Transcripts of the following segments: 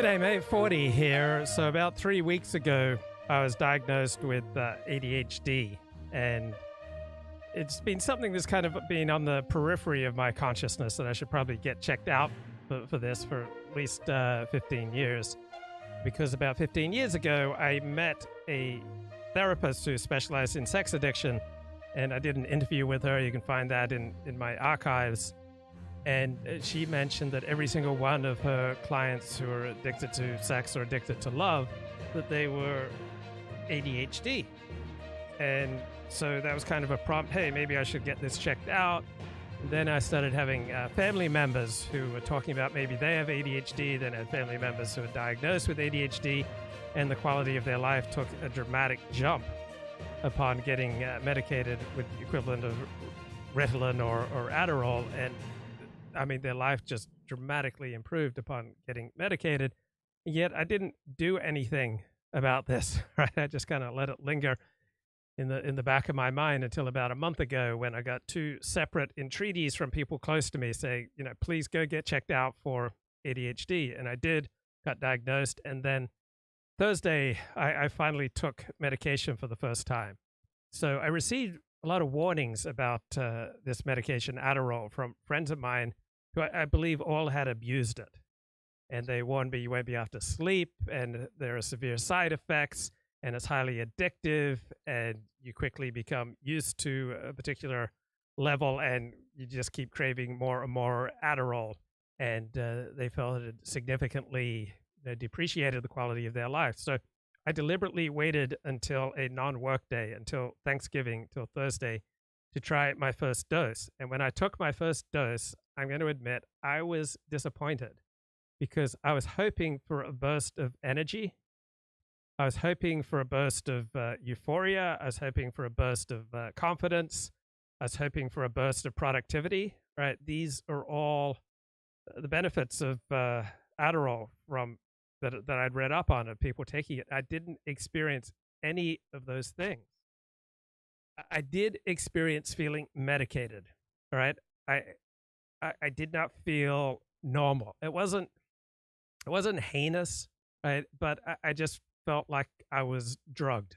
G'day, mate. 40 here. So about 3 weeks ago, I was diagnosed with ADHD, and it's been something that's kind of been on the periphery of my consciousness that I should probably get checked out for this for at least 15 years. Because about 15 years ago, I met a therapist who specialized in sex addiction, and I did an interview with her. You can find that in my archives. And she mentioned that every single one of her clients who are addicted to sex or addicted to love, that they were ADHD. And so that was kind of a prompt, hey, maybe I should get this checked out. And then I started having family members who were talking about maybe they have ADHD, then had family members who were diagnosed with ADHD, and the quality of their life took a dramatic jump upon getting medicated with the equivalent of Ritalin or Adderall. And I mean, their life just dramatically improved upon getting medicated. Yet I didn't do anything about this, right? I just kind of let it linger in the back of my mind until about a month ago, when I got 2 separate entreaties from people close to me saying, please go get checked out for ADHD. And I did, got diagnosed. And then Thursday, I finally took medication for the first time. So I received a lot of warnings about this medication, Adderall, from friends of mine who I believe all had abused it. And they warned me, you won't be able to sleep, and there are severe side effects, and it's highly addictive, and you quickly become used to a particular level, and you just keep craving more and more Adderall. And they felt it significantly depreciated the quality of their life. So I deliberately waited until a non-work day, until Thanksgiving, till Thursday, to try my first dose. And when I took my first dose, I'm going to admit I was disappointed, because I was hoping for a burst of energy. I was hoping for a burst of euphoria. I was hoping for a burst of confidence. I was hoping for a burst of productivity, right? These are all the benefits of Adderall from that I'd read up on of people taking it. I didn't experience any of those things. I did experience feeling medicated, all right? I did not feel normal. It wasn't heinous, right? But I just felt like I was drugged.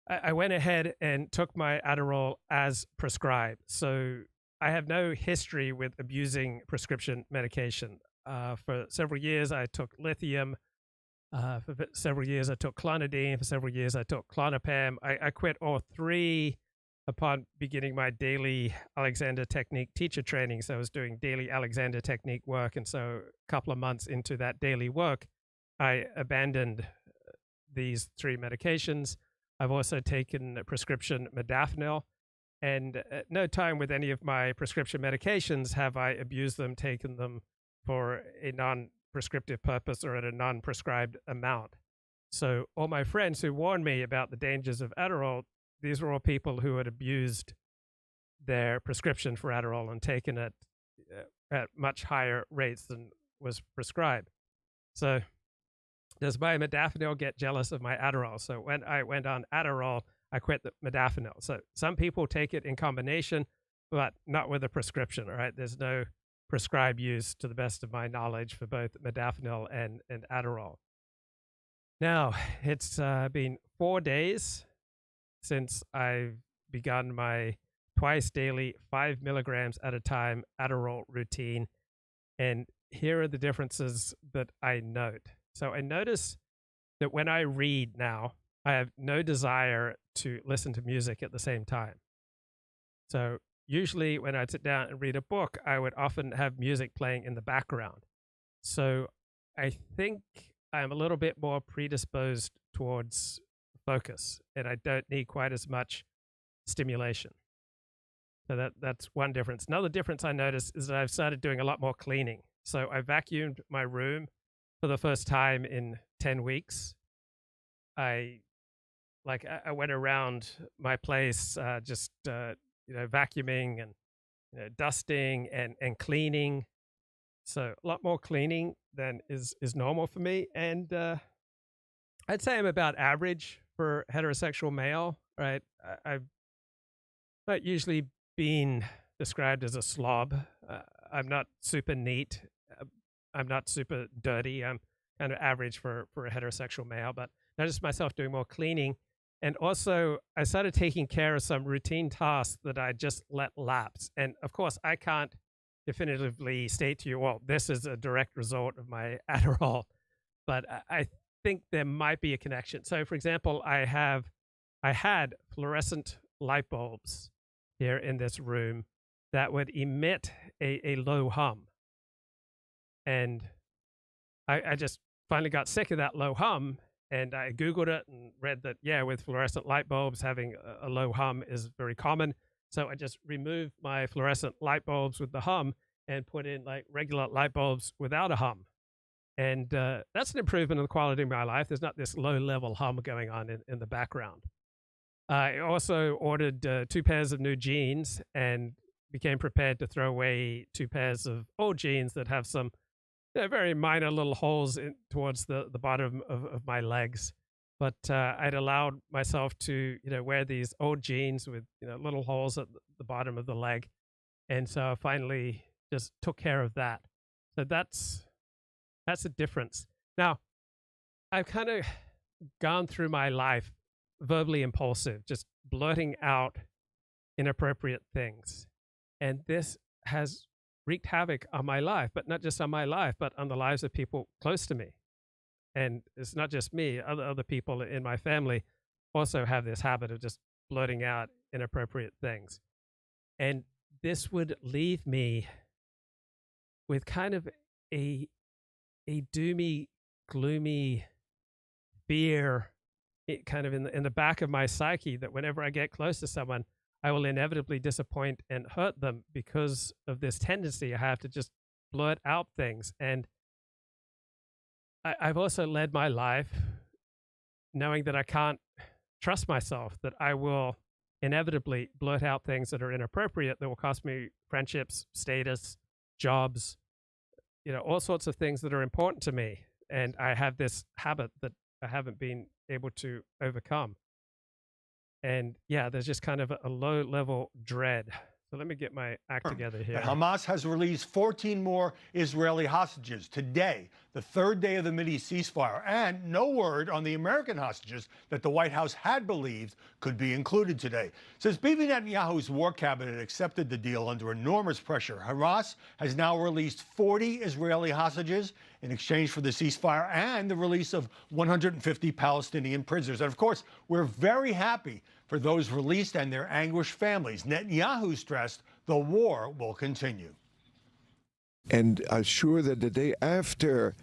I went ahead and took my Adderall as prescribed. So I have no history with abusing prescription medication. For several years, I took lithium. For several years, I took clonidine. For several years, I took Klonopam. I quit all 3 upon beginning my daily Alexander Technique teacher training. So I was doing daily Alexander Technique work. And so a couple of months into that daily work, I abandoned these 3 medications. I've also taken prescription modafinil. And at no time with any of my prescription medications have I abused them, taken them for a non-prescriptive purpose or at a non-prescribed amount. So all my friends who warned me about the dangers of Adderall, these were all people who had abused their prescription for Adderall and taken it at much higher rates than was prescribed. So does my modafinil get jealous of my Adderall? So when I went on Adderall, I quit the modafinil. So some people take it in combination, but not with a prescription, all right? There's no prescribed use, to the best of my knowledge, for both modafinil and Adderall. Now, it's been 4 days since I've begun my twice daily 5 milligrams at a time Adderall routine. And here are the differences that I note. So I notice that when I read now, I have no desire to listen to music at the same time. So usually when I'd sit down and read a book, I would often have music playing in the background. So I think I'm a little bit more predisposed towards focus, and I don't need quite as much stimulation. So that's one difference. Another difference I noticed is that I've started doing a lot more cleaning. So I vacuumed my room for the first time in 10 weeks. I went around my place just vacuuming and dusting and cleaning. So a lot more cleaning than is normal for me. And I'd say I'm about average for heterosexual male, right? I've not usually been described as a slob. I'm not super neat. I'm not super dirty. I'm kind of average for a heterosexual male, but noticed myself doing more cleaning. And also, I started taking care of some routine tasks that I just let lapse. And of course, I can't definitively state to you, well, this is a direct result of my Adderall, but I think there might be a connection. So, for example, I had fluorescent light bulbs here in this room that would emit a low hum. And I just finally got sick of that low hum, and I Googled it and read that, yeah, with fluorescent light bulbs, having a low hum is very common. So I just removed my fluorescent light bulbs with the hum and put in like regular light bulbs without a hum. And that's an improvement in the quality of my life. There's not this low-level hum going on in the background. I also ordered 2 pairs of new jeans and became prepared to throw away 2 pairs of old jeans that have some very minor little holes towards the bottom of my legs. But I'd allowed myself to wear these old jeans with little holes at the bottom of the leg. And so I finally just took care of that. So that's a difference. Now, I've kind of gone through my life verbally impulsive, just blurting out inappropriate things. And this has wreaked havoc on my life, but not just on my life, but on the lives of people close to me. And it's not just me, other people in my family also have this habit of just blurting out inappropriate things. And this would leave me with kind of a doomy, gloomy fear kind of in the back of my psyche that whenever I get close to someone, I will inevitably disappoint and hurt them because of this tendency I have to just blurt out things. And I've also led my life knowing that I can't trust myself, that I will inevitably blurt out things that are inappropriate that will cost me friendships, status, jobs, all sorts of things that are important to me. And I have this habit that I haven't been able to overcome. And yeah, there's just kind of a low level dread. So let me get my act together here. Hamas has released 14 more Israeli hostages today, the 3rd day of the Mideast ceasefire, and no word on the American hostages that the White House had believed could be included today. Since Bibi Netanyahu's war cabinet accepted the deal under enormous pressure, Hamas has now released 40 Israeli hostages in exchange for the ceasefire and the release of 150 Palestinian prisoners. And of course, we're very happy for those released and their anguished families. Netanyahu stressed the war will continue. And assure that the day after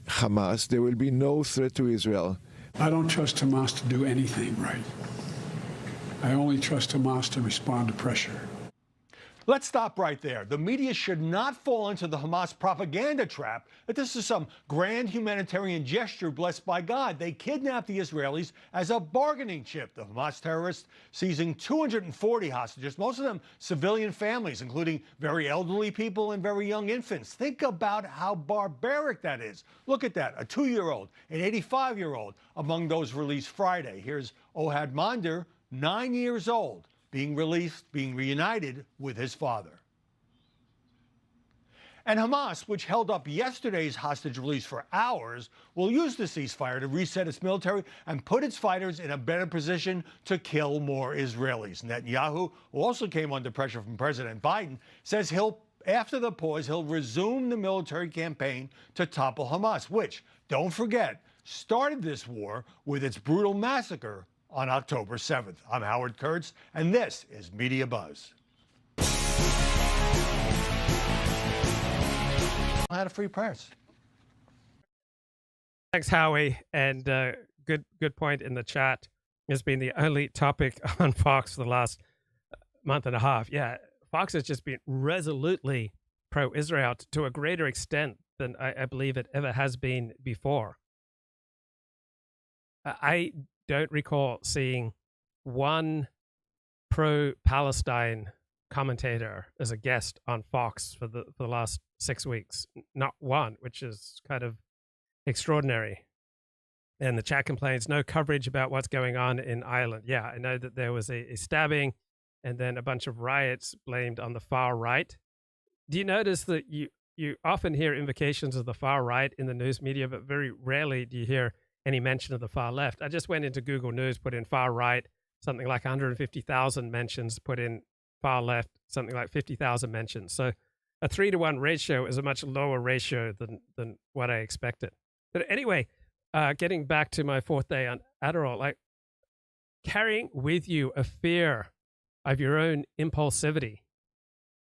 Hamas, there will be no threat to Israel. I don't trust Hamas to do anything right. I only trust Hamas to respond to pressure. Let's stop right there. The media should not fall into the Hamas propaganda trap that this is some grand humanitarian gesture blessed by God. They kidnapped the Israelis as a bargaining chip. The Hamas terrorists seizing 240 hostages, most of them civilian families, including very elderly people and very young infants. Think about how barbaric that is. Look at that, a 2-year-old, an 85-year-old among those released Friday. Here's Ohad Mander, 9 years old, being released, being reunited with his father. And Hamas, which held up yesterday's hostage release for hours, will use the ceasefire to reset its military and put its fighters in a better position to kill more Israelis. Netanyahu, who also came under pressure from President Biden, says after the pause, he'll resume the military campaign to topple Hamas, which, don't forget, started this war with its brutal massacre on October 7th. I'm Howard Kurtz, and this is Media Buzz. I had a free press. Thanks, Howie. And good point in the chat. It's been the only topic on Fox for the last month and a half. Yeah, Fox has just been resolutely pro-Israel to a greater extent than I believe it ever has been before. I don't recall seeing one pro-Palestine commentator as a guest on Fox for the last 6 weeks. Not one, which is kind of extraordinary. And the chat complains, no coverage about what's going on in Ireland. Yeah, I know that there was a stabbing and then a bunch of riots blamed on the far right. Do you notice that you often hear invocations of the far right in the news media, but very rarely do you hear any mention of the far left. I just went into Google News, put in far right, something like 150,000 mentions, put in far left, something like 50,000 mentions. So a 3-to-1 ratio is a much lower ratio than what I expected. But anyway, getting back to my fourth day on Adderall, like carrying with you a fear of your own impulsivity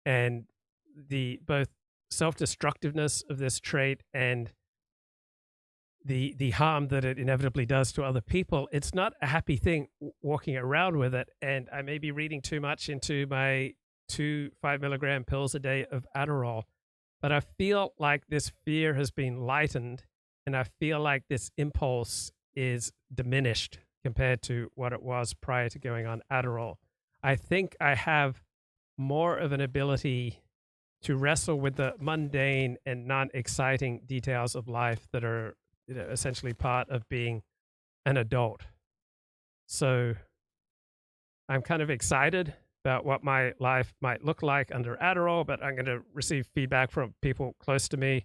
and the both self-destructiveness of this trait and the harm that it inevitably does to other people, it's not a happy thing walking around with it. And I may be reading too much into my 2 5-milligram pills a day of Adderall, but I feel like this fear has been lightened, and I feel like this impulse is diminished compared to what it was prior to going on Adderall. I think I have more of an ability to wrestle with the mundane and non-exciting details of life that are, essentially part of being an adult. So I'm kind of excited about what my life might look like under Adderall, but I'm going to receive feedback from people close to me.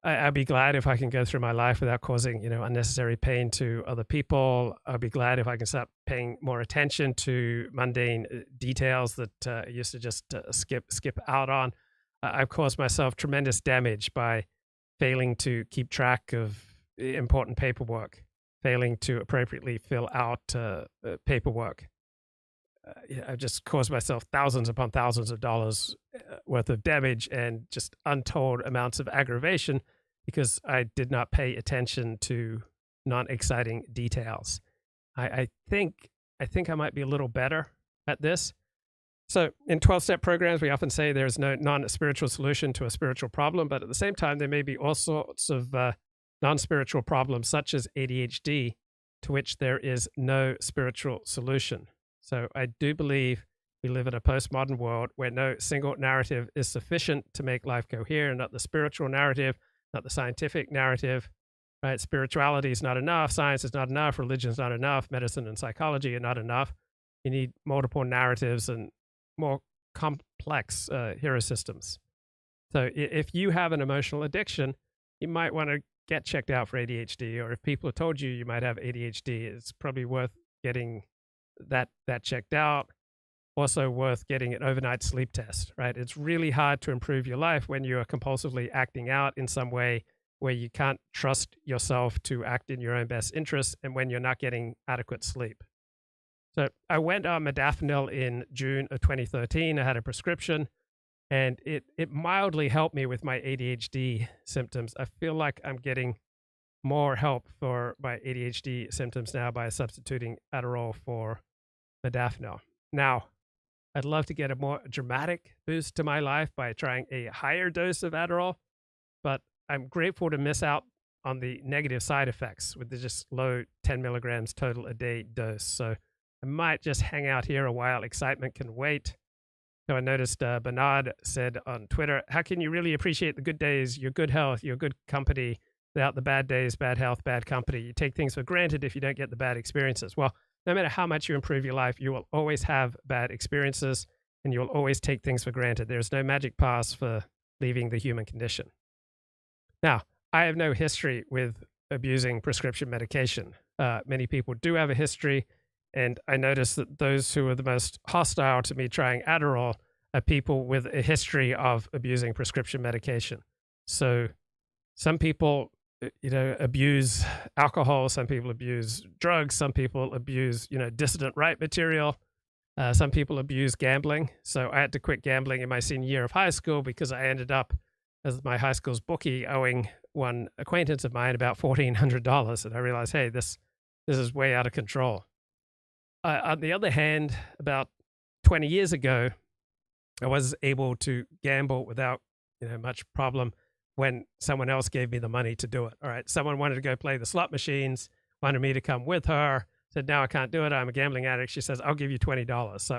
I'd be glad if I can go through my life without causing, unnecessary pain to other people. I'd be glad if I can start paying more attention to mundane details that I used to just skip out on. I've caused myself tremendous damage by failing to keep track of important paperwork, failing to appropriately fill out paperwork. I've just caused myself thousands upon thousands of dollars worth of damage and just untold amounts of aggravation because I did not pay attention to non-exciting details. I think I might be a little better at this. So in 12-step programs, we often say there's no non-spiritual solution to a spiritual problem, but at the same time, there may be all sorts of non-spiritual problems, such as ADHD, to which there is no spiritual solution. So I do believe we live in a postmodern world where no single narrative is sufficient to make life coherent, not the spiritual narrative, not the scientific narrative, right? Spirituality is not enough, science is not enough, religion is not enough, medicine and psychology are not enough. You need multiple narratives and more complex hero systems. So if you have an emotional addiction, you might want to get checked out for ADHD, or if people have told you you might have ADHD, it's probably worth getting that checked out. Also worth getting an overnight sleep test, right? It's really hard to improve your life when you're compulsively acting out in some way where you can't trust yourself to act in your own best interests and when you're not getting adequate sleep. So I went on modafinil in June of 2013. I had a prescription, and it mildly helped me with my ADHD symptoms. I feel like I'm getting more help for my ADHD symptoms now by substituting Adderall for modafinil. Now, I'd love to get a more dramatic boost to my life by trying a higher dose of Adderall, but I'm grateful to miss out on the negative side effects with the just low 10 milligrams total a day dose. So I might just hang out here a while. Excitement can wait. So I noticed Bernard said on Twitter, how can you really appreciate the good days, your good health, your good company, without the bad days, bad health, bad company? You take things for granted if you don't get the bad experiences. Well, no matter how much you improve your life, you will always have bad experiences, and you'll always take things for granted. There's no magic pass for leaving the human condition. Now, I have no history with abusing prescription medication. Many people do have a history. And I noticed that those who are the most hostile to me trying Adderall are people with a history of abusing prescription medication. So some people, abuse alcohol. Some people abuse drugs. Some people abuse, dissident right material. Some people abuse gambling. So I had to quit gambling in my senior year of high school because I ended up as my high school's bookie owing one acquaintance of mine about $1,400. And I realized, hey, this is way out of control. On the other hand, about 20 years ago, I was able to gamble without much problem when someone else gave me the money to do it. All right, someone wanted to go play the slot machines, wanted me to come with her, said, no, I can't do it. I'm a gambling addict. She says, I'll give you $20. So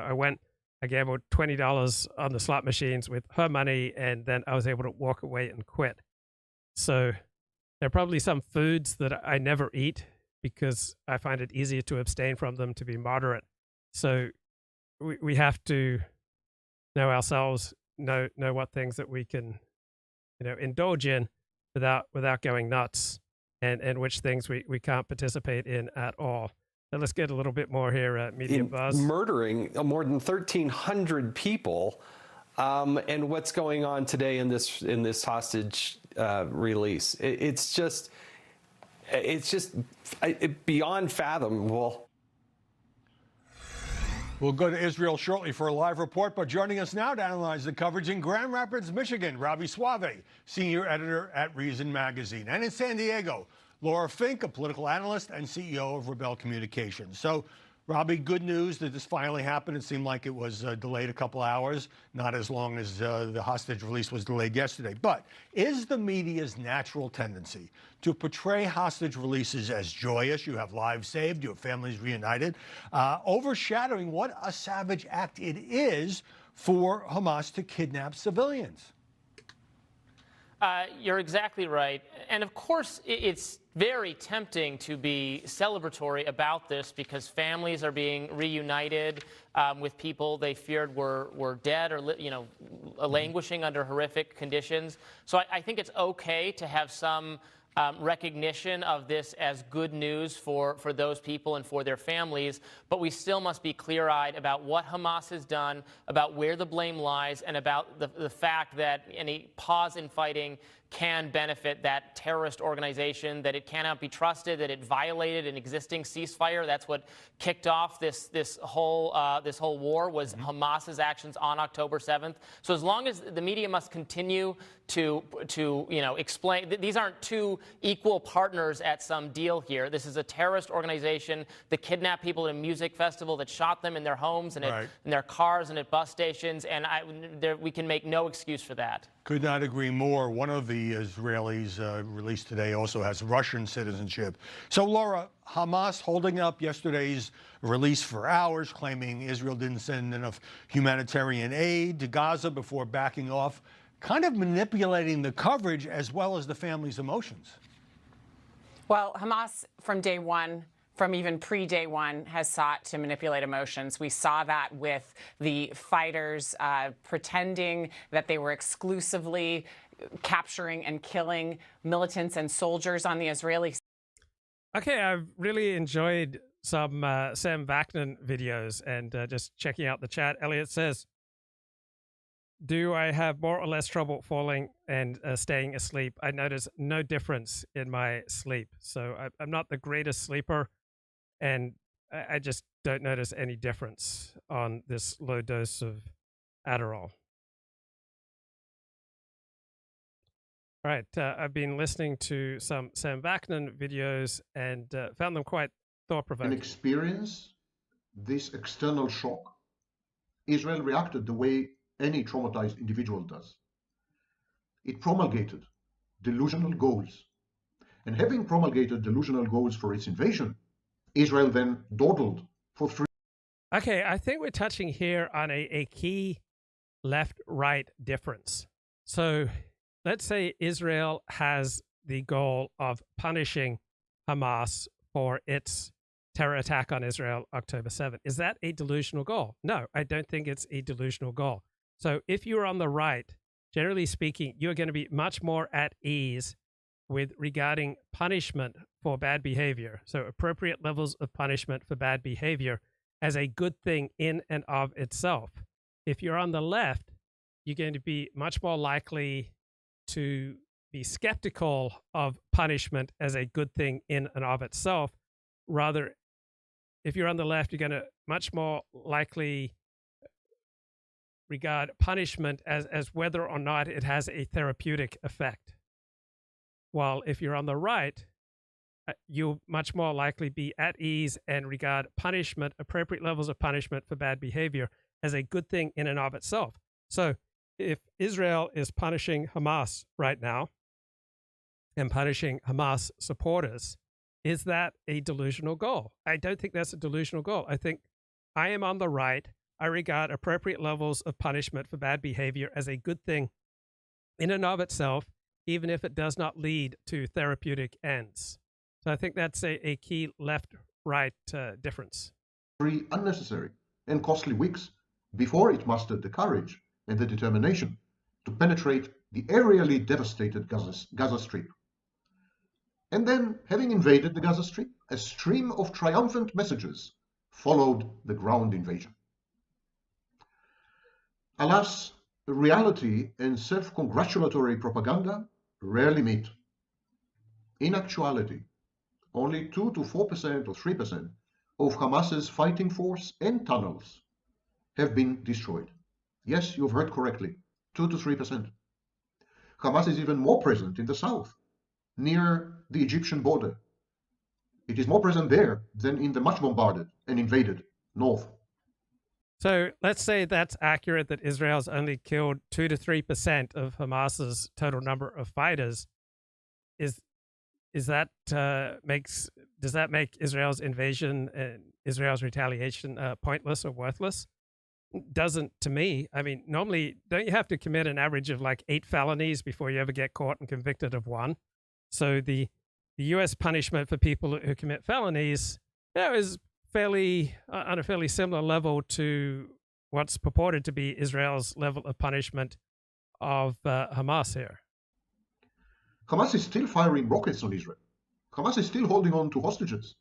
I gambled $20 on the slot machines with her money, and then I was able to walk away and quit. So there are probably some foods that I never eat because I find it easier to abstain from them, to be moderate. So we have to know ourselves, know what things that we can indulge in without going nuts, and which things we can't participate in at all. So let's get a little bit more here at Media Buzz. Murdering more than 1,300 people, and what's going on today in this hostage release. It's just beyond fathomable. We'll go to Israel shortly for a live report, but joining us now to analyze the coverage in Grand Rapids, Michigan, Robbie Suave, senior editor at Reason Magazine, and in San Diego, Laura Fink, a political analyst and CEO of Rebel Communications. So, Robbie, good news that this finally happened. It seemed like it was delayed a couple hours, not as long as the hostage release was delayed yesterday. But is the media's natural tendency to portray hostage releases as joyous? You have lives saved, you have families reunited, overshadowing what a savage act it is for Hamas to kidnap civilians? You're exactly right. And of course, it's very tempting to be celebratory about this because families are being reunited with people they feared were dead or, languishing under horrific conditions. So I think it's okay to have some recognition of this as good news for those people and for their families, but we still must be clear-eyed about what Hamas has done, about where the blame lies, and about the fact that any pause in fighting can benefit that terrorist organization, that it cannot be trusted, that it violated an existing ceasefire. That's what kicked off this whole war, was Hamas's actions on October 7th. So as long as the media must continue to explain, these aren't two equal partners at some deal here. This is a terrorist organization that kidnapped people at a music festival, that shot them in their homes and in their cars and at bus stations, and we can make no excuse for that. Could not agree more. One of the Israelis released today also has Russian citizenship. So, Laura, Hamas holding up yesterday's release for hours, claiming Israel didn't send enough humanitarian aid to Gaza before backing off, kind of manipulating the coverage as well as the family's emotions. Well, Hamas from day one, from even pre-day one, has sought to manipulate emotions. We saw that with the fighters pretending that they were exclusively capturing and killing militants and soldiers on the Israeli side. Okay, I've really enjoyed some Sam Vaknin videos and just checking out the chat. Elliott says, do I have more or less trouble falling and staying asleep? I notice no difference in my sleep. So I'm not the greatest sleeper, and I just don't notice any difference on this low dose of Adderall. All right, I've been listening to some Sam Vaknin videos and found them quite thought-provoking. And experience this external shock, Israel reacted the way any traumatized individual does. It promulgated delusional goals. And having promulgated delusional goals for its invasion, Israel then dawdled for 3. Okay, I think we're touching here on a key left-right difference. So let's say Israel has the goal of punishing Hamas for its terror attack on Israel October 7th. Is that a delusional goal? No, I don't think it's a delusional goal. So if you're on the right, generally speaking, you're going to be much more at ease with regarding punishment for bad behavior. So appropriate levels of punishment for bad behavior as a good thing in and of itself. If you're on the left, you're going to be much more likely to be skeptical of punishment as a good thing in and of itself. Rather, if you're on the left, you're going to much more likely regard punishment as whether or not it has a therapeutic effect. While if you're on the right, you'll much more likely be at ease and regard punishment, appropriate levels of punishment for bad behavior, as a good thing in and of itself. So if Israel is punishing Hamas right now and punishing Hamas supporters, is that a delusional goal? I don't think that's a delusional goal. I think I am on the right. I regard appropriate levels of punishment for bad behavior as a good thing in and of itself, even if it does not lead to therapeutic ends. So I think that's a key left-right difference. 3 unnecessary and costly weeks before it mustered the courage and the determination to penetrate the aerially devastated Gaza Strip. And then, having invaded the Gaza Strip, a stream of triumphant messages followed the ground invasion. Alas, reality and self-congratulatory propaganda rarely meet. In actuality, only 2 to 4% or 3% of Hamas's fighting force and tunnels have been destroyed. Yes, you've heard correctly, 2 to 3%. Hamas is even more present in the south, near the Egyptian border. It is more present there than in the much bombarded and invaded north. So let's say that's accurate, that Israel's only killed 2 to 3% of Hamas's total number of fighters. Does that make Israel's invasion and Israel's retaliation pointless or worthless? Doesn't to me. I mean, normally, don't you have to commit an average of like 8 felonies before you ever get caught and convicted of one? So the U.S. punishment for people who commit felonies, is fairly on a fairly similar level to what's purported to be Israel's level of punishment of Hamas here. Hamas is still firing rockets on Israel. Hamas is still holding on to hostages.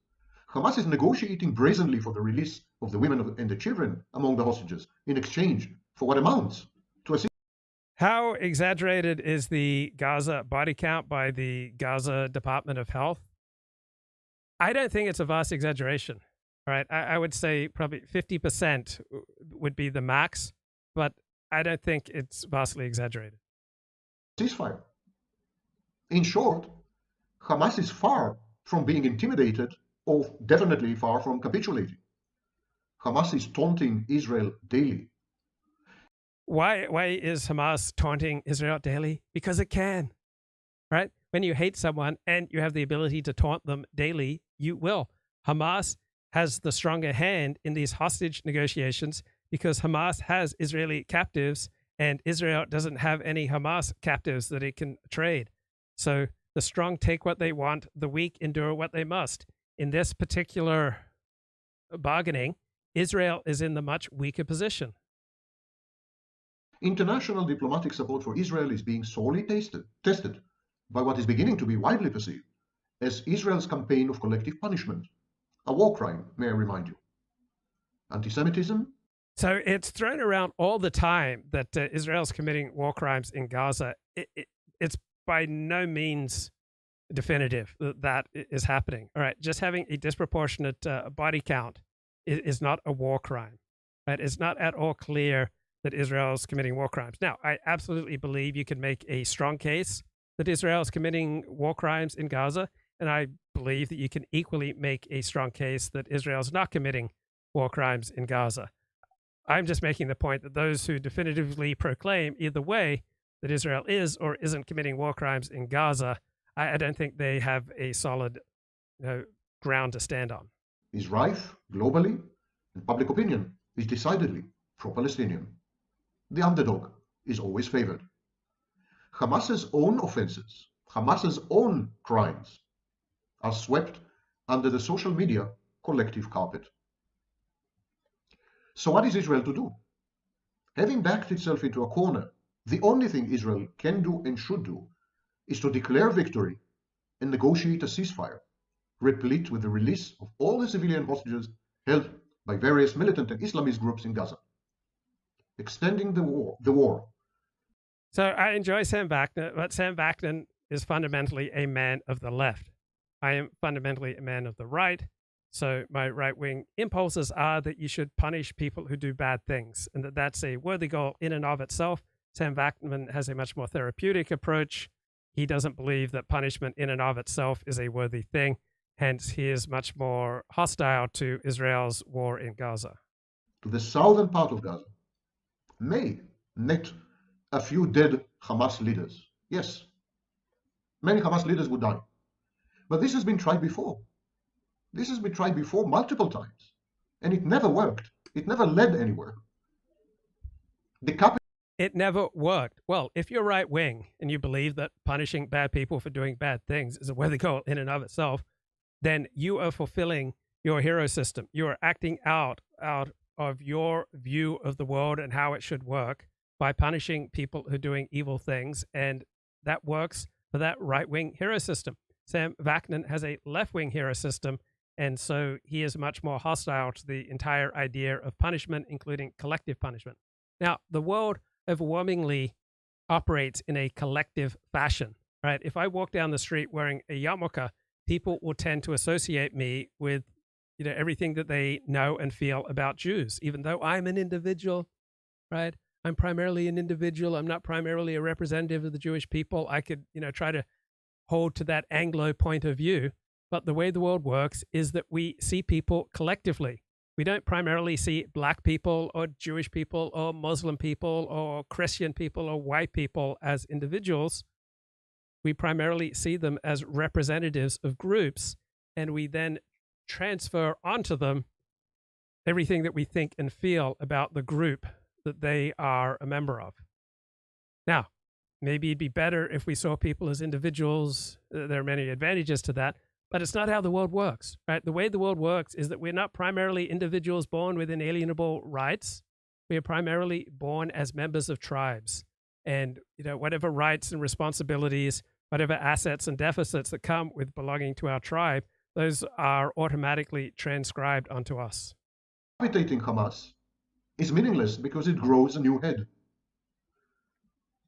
Hamas is negotiating brazenly for the release of the women and the children among the hostages in exchange for what amounts to a... How exaggerated is the Gaza body count by the Gaza Department of Health? I don't think it's a vast exaggeration. All right, I would say probably 50% would be the max, but I don't think it's vastly exaggerated. Ceasefire. In short, Hamas is far from being intimidated or definitely far from capitulating. Hamas is taunting Israel daily. Why is Hamas taunting Israel daily? Because it can, right? When you hate someone and you have the ability to taunt them daily, you will. Hamas has the stronger hand in these hostage negotiations because Hamas has Israeli captives and Israel doesn't have any Hamas captives that it can trade. So the strong take what they want, the weak endure what they must. In this particular bargaining, Israel is in the much weaker position. International diplomatic support for Israel is being sorely tested by what is beginning to be widely perceived as Israel's campaign of collective punishment, a war crime, may I remind you. Anti-Semitism. So it's thrown around all the time that Israel's committing war crimes in Gaza. It's by no means definitive that is happening. All right, just having a disproportionate body count is not a war crime. Right? It's not at all clear that Israel is committing war crimes. Now, I absolutely believe you can make a strong case that Israel is committing war crimes in Gaza, and I believe that you can equally make a strong case that Israel is not committing war crimes in Gaza. I'm just making the point that those who definitively proclaim either way that Israel is or isn't committing war crimes in Gaza, I don't think they have a solid ground to stand on. Is rife globally, and public opinion is decidedly pro-Palestinian. The underdog is always favored. Hamas's own offenses, Hamas's own crimes are swept under the social media collective carpet. So what is Israel to do? Having backed itself into a corner, the only thing Israel can do and should do is to declare victory and negotiate a ceasefire, replete with the release of all the civilian hostages held by various militant and Islamist groups in Gaza, extending the war. So I enjoy Sam Vaknin, but Sam Vaknin is fundamentally a man of the left. I am fundamentally a man of the right. So my right-wing impulses are that you should punish people who do bad things, and that's a worthy goal in and of itself. Sam Vaknin has a much more therapeutic approach. He doesn't believe that punishment in and of itself is a worthy thing. Hence, he is much more hostile to Israel's war in Gaza. To the southern part of Gaza may net a few dead Hamas leaders. Yes, many Hamas leaders would die. But this has been tried before. This has been tried before multiple times, and it never worked. It never led anywhere. It never worked. Well, if you're right wing and you believe that punishing bad people for doing bad things is a worthy goal in and of itself, then you are fulfilling your hero system. You are acting out of your view of the world and how it should work. by punishing people who are doing evil things, and that works for that right-wing hero system. Sam Vaknin has a left-wing hero system, and so he is much more hostile to the entire idea of punishment, including collective punishment. Now, the world overwhelmingly operates in a collective fashion, right? If I walk down the street wearing a yarmulke, people will tend to associate me with, everything that they know and feel about Jews, even though I'm an individual, right? I'm primarily an individual. I'm not primarily a representative of the Jewish people. I could, try to hold to that Anglo point of view. But the way the world works is that we see people collectively. We don't primarily see black people or Jewish people or Muslim people or Christian people or white people as individuals. We primarily see them as representatives of groups, and we then transfer onto them everything that we think and feel about the group that they are a member of. Now, maybe it'd be better if we saw people as individuals. There are many advantages to that, but it's not how the world works, right? The way the world works is that we're not primarily individuals born with inalienable rights. We are primarily born as members of tribes. And, whatever rights and responsibilities, whatever assets and deficits that come with belonging to our tribe, those are automatically transcribed onto us. Habitating Hamas is meaningless because it grows a new head.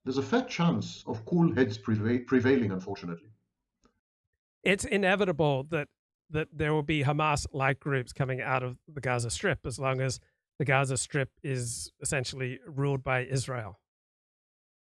There's a fat chance of cool heads prevailing, unfortunately. It's inevitable that there will be Hamas-like groups coming out of the Gaza Strip as long as the Gaza Strip is essentially ruled by Israel.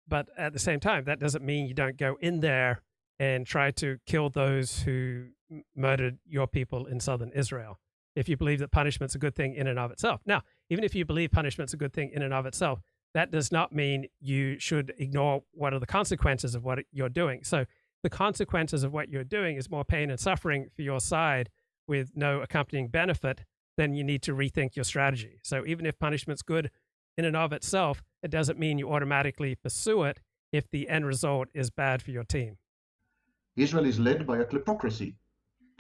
But at the same time, that doesn't mean you don't go in there and try to kill those who murdered your people in southern Israel, if you believe that punishment's a good thing in and of itself. Now, even if you believe punishment's a good thing in and of itself, that does not mean you should ignore what are the consequences of what you're doing. So the consequences of what you're doing is more pain and suffering for your side with no accompanying benefit, then you need to rethink your strategy. So even if punishment's good in and of itself, it doesn't mean you automatically pursue it if the end result is bad for your team. Israel is led by a kleptocracy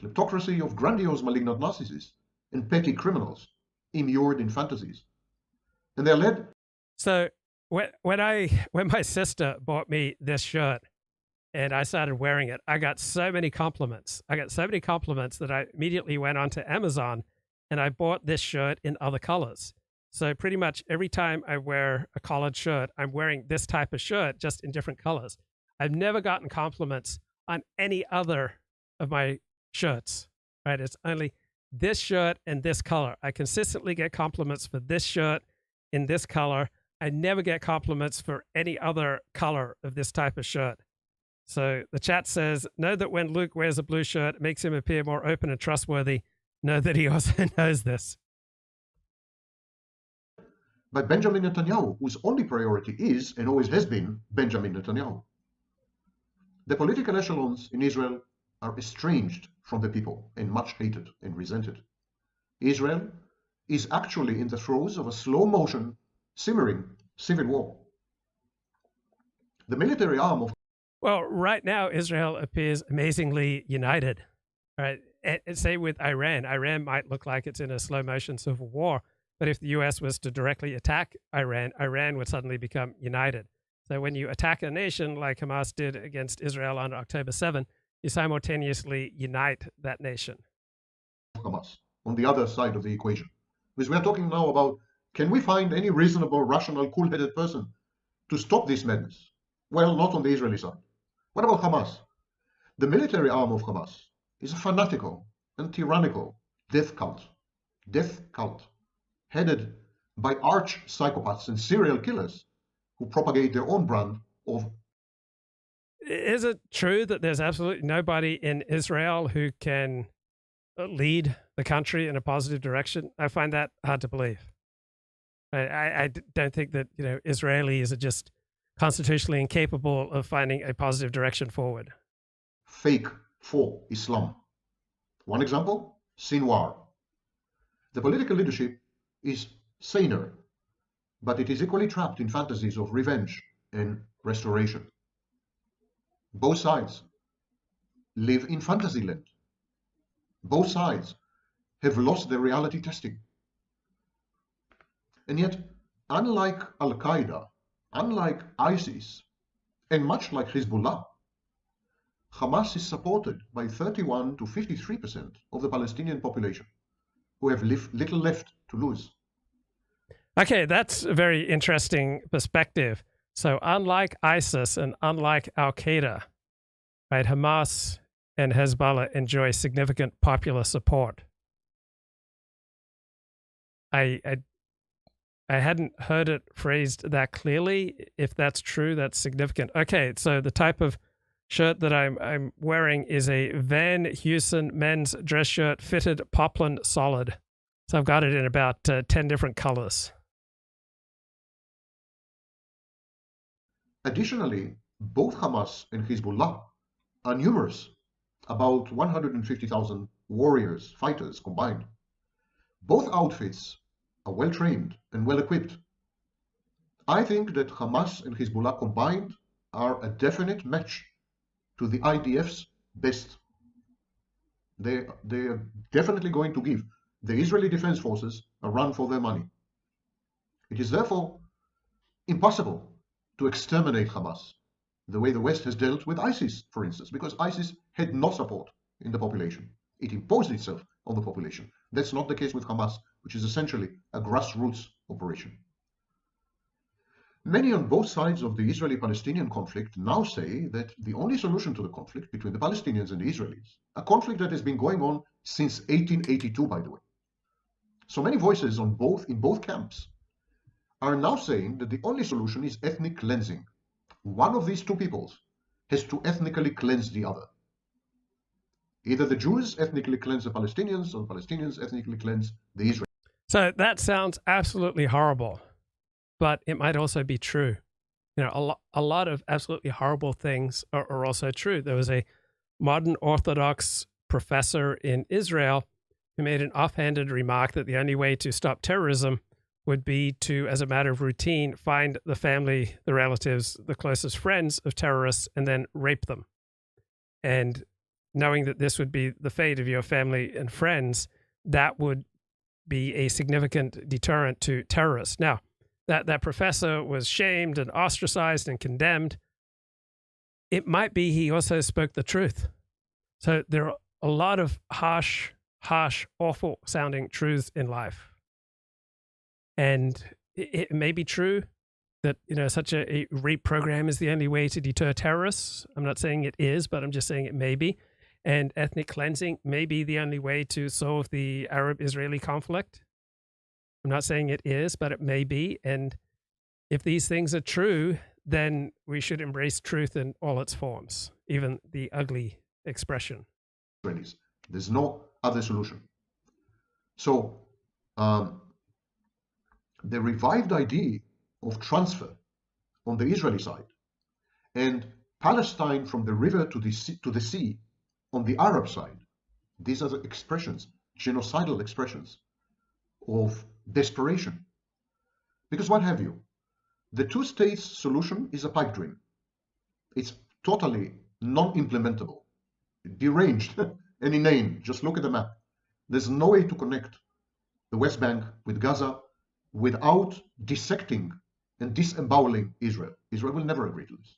of grandiose malignant narcissists and petty criminals immured in fantasies. And they're led. So when my sister bought me this shirt and I started wearing it, I got so many compliments. That I immediately went onto Amazon and I bought this shirt in other colors. So pretty much every time I wear a collared shirt, I'm wearing this type of shirt, just in different colors. I've never gotten compliments on any other of my shirts, right? It's only this shirt and this color. I consistently get compliments for this shirt in this color. I never get compliments for any other color of this type of shirt. So the chat says, know that when Luke wears a blue shirt, it makes him appear more open and trustworthy. Know that he also knows this. By Benjamin Netanyahu, whose only priority is and always has been Benjamin Netanyahu. The political echelons in Israel are estranged from the people and much hated and resented. Israel is actually in the throes of a slow-motion, simmering civil war. The military arm of... Well, right now, Israel appears amazingly united. Right? And say with Iran. Iran might look like it's in a slow-motion civil war, but if the U.S. was to directly attack Iran, Iran would suddenly become united. So when you attack a nation like Hamas did against Israel on October 7, you simultaneously unite that nation. Hamas, on the other side of the equation. Because we are talking now about, can we find any reasonable, rational, cool-headed person to stop this madness? Well, not on the Israeli side. What about Hamas? The military arm of Hamas is a fanatical and tyrannical death cult, headed by arch psychopaths and serial killers who propagate their own brand of... Is it true that there's absolutely nobody in Israel who can lead the country in a positive direction? I find that hard to believe. I don't think that Israelis are just constitutionally incapable of finding a positive direction forward. Fake for Islam. One example, Sinwar. The political leadership is saner, but it is equally trapped in fantasies of revenge and restoration. Both sides live in fantasy land. Both sides have lost their reality testing. And yet, unlike Al-Qaeda unlike ISIS, and much like Hezbollah, Hamas is supported by 31 to 53% of the Palestinian population, who have little left to lose. Okay, that's a very interesting perspective. So unlike ISIS and unlike Al-Qaeda, right, Hamas and Hezbollah enjoy significant popular support. I hadn't heard it phrased that clearly. If that's true, that's significant. Okay, so the type of shirt that I'm wearing is a Van Heusen men's dress shirt, fitted poplin solid. So I've got it in about 10 different colors. Additionally, both Hamas and Hezbollah are numerous, about 150,000 warriors, fighters combined. Both outfits are well trained and well equipped. I think that Hamas and Hezbollah combined are a definite match to the IDF's best. They are definitely going to give the Israeli Defense Forces a run for their money. It is therefore impossible to exterminate Hamas the way the West has dealt with ISIS, for instance, because ISIS had no support in the population. It imposed itself on the population. That's not the case with Hamas, which is essentially a grassroots operation. Many on both sides of the Israeli-Palestinian conflict now say that the only solution to the conflict between the Palestinians and the Israelis, a conflict that has been going on since 1882, by the way. So many voices in both camps are now saying that the only solution is ethnic cleansing. One of these two peoples has to ethnically cleanse the other. Either the Jews ethnically cleanse the Palestinians, or the Palestinians ethnically cleanse the Israelis. So that sounds absolutely horrible, but it might also be true. You know, a lot of absolutely horrible things are also true. There was a modern Orthodox professor in Israel who made an offhanded remark that the only way to stop terrorism would be to, as a matter of routine, find the family, the relatives, the closest friends of terrorists, and then rape them. And knowing that this would be the fate of your family and friends, that would be a significant deterrent to terrorists. Now, that professor was shamed and ostracized and condemned. It might be he also spoke the truth. So there are a lot of harsh, awful sounding truths in life. And it may be true that, you know, such a rape program is the only way to deter terrorists. I'm not saying it is, but I'm just saying it may be. And ethnic cleansing may be the only way to solve the Arab-Israeli conflict. I'm not saying it is, but it may be. And if these things are true, then we should embrace truth in all its forms, even the ugly expression. There's no other solution. So the revived idea of transfer on the Israeli side and Palestine from the river to the sea on the Arab side, these are the expressions, genocidal expressions of desperation. Because what have you? The two-state solution is a pipe dream. It's totally non-implementable, deranged and inane. Just look at the map. There's no way to connect the West Bank with Gaza without dissecting and disemboweling Israel. Israel will never agree to this.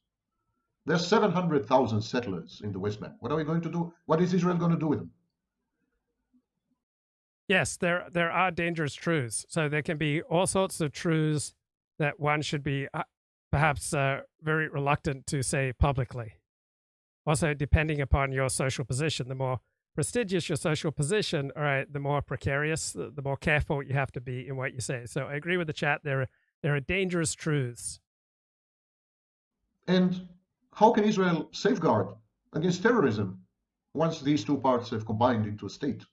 There are 700,000 settlers in the West Bank. What are we going to do? What is Israel going to do with them? Yes, there are dangerous truths. So there can be all sorts of truths that one should be perhaps very reluctant to say publicly. Also, depending upon your social position, the more prestigious your social position, all right, the more precarious, the more careful you have to be in what you say. So I agree with the chat. There are dangerous truths. And how can Israel safeguard against terrorism once these two parts have combined into a state?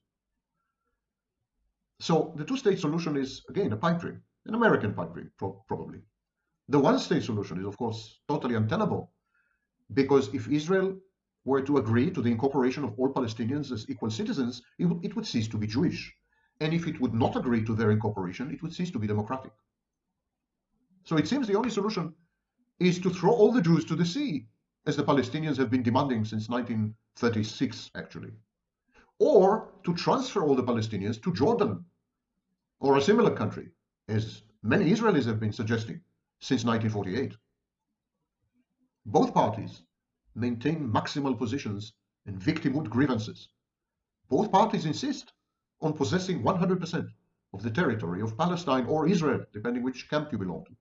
So the two-state solution is, again, a pipe dream, an American pipe dream, probably. The one-state solution is, of course, totally untenable, because if Israel were to agree to the incorporation of all Palestinians as equal citizens, it would cease to be Jewish. And if it would not agree to their incorporation, it would cease to be democratic. So it seems the only solution is to throw all the Jews to the sea, as the Palestinians have been demanding since 1936, actually. Or to transfer all the Palestinians to Jordan, or a similar country, as many Israelis have been suggesting, since 1948. Both parties maintain maximal positions and victimhood grievances. Both parties insist on possessing 100% of the territory of Palestine or Israel, depending which camp you belong to.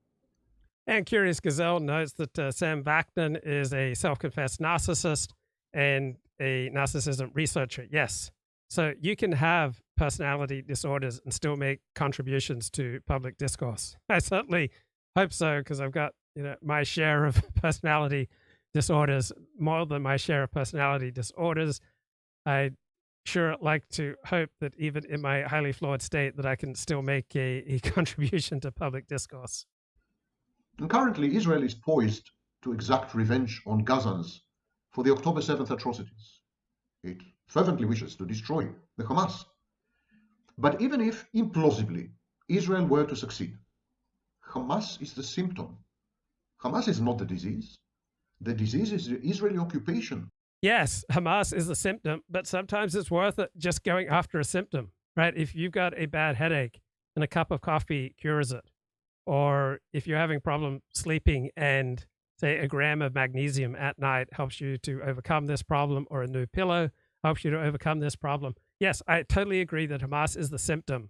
And Curious Gazelle notes that Sam Vaknin is a self-confessed narcissist and a narcissism researcher. Yes. So you can have personality disorders and still make contributions to public discourse. I certainly hope so, because I've got my share of personality disorders, more than my share of personality disorders. I sure like to hope that even in my highly flawed state that I can still make a contribution to public discourse. And currently, Israel is poised to exact revenge on Gazans for the October 7th atrocities. It fervently wishes to destroy the Hamas. But even if, implausibly, Israel were to succeed, Hamas is the symptom. Hamas is not the disease. The disease is the Israeli occupation. Yes, Hamas is the symptom, but sometimes it's worth it just going after a symptom, right? If you've got a bad headache and a cup of coffee cures it, or if you're having problem sleeping and, say, a gram of magnesium at night helps you to overcome this problem, or a new pillow helps you to overcome this problem. Yes, I totally agree that Hamas is the symptom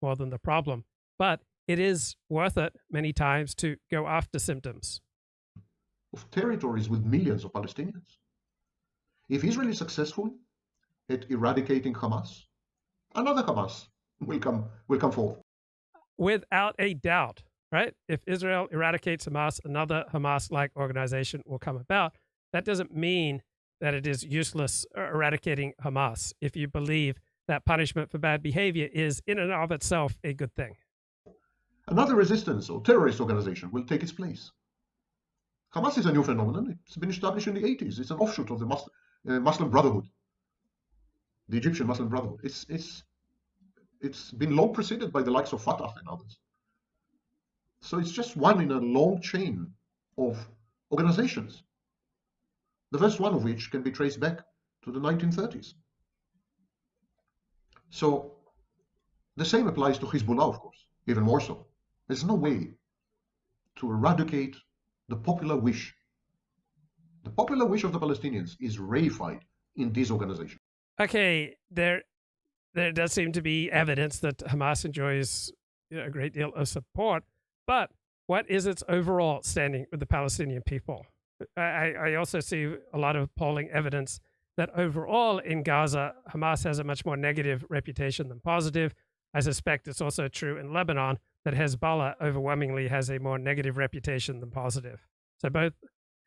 more than the problem, but it is worth it many times to go after symptoms. Of territories with millions of Palestinians. If Israel is successful at eradicating Hamas, another Hamas will come forth. Without a doubt, right? If Israel eradicates Hamas, another Hamas-like organization will come about. That doesn't mean that it is useless eradicating Hamas if you believe that punishment for bad behavior is in and of itself a good thing. Another resistance or terrorist organization will take its place. Hamas is a new phenomenon. It's been established in the 80s. It's an offshoot of the Muslim Brotherhood, the Egyptian Muslim Brotherhood. It's been long preceded by the likes of Fatah and others. So it's just one in a long chain of organizations, the first one of which can be traced back to the 1930s. So the same applies to Hezbollah, of course, even more so. There's no way to eradicate the popular wish. The popular wish of the Palestinians is reified in these organizations. Okay, there does seem to be evidence that Hamas enjoys a great deal of support, but what is its overall standing with the Palestinian people? I also see a lot of polling evidence that overall in Gaza, Hamas has a much more negative reputation than positive. I suspect it's also true in Lebanon that Hezbollah overwhelmingly has a more negative reputation than positive. So both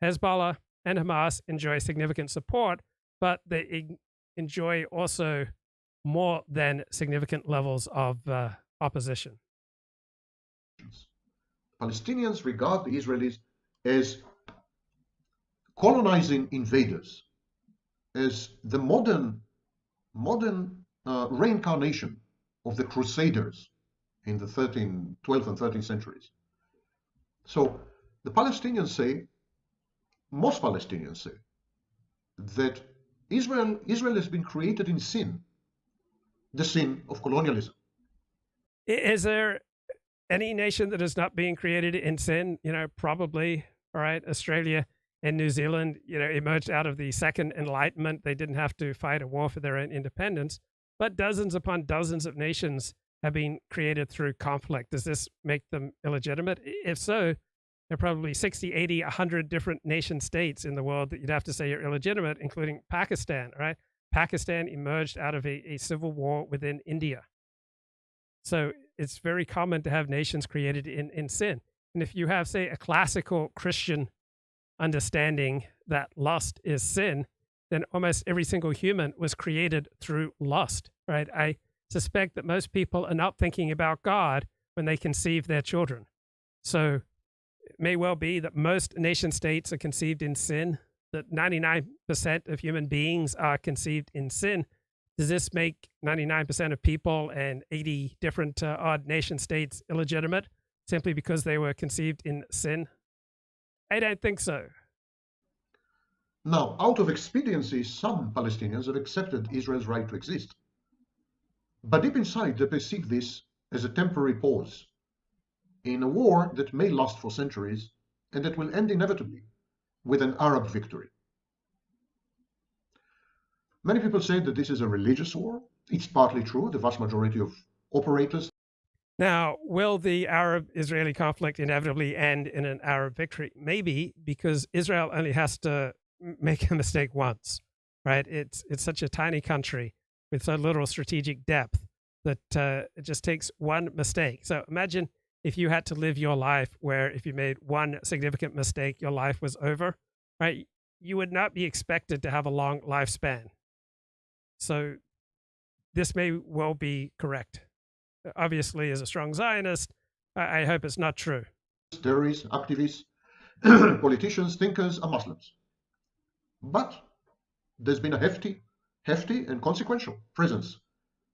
Hezbollah and Hamas enjoy significant support, but they enjoy also more than significant levels of opposition. Palestinians regard the Israelis as colonizing invaders, as the modern reincarnation of the Crusaders in the 12th and 13th centuries. So the Palestinians say, most Palestinians say, that Israel has been created in sin, the sin of colonialism. Is there any nation that is not being created in sin? Probably, all right, Australia and New Zealand, emerged out of the Second Enlightenment. They didn't have to fight a war for their own independence, but dozens upon dozens of nations have been created through conflict. Does this make them illegitimate? If so, there are probably 60, 80, 100 different nation states in the world that you'd have to say are illegitimate, including Pakistan, right? Pakistan emerged out of a civil war within India. So it's very common to have nations created in sin. And if you have, say, a classical Christian understanding that lust is sin, then almost every single human was created through lust, right? I suspect that most people are not thinking about God when they conceive their children. So it may well be that most nation states are conceived in sin, that 99% of human beings are conceived in sin. Does this make 99% of people and 80 different odd nation states illegitimate simply because they were conceived in sin? I don't think so. Now, out of expediency, some Palestinians have accepted Israel's right to exist. But deep inside, they perceive this as a temporary pause in a war that may last for centuries and that will end inevitably with an Arab victory. Many people say that this is a religious war. It's partly true. The vast majority of operators. Now, will the Arab-Israeli conflict inevitably end in an Arab victory? Maybe, because Israel only has to make a mistake once, right? It's such a tiny country with so little strategic depth that it just takes one mistake. So imagine if you had to live your life where if you made one significant mistake, your life was over, right? You would not be expected to have a long lifespan. So this may well be correct. Obviously, as a strong Zionist, I hope it's not true. Terrorists, activists, politicians, thinkers are Muslims. But there's been a hefty and consequential presence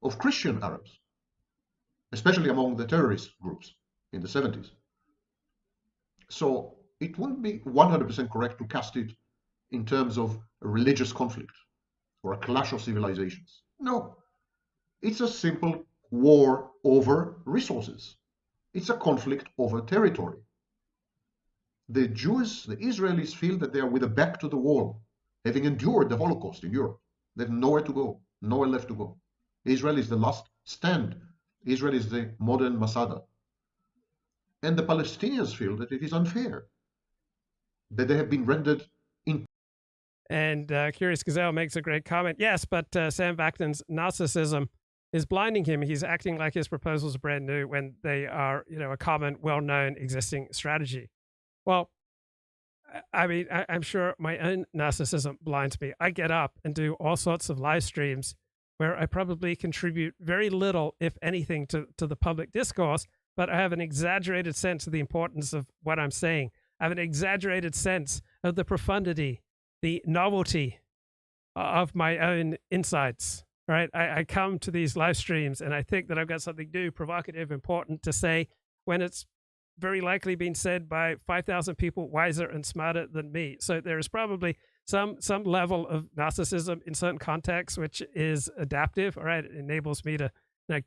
of Christian Arabs, especially among the terrorist groups in the 70s. So it wouldn't be 100% correct to cast it in terms of a religious conflict or a clash of civilizations. No, it's a simple war over resources. It's a conflict over territory. The Jews, the Israelis, feel that they are with a back to the wall, having endured the Holocaust in Europe. They have nowhere to go, nowhere left to go. Israel is the last stand. Israel is the modern Masada. And the Palestinians feel that it is unfair, that they have been rendered in. And Curious Gazelle makes a great comment. Yes, but Sam Vaknin's narcissism is blinding him. He's acting like his proposals are brand new when they are, a common, well-known existing strategy. Well, I mean, I'm sure my own narcissism blinds me. I get up and do all sorts of live streams where I probably contribute very little, if anything, to the public discourse, but I have an exaggerated sense of the importance of what I'm saying. I have an exaggerated sense of the profundity, the novelty of my own insights, right? I come to these live streams and I think that I've got something new, provocative, important to say when it's very likely being said by 5,000 people wiser and smarter than me. So there is probably some level of narcissism in certain contexts, which is adaptive, all right? It enables me to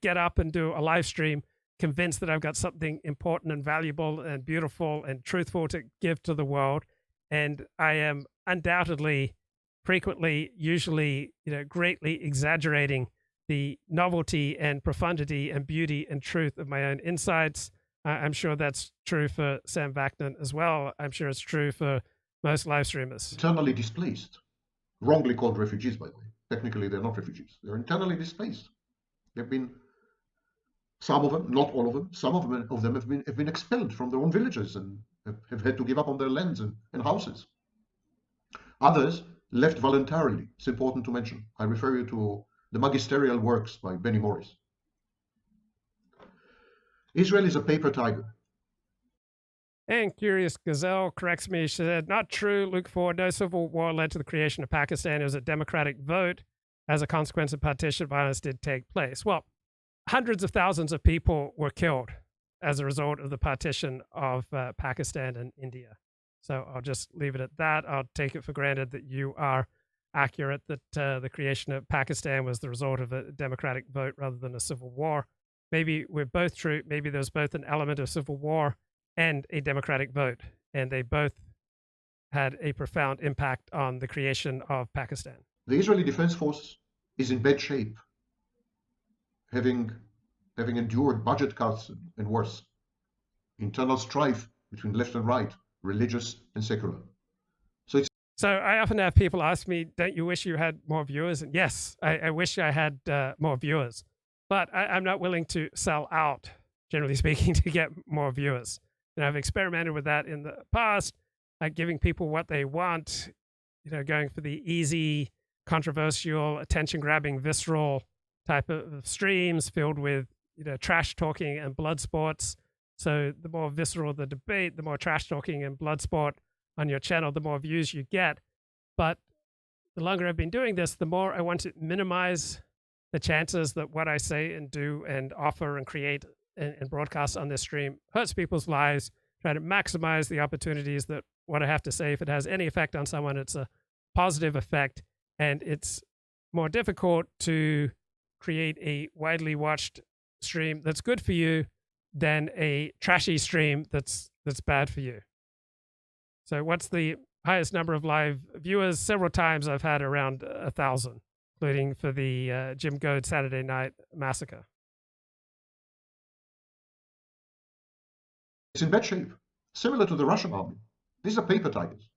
get up and do a live stream, convinced that I've got something important and valuable and beautiful and truthful to give to the world. And I am undoubtedly, frequently, usually, greatly exaggerating the novelty and profundity and beauty and truth of my own insights. I'm sure that's true for Sam Vaknin as well. I'm sure it's true for most live streamers. Internally displaced, wrongly called refugees, by the way. Technically, they're not refugees. They're internally displaced. They've been, some of them, not all of them, some of them have been expelled from their own villages and have had to give up on their lands and houses. Others left voluntarily. It's important to mention. I refer you to the magisterial works by Benny Morris. Israel is a paper tiger. And Curious Gazelle corrects me. She said, not true, Luke 4, no civil war led to the creation of Pakistan. It was a democratic vote. As a consequence of partition, violence did take place. Well, hundreds of thousands of people were killed as a result of the partition of Pakistan and India. So I'll just leave it at that. I'll take it for granted that you are accurate, that the creation of Pakistan was the result of a democratic vote rather than a civil war. Maybe we're both true. Maybe there's both an element of civil war and a democratic vote, and they both had a profound impact on the creation of Pakistan. The Israeli Defense Force is in bad shape, having endured budget cuts and worse, internal strife between left and right, religious and secular. So I often have people ask me, don't you wish you had more viewers? And yes, I wish I had more viewers. But I'm not willing to sell out, generally speaking, to get more viewers. I've experimented with that in the past, giving people what they want, going for the easy, controversial, attention-grabbing, visceral type of streams filled with, trash talking and blood sports. So the more visceral the debate, the more trash talking and blood sport on your channel, the more views you get. But the longer I've been doing this, the more I want to minimize the chances that what I say and do and offer and create and broadcast on this stream hurts people's lives, try to maximize the opportunities that what I have to say, if it has any effect on someone, it's a positive effect. And it's more difficult to create a widely watched stream that's good for you, than a trashy stream that's bad for you. So what's the highest number of live viewers? Several times I've had around 1,000, including for the Jim Goad Saturday Night Massacre. It's in bad shape, similar to the Russian army. These are paper tigers.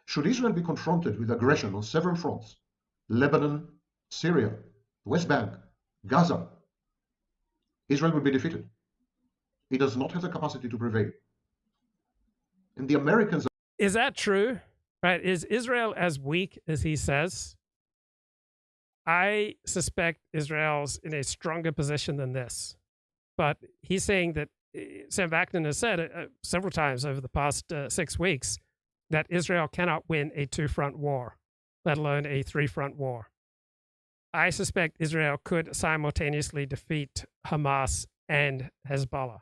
Should Israel be confronted with aggression on several fronts, Lebanon, Syria, West Bank, Gaza, Israel will be defeated. It does not have the capacity to prevail. And the Americans... Is that true? Right? Is Israel as weak as he says? I suspect Israel's in a stronger position than this. But he's saying that Sam Vaknin has said several times over the past 6 weeks that Israel cannot win a two-front war, let alone a three-front war. I suspect Israel could simultaneously defeat Hamas and Hezbollah.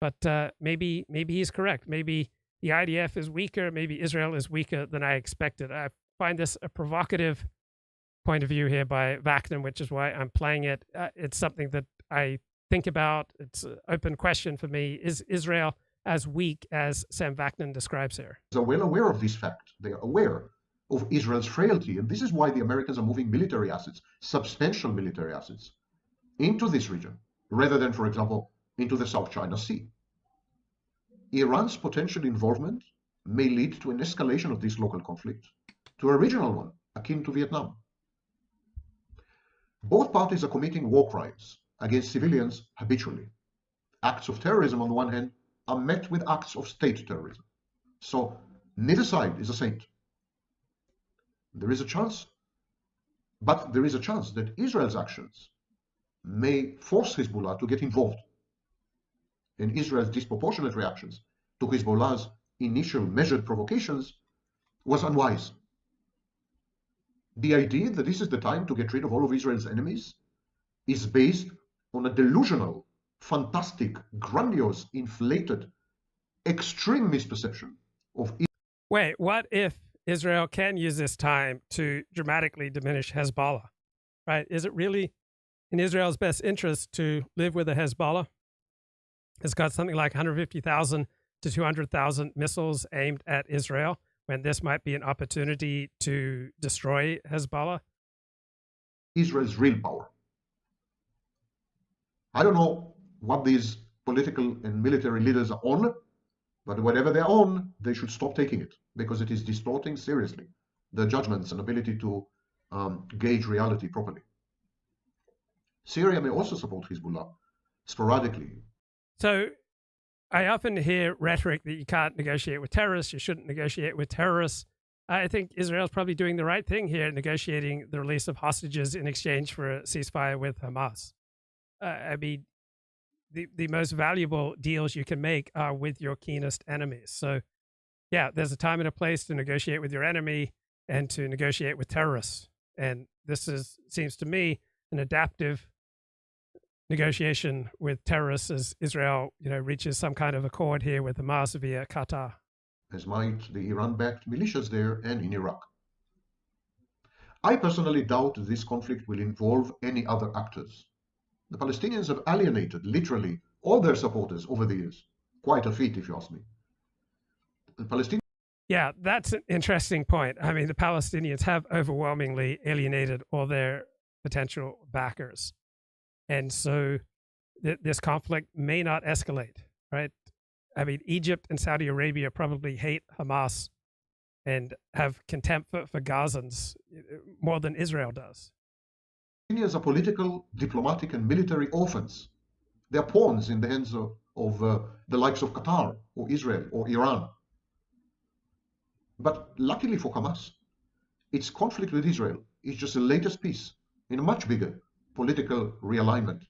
But maybe he's correct. Maybe the IDF is weaker. Maybe Israel is weaker than I expected. I find this a provocative point of view here by Vaknin, which is why I'm playing it. It's something that I think about. It's an open question for me. Is Israel as weak as Sam Vaknin describes here? Are well aware of this fact. They are aware of Israel's frailty. And this is why the Americans are moving military assets, substantial military assets, into this region, rather than, for example, into the South China Sea. Iran's potential involvement may lead to an escalation of this local conflict, to a regional one, akin to Vietnam. Both parties are committing war crimes against civilians habitually. Acts of terrorism, on the one hand, are met with acts of state terrorism. So neither side is a saint. There is a chance, but there is a chance that Israel's actions may force Hezbollah to get involved. And Israel's disproportionate reactions to Hezbollah's initial measured provocations was unwise. The idea that this is the time to get rid of all of Israel's enemies is based on a delusional, fantastic, grandiose, inflated, extreme misperception of Israel. Wait, what if Israel can use this time to dramatically diminish Hezbollah? Right? Is it really in Israel's best interest to live with a Hezbollah? It's got something like 150,000 to 200,000 missiles aimed at Israel, when this might be an opportunity to destroy Hezbollah? Israel's real power. I don't know what these political and military leaders are on, but whatever they're on, they should stop taking it, because it is distorting seriously their judgments and ability to gauge reality properly. Syria may also support Hezbollah sporadically. So I often hear rhetoric that you can't negotiate with terrorists, you shouldn't negotiate with terrorists. I think Israel's probably doing the right thing here, negotiating the release of hostages in exchange for a ceasefire with Hamas. I mean, the most valuable deals you can make are with your keenest enemies. So, yeah, there's a time and a place to negotiate with your enemy and to negotiate with terrorists. And this seems to me an adaptive negotiation with terrorists as Israel, reaches some kind of accord here with Hamas via Qatar. As might the Iran-backed militias there and in Iraq. I personally doubt this conflict will involve any other actors. The Palestinians have alienated, literally, all their supporters over the years. Quite a feat, if you ask me. The Palestinians... Yeah, that's an interesting point. I mean, the Palestinians have overwhelmingly alienated all their potential backers. And so this conflict may not escalate, right? I mean, Egypt and Saudi Arabia probably hate Hamas and have contempt for Gazans more than Israel does. Palestinians are political, diplomatic, and military orphans. They are pawns in the hands of the likes of Qatar or Israel or Iran. But luckily for Hamas, its conflict with Israel is just the latest piece in a much bigger political realignment.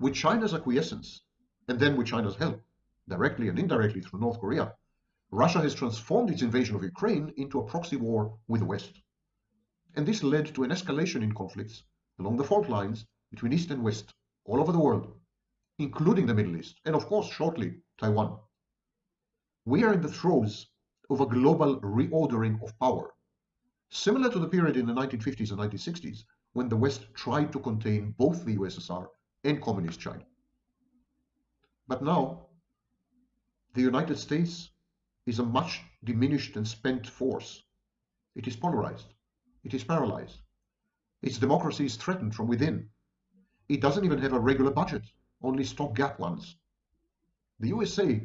With China's acquiescence, and then with China's help, directly and indirectly through North Korea, Russia has transformed its invasion of Ukraine into a proxy war with the West. And this led to an escalation in conflicts along the fault lines between East and West, all over the world, including the Middle East, and of course, shortly, Taiwan. We are in the throes of a global reordering of power, similar to the period in the 1950s and 1960s, when the West tried to contain both the USSR and Communist China. But now, the United States is a much diminished and spent force. It is polarized. It is paralyzed. Its democracy is threatened from within. It doesn't even have a regular budget, only stopgap ones. The USA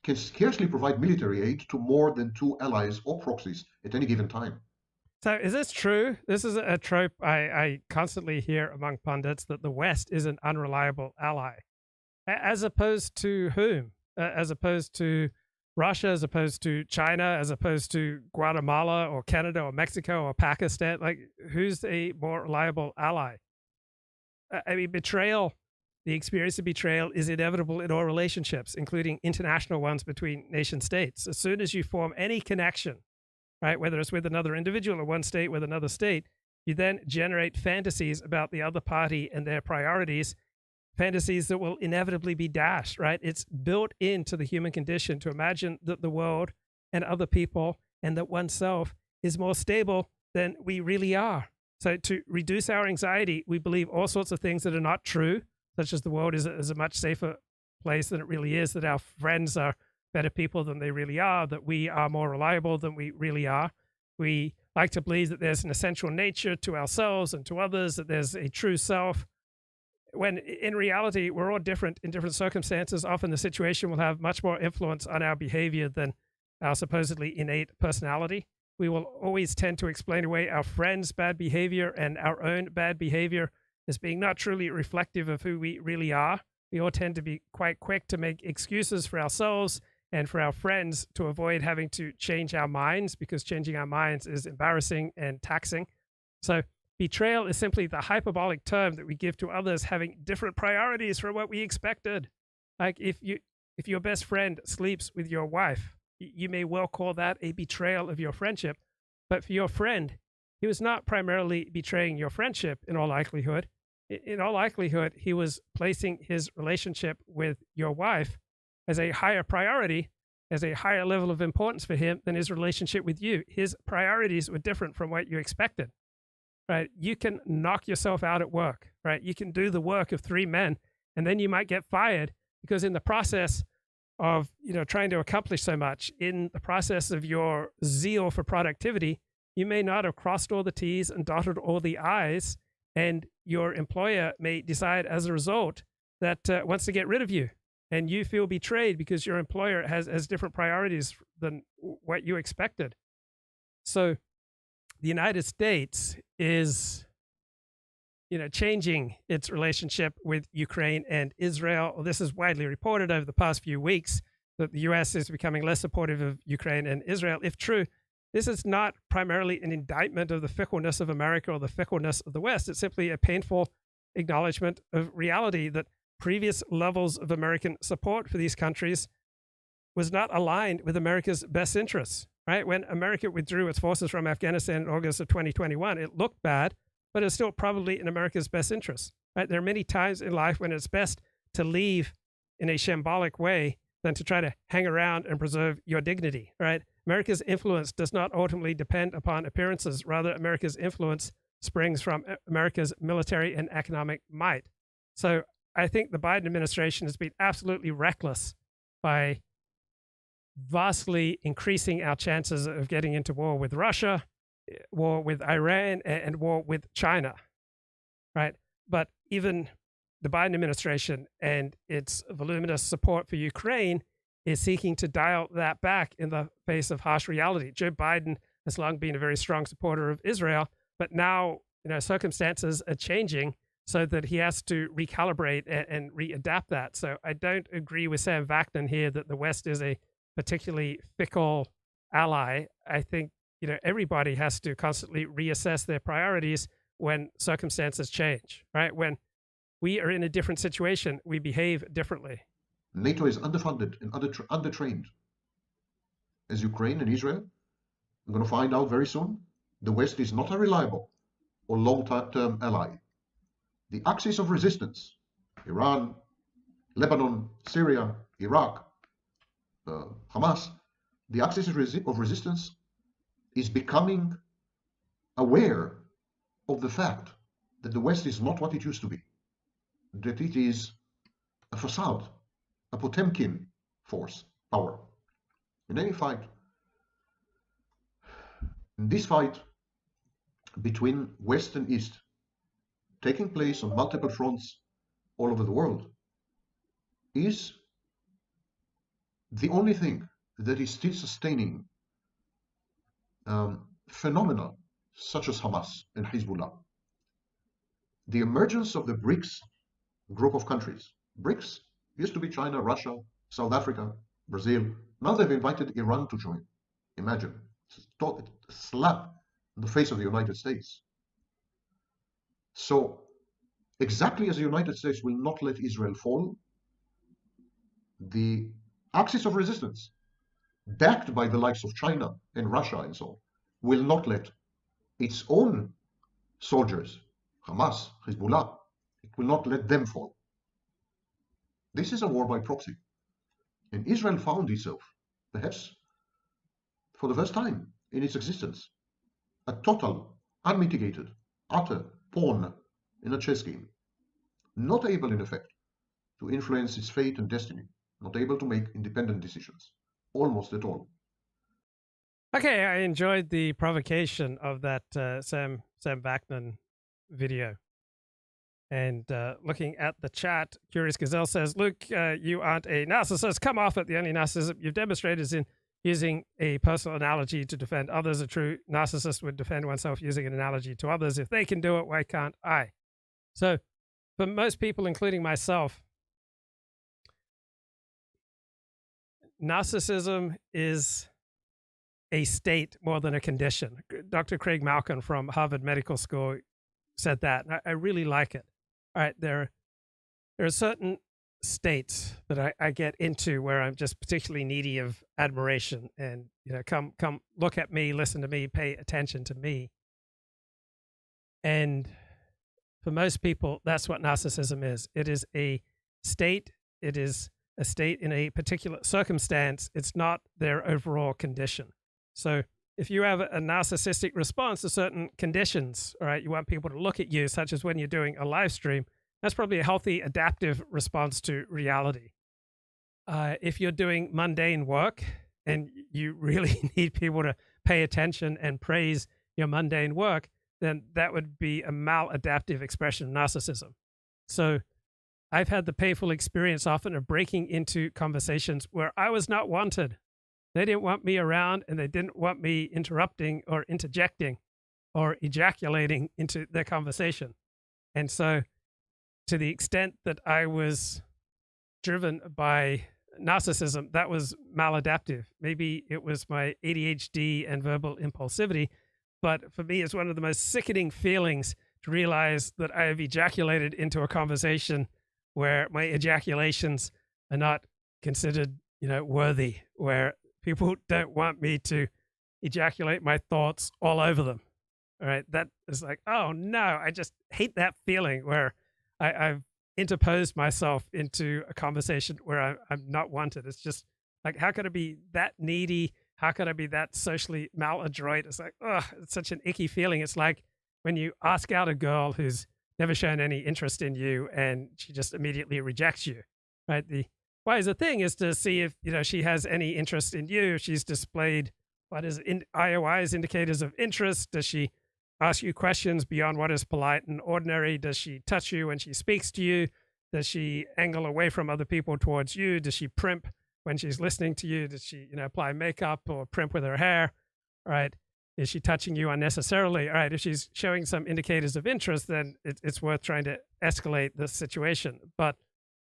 can scarcely provide military aid to more than 2 allies or proxies at any given time. So is this true? This is a trope I constantly hear among pundits, that the West is an unreliable ally. As opposed to whom? As opposed to Russia, as opposed to China, as opposed to Guatemala or Canada or Mexico or Pakistan? Like, who's a more reliable ally? I mean, betrayal, the experience of betrayal is inevitable in all relationships, including international ones between nation states. As soon as you form any connection, right, whether it's with another individual or one state with another state, you then generate fantasies about the other party and their priorities, fantasies that will inevitably be dashed, right? It's built into the human condition to imagine that the world and other people and that oneself is more stable than we really are. So to reduce our anxiety, we believe all sorts of things that are not true, such as the world is a much safer place than it really is, that our friends are better people than they really are, that we are more reliable than we really are. We like to believe that there's an essential nature to ourselves and to others, that there's a true self, when in reality, we're all different in different circumstances. Often the situation will have much more influence on our behavior than our supposedly innate personality. We will always tend to explain away our friends' bad behavior and our own bad behavior as being not truly reflective of who we really are. We all tend to be quite quick to make excuses for ourselves and for our friends to avoid having to change our minds, because changing our minds is embarrassing and taxing. So betrayal is simply the hyperbolic term that we give to others having different priorities from what we expected. Like if your best friend sleeps with your wife, you may well call that a betrayal of your friendship. But for your friend, he was not primarily betraying your friendship in all likelihood. In all likelihood, he was placing his relationship with your wife as a higher priority, as a higher level of importance for him than his relationship with you. His priorities were different from what you expected. Right? You can knock yourself out at work, right? You can do the work of 3 men, and then you might get fired because in the process of, trying to accomplish so much, in the process of your zeal for productivity, you may not have crossed all the T's and dotted all the I's, and your employer may decide as a result that wants to get rid of you, and you feel betrayed because your employer has different priorities than what you expected. So the United States is, changing its relationship with Ukraine and Israel. This is widely reported over the past few weeks that the U.S. is becoming less supportive of Ukraine and Israel. If true, this is not primarily an indictment of the fickleness of America or the fickleness of the West. It's simply a painful acknowledgement of reality that previous levels of American support for these countries was not aligned with America's best interests. Right? When America withdrew its forces from Afghanistan in August of 2021, it looked bad, but it's still probably in America's best interest. Right? There are many times in life when it's best to leave in a shambolic way than to try to hang around and preserve your dignity. Right? America's influence does not ultimately depend upon appearances. Rather, America's influence springs from America's military and economic might. So I think the Biden administration has been absolutely reckless by vastly increasing our chances of getting into war with Russia, war with Iran, and war with China, right? But even the Biden administration and its voluminous support for Ukraine is seeking to dial that back in the face of harsh reality. Joe Biden has long been a very strong supporter of Israel, but now circumstances are changing so that he has to recalibrate and readapt that. So I don't agree with Sam Vaknin here that the West is a particularly fickle ally. I think everybody has to constantly reassess their priorities when circumstances change, right? When we are in a different situation, we behave differently. NATO is underfunded and undertrained. As Ukraine and Israel, I'm going to find out very soon, the West is not a reliable or long-term ally. The axis of resistance, Iran, Lebanon, Syria, Iraq, Hamas, the axis of resistance is becoming aware of the fact that the West is not what it used to be, that it is a a Potemkin force, power. In any fight, in this fight between West and East, taking place on multiple fronts all over the world, is the only thing that is still sustaining phenomena such as Hamas and Hezbollah. The emergence of the BRICS group of countries. BRICS used to be China, Russia, South Africa, Brazil. Now they've invited Iran to join. Imagine. It's a slap in the face of the United States. So, exactly as the United States will not let Israel fall, the axis of resistance, backed by the likes of China and Russia and so on, will not let its own soldiers, Hamas, Hezbollah, it will not let them fall. This is a war by proxy. And Israel found itself, perhaps for the first time in its existence, a total, unmitigated, utter pawn in a chess game. Not able, in effect, to influence its fate and destiny. Not able to make independent decisions. Almost at all. Okay, I enjoyed the provocation of that Sam Vaknin video. And looking at the chat, Curious Gazelle says, Luke, you aren't a narcissist. Come off it. The only narcissism you've demonstrated is in using a personal analogy to defend others. A true narcissist would defend oneself using an analogy to others. If they can do it, why can't I? So for most people, including myself, narcissism is a state more than a condition. Dr. Craig Malkin from Harvard Medical School said that. I really like it. All right, there are certain states that I get into where I'm just particularly needy of admiration and, come look at me, listen to me, pay attention to me. And for most people, that's what narcissism is. It is a state. It is a state in a particular circumstance. It's not their overall condition. So if you have a narcissistic response to certain conditions, all right, you want people to look at you, such as when you're doing a live stream, that's probably a healthy adaptive response to reality. If you're doing mundane work and you really need people to pay attention and praise your mundane work, then that would be a maladaptive expression of narcissism. So I've had the painful experience often of breaking into conversations where I was not wanted. They didn't want me around, and they didn't want me interrupting or interjecting or ejaculating into their conversation. And so to the extent that I was driven by narcissism, that was maladaptive. Maybe it was my ADHD and verbal impulsivity, but for me, it's one of the most sickening feelings to realize that I have ejaculated into a conversation where my ejaculations are not considered, worthy, where people don't want me to ejaculate my thoughts all over them. All right. That is like, oh no, I just hate that feeling where I've interposed myself into a conversation where I'm not wanted. It's just like, how could I be that needy? How could I be that socially maladroit? It's like, oh, it's such an icky feeling. It's like when you ask out a girl who's never shown any interest in you and she just immediately rejects you, right? The wiser thing is to see if, she has any interest in you. She's displayed IOI's indicators of interest. Does she ask you questions beyond what is polite and ordinary? Does she touch you when she speaks to you? Does she angle away from other people towards you? Does she primp when she's listening to you? Does she, apply makeup or primp with her hair? All right. Is she touching you unnecessarily? All right. If she's showing some indicators of interest, then it's worth trying to escalate the situation. But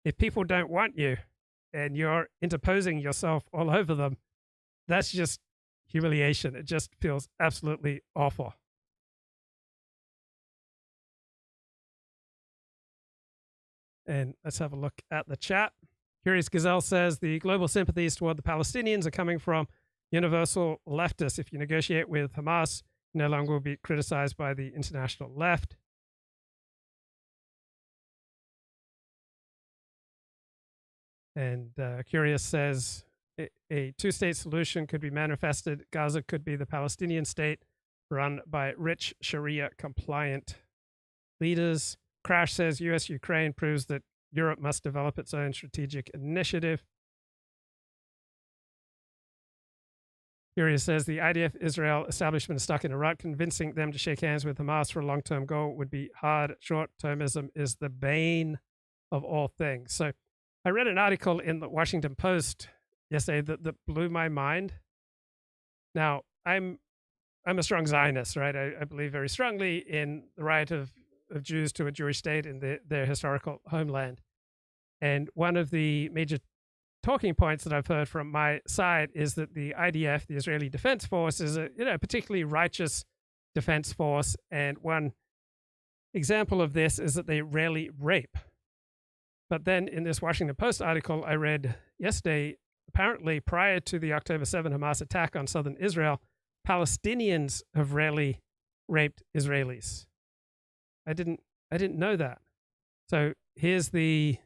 if people don't want you and you're interposing yourself all over them, that's just humiliation. It just feels absolutely awful. And let's have a look at the chat. Curious Gazelle says the global sympathies toward the Palestinians are coming from universal leftists. If you negotiate with Hamas, you no longer will be criticized by the international left. And Curious says a two-state solution could be manifested. Gaza could be the Palestinian state run by rich Sharia-compliant leaders. Crash says U.S.-Ukraine proves that Europe must develop its own strategic initiative. Furia says the IDF-Israel establishment is stuck in a rut. Convincing them to shake hands with Hamas for a long-term goal would be hard. Short-termism is the bane of all things. So I read an article in the Washington Post yesterday that blew my mind. Now, I'm a strong Zionist, right? I believe very strongly in the right of Jews to a Jewish state in their historical homeland. And one of the major talking points that I've heard from my side is that the IDF, the Israeli Defense Force, is a particularly righteous defense force. And one example of this is that they rarely rape. But then in this Washington Post article I read yesterday, apparently prior to the October 7 Hamas attack on southern Israel, Palestinians have rarely raped Israelis. I didn't know that. So here's the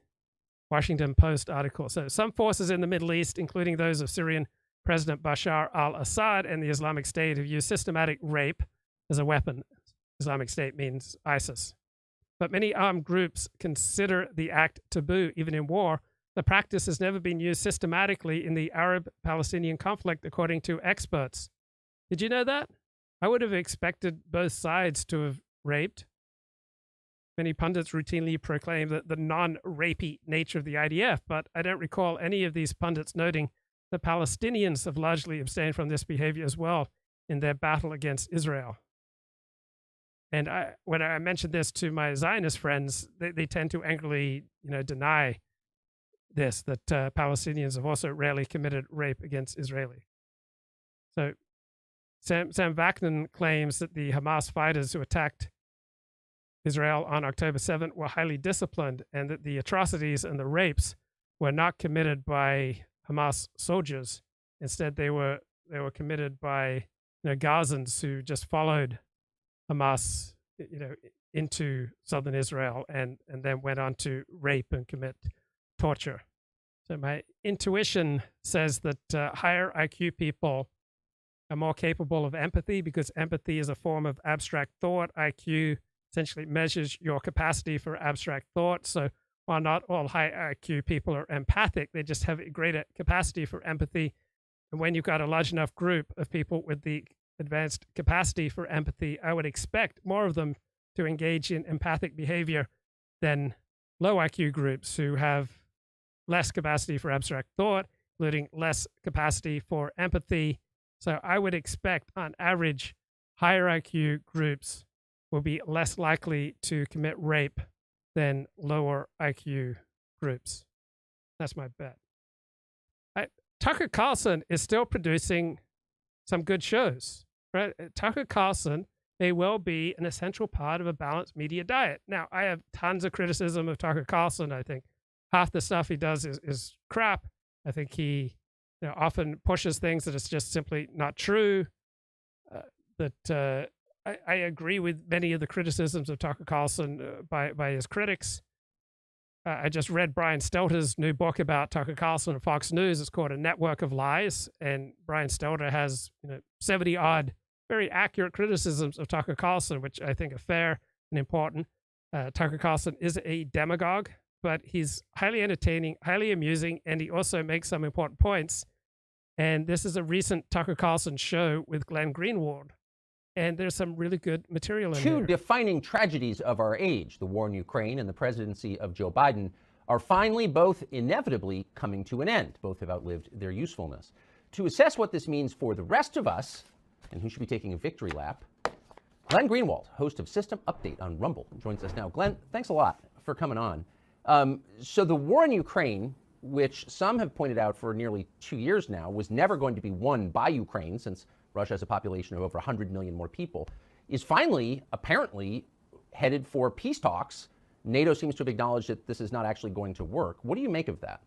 Washington Post article. So some forces in the Middle East, including those of Syrian President Bashar al-Assad and the Islamic State, have used systematic rape as a weapon. Islamic State means ISIS. But many armed groups consider the act taboo, even in war. The practice has never been used systematically in the Arab-Palestinian conflict, according to experts. Did you know that? I would have expected both sides to have raped. Many pundits routinely proclaim that the non-rapey nature of the IDF, but I don't recall any of these pundits noting that Palestinians have largely abstained from this behavior as well in their battle against Israel. And when I mentioned this to my Zionist friends, they tend to angrily, deny this, that Palestinians have also rarely committed rape against Israeli. So Sam Vaknin claims that the Hamas fighters who attacked Israel on October 7th were highly disciplined and that the atrocities and the rapes were not committed by Hamas soldiers. Instead, they were committed by Gazans who just followed Hamas into southern Israel and then went on to rape and commit torture. So my intuition says that higher IQ people are more capable of empathy because empathy is a form of abstract thought. IQ essentially measures your capacity for abstract thought. So while not all high IQ people are empathic, they just have a greater capacity for empathy. And when you've got a large enough group of people with the advanced capacity for empathy, I would expect more of them to engage in empathic behavior than low IQ groups who have less capacity for abstract thought, including less capacity for empathy. So I would expect, on average, higher IQ groups will be less likely to commit rape than lower IQ groups. That's my bet. Tucker Carlson is still producing some good shows, right? Tucker Carlson may well be an essential part of a balanced media diet. Now, I have tons of criticism of Tucker Carlson. I think half the stuff he does is crap. I think he often pushes things that is just simply not true. I agree with many of the criticisms of Tucker Carlson by his critics. I just read Brian Stelter's new book about Tucker Carlson and Fox News. It's called A Network of Lies. And Brian Stelter has 70-odd very accurate criticisms of Tucker Carlson, which I think are fair and important. Tucker Carlson is a demagogue, but he's highly entertaining, highly amusing, and he also makes some important points. And this is a recent Tucker Carlson show with Glenn Greenwald. And there's some really good material in there. Two defining tragedies of our age, the war in Ukraine and the presidency of Joe Biden, are finally both inevitably coming to an end. Both have outlived their usefulness. To assess what this means for the rest of us, and who should be taking a victory lap, Glenn Greenwald, host of System Update on Rumble, joins us now. Glenn, thanks a lot for coming on. So the war in Ukraine, which some have pointed out for nearly 2 years now, was never going to be won by Ukraine, since Russia has a population of over 100 million more people, is finally, apparently, headed for peace talks. NATO seems to have acknowledged that this is not actually going to work. What do you make of that?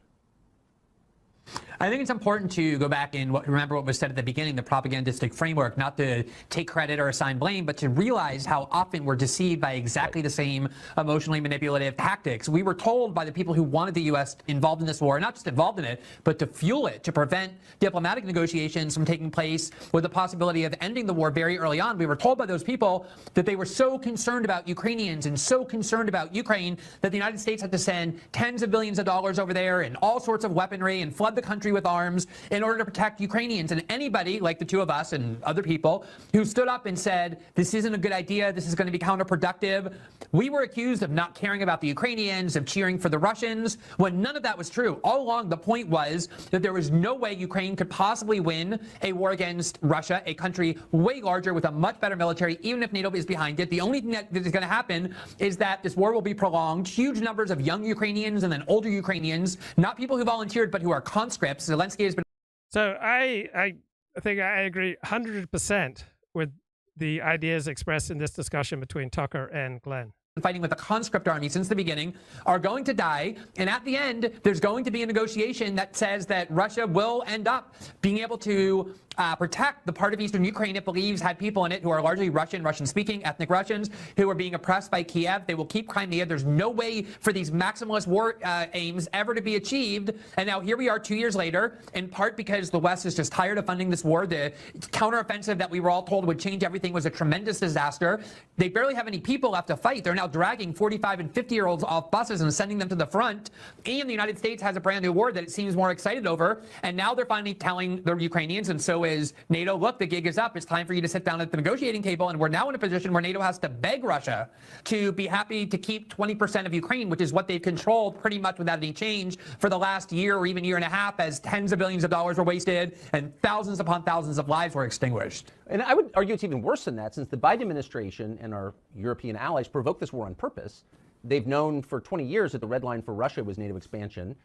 I think it's important to go back and remember what was said at the beginning, the propagandistic framework, not to take credit or assign blame, but to realize how often we're deceived by exactly the same emotionally manipulative tactics. We were told by the people who wanted the U.S. involved in this war, not just involved in it, but to fuel it, to prevent diplomatic negotiations from taking place with the possibility of ending the war very early on. We were told by those people that they were so concerned about Ukrainians and so concerned about Ukraine that the United States had to send tens of billions of dollars over there and all sorts of weaponry and flood the country with arms in order to protect Ukrainians. And anybody like the two of us and other people who stood up and said, this isn't a good idea, this is going to be counterproductive, we were accused of not caring about the Ukrainians, of cheering for the Russians, when none of that was true. All along, the point was that there was no way Ukraine could possibly win a war against Russia, a country way larger with a much better military, even if NATO is behind it. The only thing that is going to happen is that this war will be prolonged. Huge numbers of young Ukrainians and then older Ukrainians, not people who volunteered, but who are conscripts. Zelensky has been. So I think I agree 100% with the ideas expressed in this discussion between Tucker and Glenn. Fighting with a conscript army since the beginning are going to die, and at the end there's going to be a negotiation that says that Russia will end up being able to protect the part of eastern Ukraine it believes had people in it who are largely Russian-speaking, ethnic Russians, who are being oppressed by Kiev. They will keep Crimea. There's no way for these maximalist war aims ever to be achieved. And now here we are 2 years later, in part because the West is just tired of funding this war. The counteroffensive that we were all told would change everything was a tremendous disaster. They barely have any people left to fight. They're now dragging 45 and 50-year-olds off buses and sending them to the front. And the United States has a brand new war that it seems more excited over. And now they're finally telling the Ukrainians, and so is NATO, look, the gig is up. It's time for you to sit down at the negotiating table. And we're now in a position where NATO has to beg Russia to be happy to keep 20% of Ukraine, which is what they've controlled pretty much without any change for the last year or even year and a half, as tens of billions of dollars were wasted and thousands upon thousands of lives were extinguished. And I would argue it's even worse than that, since the Biden administration and our European allies provoked this war on purpose. They've known for 20 years that the red line for Russia was NATO expansion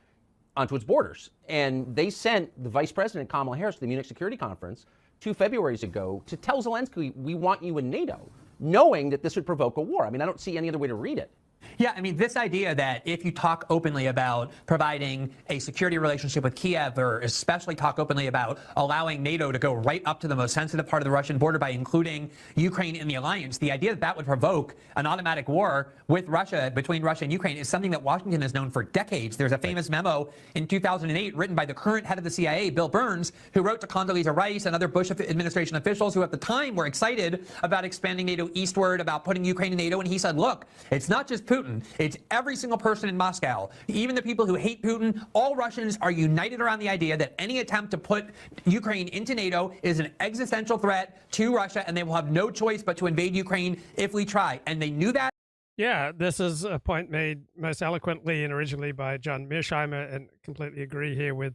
onto its borders. And they sent the Vice President, Kamala Harris, to the Munich Security Conference 2 Februaries ago to tell Zelensky, we want you in NATO, knowing that this would provoke a war. I mean, I don't see any other way to read it. Yeah, I mean, this idea that if you talk openly about providing a security relationship with Kiev, or especially talk openly about allowing NATO to go right up to the most sensitive part of the Russian border by including Ukraine in the alliance, the idea that that would provoke an automatic war with Russia, between Russia and Ukraine, is something that Washington has known for decades. There's a famous memo in 2008 written by the current head of the CIA, Bill Burns, who wrote to Condoleezza Rice and other Bush administration officials who at the time were excited about expanding NATO eastward, about putting Ukraine in NATO. And he said, look, it's not just Putin. It's every single person in Moscow, even the people who hate Putin. All Russians are united around the idea that any attempt to put Ukraine into NATO is an existential threat to Russia, and they will have no choice but to invade Ukraine if we try. And they knew that. Yeah, this is a point made most eloquently and originally by John Mearsheimer, and completely agree here with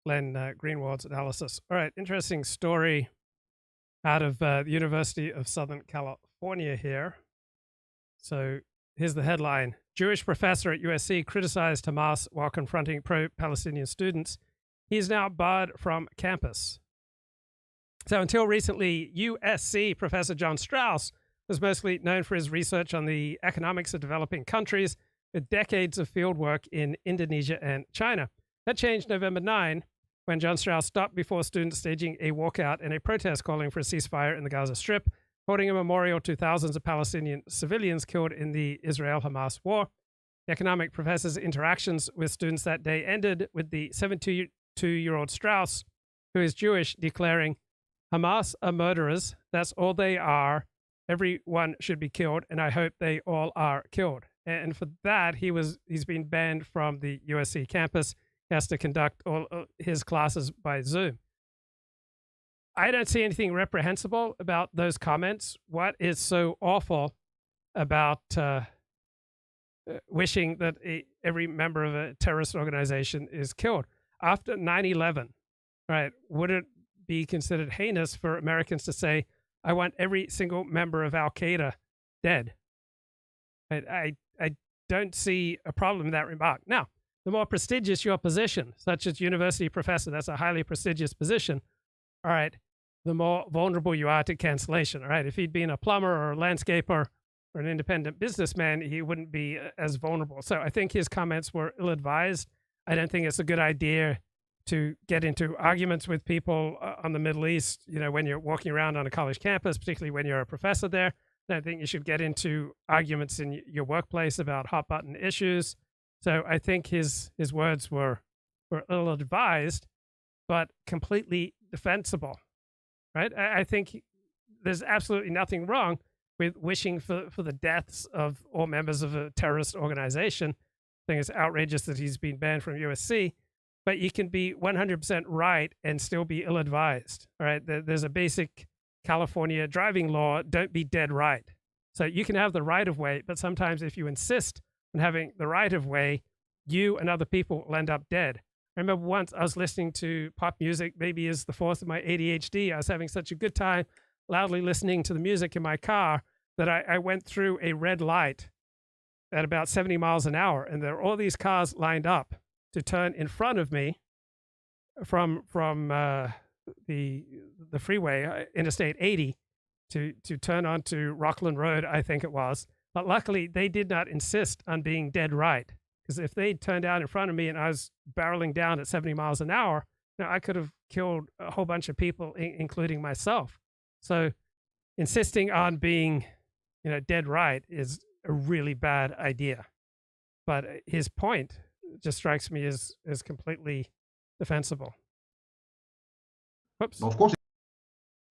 Glenn Greenwald's analysis. All right, interesting story out of the University of Southern California here. So here's the headline. Jewish professor at USC criticized Hamas while confronting pro-Palestinian students. He is now barred from campus. So until recently, USC professor John Strauss was mostly known for his research on the economics of developing countries, with decades of fieldwork in Indonesia and China. That changed November 9, when John Strauss stopped before students staging a walkout and a protest calling for a ceasefire in the Gaza Strip, holding a memorial to thousands of Palestinian civilians killed in the Israel-Hamas war. The economic professor's interactions with students that day ended with the 72-year-old Strauss, who is Jewish, declaring, "Hamas are murderers. That's all they are. Everyone should be killed, and I hope they all are killed." And for that, he's been banned from the USC campus. He has to conduct all his classes by Zoom. I don't see anything reprehensible about those comments. What is so awful about wishing that every member of a terrorist organization is killed? After 9/11, right, would it be considered heinous for Americans to say, I want every single member of Al-Qaeda dead? I don't see a problem in that remark. Now, the more prestigious your position, such as university professor, that's a highly prestigious position, all right, the more vulnerable you are to cancellation. All right, if he'd been a plumber or a landscaper or an independent businessman, he wouldn't be as vulnerable. So I think his comments were ill-advised. I don't think it's a good idea to get into arguments with people on the Middle East, when you're walking around on a college campus, particularly when you're a professor there. I don't think you should get into arguments in your workplace about hot button issues. So I think his words were ill-advised, but completely defensible, right? I think there's absolutely nothing wrong with wishing for the deaths of all members of a terrorist organization. I think it's outrageous that he's been banned from USC, but you can be 100% right and still be ill-advised, all right? There's a basic California driving law, don't be dead right. So you can have the right of way, but sometimes if you insist on having the right of way, you and other people will end up dead. I remember once I was listening to pop music, maybe as the force of my ADHD. I was having such a good time loudly listening to the music in my car that I went through a red light at about 70 miles an hour. And there were all these cars lined up to turn in front of me from the freeway, Interstate 80, to turn onto Rockland Road, I think it was. But luckily, they did not insist on being dead right. Because if they'd turned out in front of me and I was barreling down at 70 miles an hour, I could have killed a whole bunch of people, including myself. So insisting on being, dead right is a really bad idea. But his point just strikes me as completely defensible. Whoops. Of course.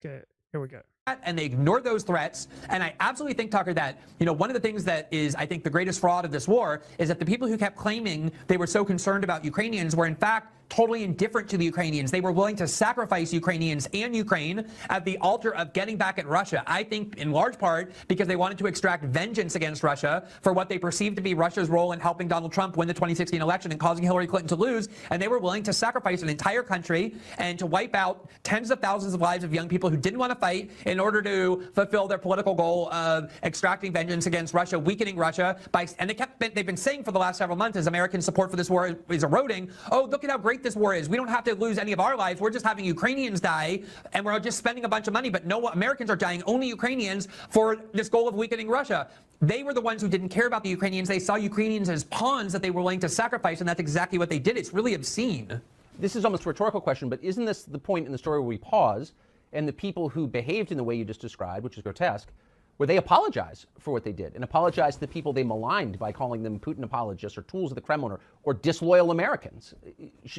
Okay, here we go. And they ignored those threats. And I absolutely think, Tucker, that, one of the things that is, I think, the greatest fraud of this war is that the people who kept claiming they were so concerned about Ukrainians were, in fact, totally indifferent to the Ukrainians. They were willing to sacrifice Ukrainians and Ukraine at the altar of getting back at Russia. I think in large part because they wanted to extract vengeance against Russia for what they perceived to be Russia's role in helping Donald Trump win the 2016 election and causing Hillary Clinton to lose. And they were willing to sacrifice an entire country and to wipe out tens of thousands of lives of young people who didn't want to fight in order to fulfill their political goal of extracting vengeance against Russia, weakening Russia. And they've been saying for the last several months, as American support for this war is eroding, oh, look at how great this war is. We don't have to lose any of our lives. We're just having Ukrainians die, and we're just spending a bunch of money. But no, Americans are dying, only Ukrainians, for this goal of weakening Russia. They were the ones who didn't care about the Ukrainians. They saw Ukrainians as pawns that they were willing to sacrifice, and that's exactly what they did. It's really obscene. This is almost a rhetorical question, but isn't this the point in the story where we pause and the people who behaved in the way you just described, which is grotesque, where they apologize for what they did and apologize to the people they maligned by calling them Putin apologists or tools of the Kremlin or disloyal Americans?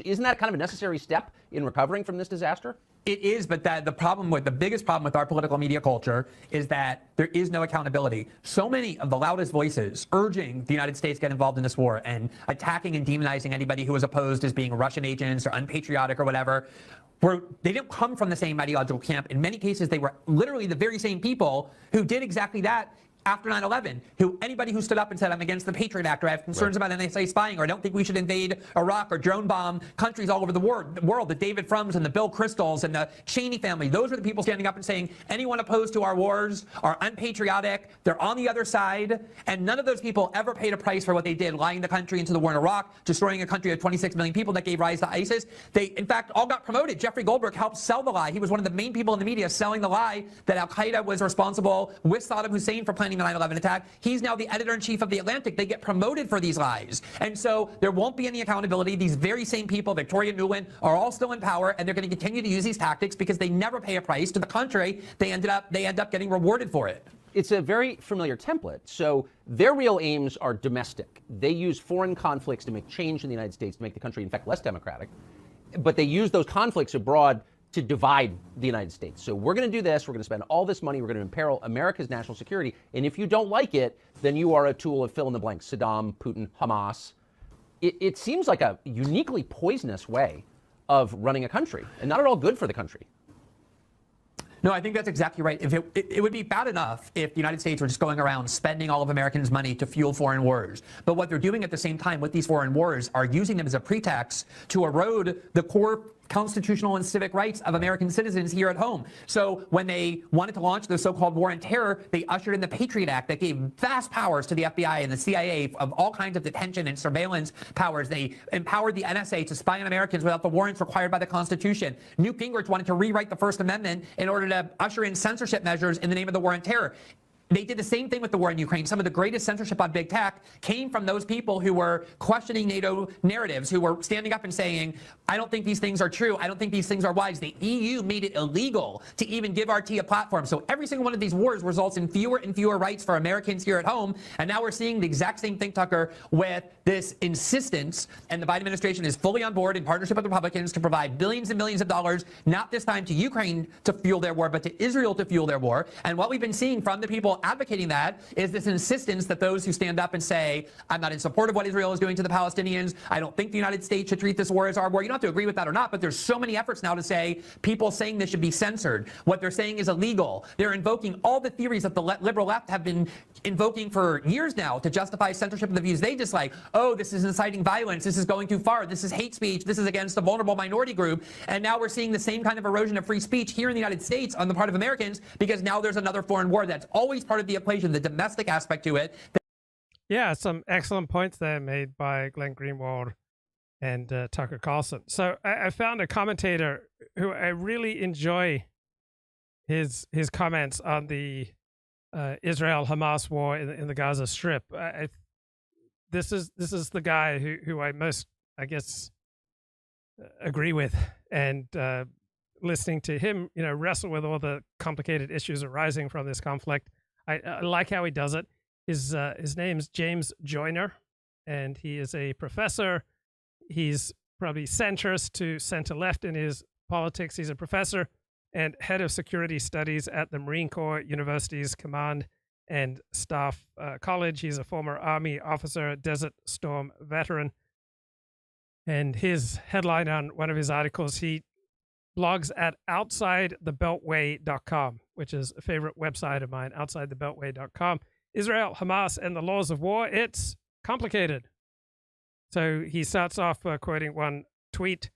Isn't that kind of a necessary step in recovering from this disaster? It is, but the biggest problem with our political media culture is that there is no accountability. So many of the loudest voices urging the United States get involved in this war and attacking and demonizing anybody who was opposed as being Russian agents or unpatriotic or whatever, they didn't come from the same ideological camp. In many cases, they were literally the very same people who did exactly that after 9/11, anybody who stood up and said, I'm against the Patriot Act, or I have concerns about NSA spying, or I don't think we should invade Iraq or drone bomb countries all over the world, the David Frums and the Bill Cristols and the Cheney family, those were the people standing up and saying, anyone opposed to our wars are unpatriotic, they're on the other side, and none of those people ever paid a price for what they did, lying the country into the war in Iraq, destroying a country of 26 million people that gave rise to ISIS. They, in fact, all got promoted. Jeffrey Goldberg helped sell the lie. He was one of the main people in the media selling the lie that al-Qaeda was responsible with Saddam Hussein for planning the 9/11 attack. He's now the editor-in-chief of The Atlantic. They get promoted for these lies. And so there won't be any accountability. These very same people, Victoria Nuland, are all still in power, and they're going to continue to use these tactics because they never pay a price. To the contrary, they end up getting rewarded for it. It's a very familiar template. So their real aims are domestic. They use foreign conflicts to make change in the United States, to make the country, in fact, less democratic. But they use those conflicts abroad to divide the United States. So we're going to do this, we're going to spend all this money, we're going to imperil America's national security, and if you don't like it, then you are a tool of fill in the blank, Saddam, Putin, Hamas. It seems like a uniquely poisonous way of running a country, and not at all good for the country. No, I think that's exactly right. If it would be bad enough if the United States were just going around spending all of Americans' money to fuel foreign wars. But what they're doing at the same time with these foreign wars are using them as a pretext to erode the core constitutional and civic rights of American citizens here at home. So when they wanted to launch the so-called war on terror, they ushered in the Patriot Act that gave vast powers to the FBI and the CIA of all kinds of detention and surveillance powers. They empowered the NSA to spy on Americans without the warrants required by the Constitution. Newt Gingrich wanted to rewrite the First Amendment in order to usher in censorship measures in the name of the war on terror. They did the same thing with the war in Ukraine. Some of the greatest censorship on big tech came from those people who were questioning NATO narratives, who were standing up and saying, I don't think these things are true. I don't think these things are wise. The EU made it illegal to even give RT a platform. So every single one of these wars results in fewer and fewer rights for Americans here at home. And now we're seeing the exact same thing, Tucker, with this insistence. And the Biden administration is fully on board in partnership with Republicans to provide billions and millions of dollars, not this time to Ukraine to fuel their war, but to Israel to fuel their war. And what we've been seeing from the people advocating that is this insistence that those who stand up and say, I'm not in support of what Israel is doing to the Palestinians, I don't think the United States should treat this war as our war. You don't have to agree with that or not, but there's so many efforts now to say people saying this should be censored. What they're saying is illegal. They're invoking all the theories that the liberal left have been invoking for years now to justify censorship of the views they dislike. Oh, this is inciting violence. This is going too far. This is hate speech. This is against a vulnerable minority group. And now we're seeing the same kind of erosion of free speech here in the United States on the part of Americans because now there's another foreign war that's always part of the equation, the domestic aspect to it. Yeah, some excellent points there made by Glenn Greenwald and Tucker Carlson. So I found a commentator who I really enjoy his comments on the Israel-Hamas war in the Gaza Strip. This is the guy who I most, I guess, agree with, and listening to him, wrestle with all the complicated issues arising from this conflict. I like how he does it. His name's James Joyner, and he is a professor. He's probably centrist to center-left in his politics. He's a professor and head of security studies at the Marine Corps University's Command and Staff College. He's a former Army officer, Desert Storm veteran. And his headline on one of his articles, he blogs at outsidethebeltway.com, which is a favorite website of mine, outsidethebeltway.com. Israel, Hamas, and the laws of war, it's complicated. So he starts off quoting one tweet.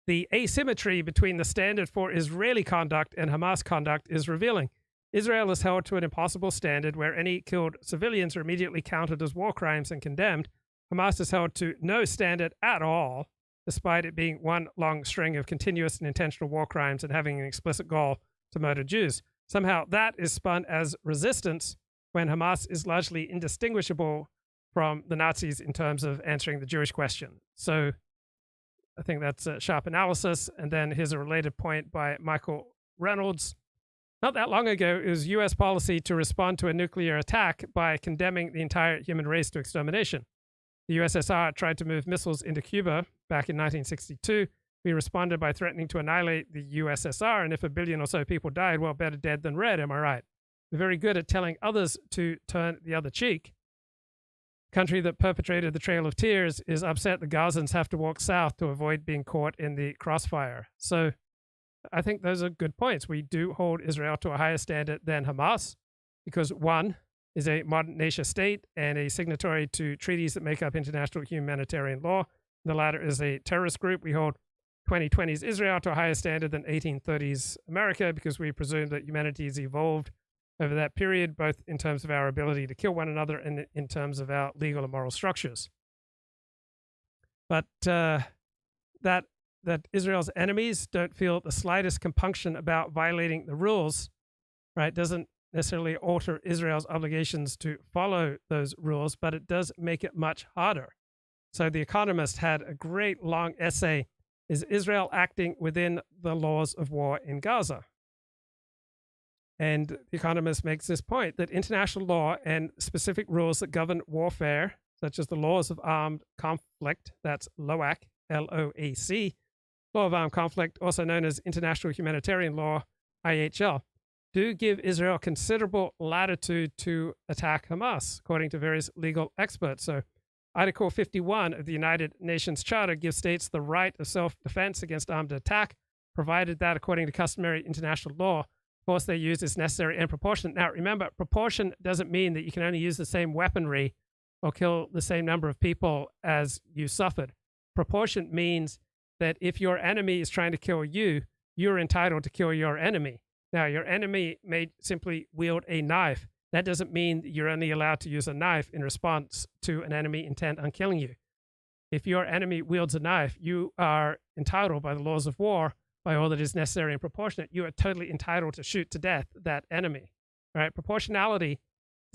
The asymmetry between the standard for Israeli conduct and Hamas conduct is revealing. Israel is held to an impossible standard where any killed civilians are immediately counted as war crimes and condemned. Hamas is held to no standard at all, despite it being one long string of continuous and intentional war crimes and having an explicit goal to murder Jews. Somehow that is spun as resistance when Hamas is largely indistinguishable from the Nazis in terms of answering the Jewish question. So I think that's a sharp analysis. And then here's a related point by Michael Reynolds. Not that long ago, it was U.S. policy to respond to a nuclear attack by condemning the entire human race to extermination. The USSR tried to move missiles into Cuba back in 1962. We responded by threatening to annihilate the USSR, and if a billion or so people died, well, better dead than red, am I right? We're very good at telling others to turn the other cheek. The country that perpetrated the Trail of Tears is upset the Gazans have to walk south to avoid being caught in the crossfire. So I think those are good points. We do hold Israel to a higher standard than Hamas because, one, is a modern nation state and a signatory to treaties that make up international humanitarian law. The latter is a terrorist group. We hold 2020's Israel to a higher standard than 1830s America because we presume that humanity has evolved over that period, both in terms of our ability to kill one another and in terms of our legal and moral structures. But that Israel's enemies don't feel the slightest compunction about violating the rules, right, doesn't necessarily alter Israel's obligations to follow those rules, but it does make it much harder. So The Economist had a great long essay, Is Israel Acting Within the Laws of War in Gaza? And The Economist makes this point that international law and specific rules that govern warfare, such as the laws of armed conflict, that's LOAC, L-O-A-C, law of armed conflict, also known as international humanitarian law, IHL, do give Israel considerable latitude to attack Hamas, according to various legal experts. So Article 51 of the United Nations Charter gives states the right of self-defense against armed attack, provided that, according to customary international law, force they use is necessary and proportionate. Now, remember, proportion doesn't mean that you can only use the same weaponry or kill the same number of people as you suffered. Proportion means that if your enemy is trying to kill you, you're entitled to kill your enemy. Now, your enemy may simply wield a knife. That doesn't mean that you're only allowed to use a knife in response to an enemy intent on killing you. If your enemy wields a knife, you are entitled by the laws of war, by all that is necessary and proportionate, you are totally entitled to shoot to death that enemy. All right? Proportionality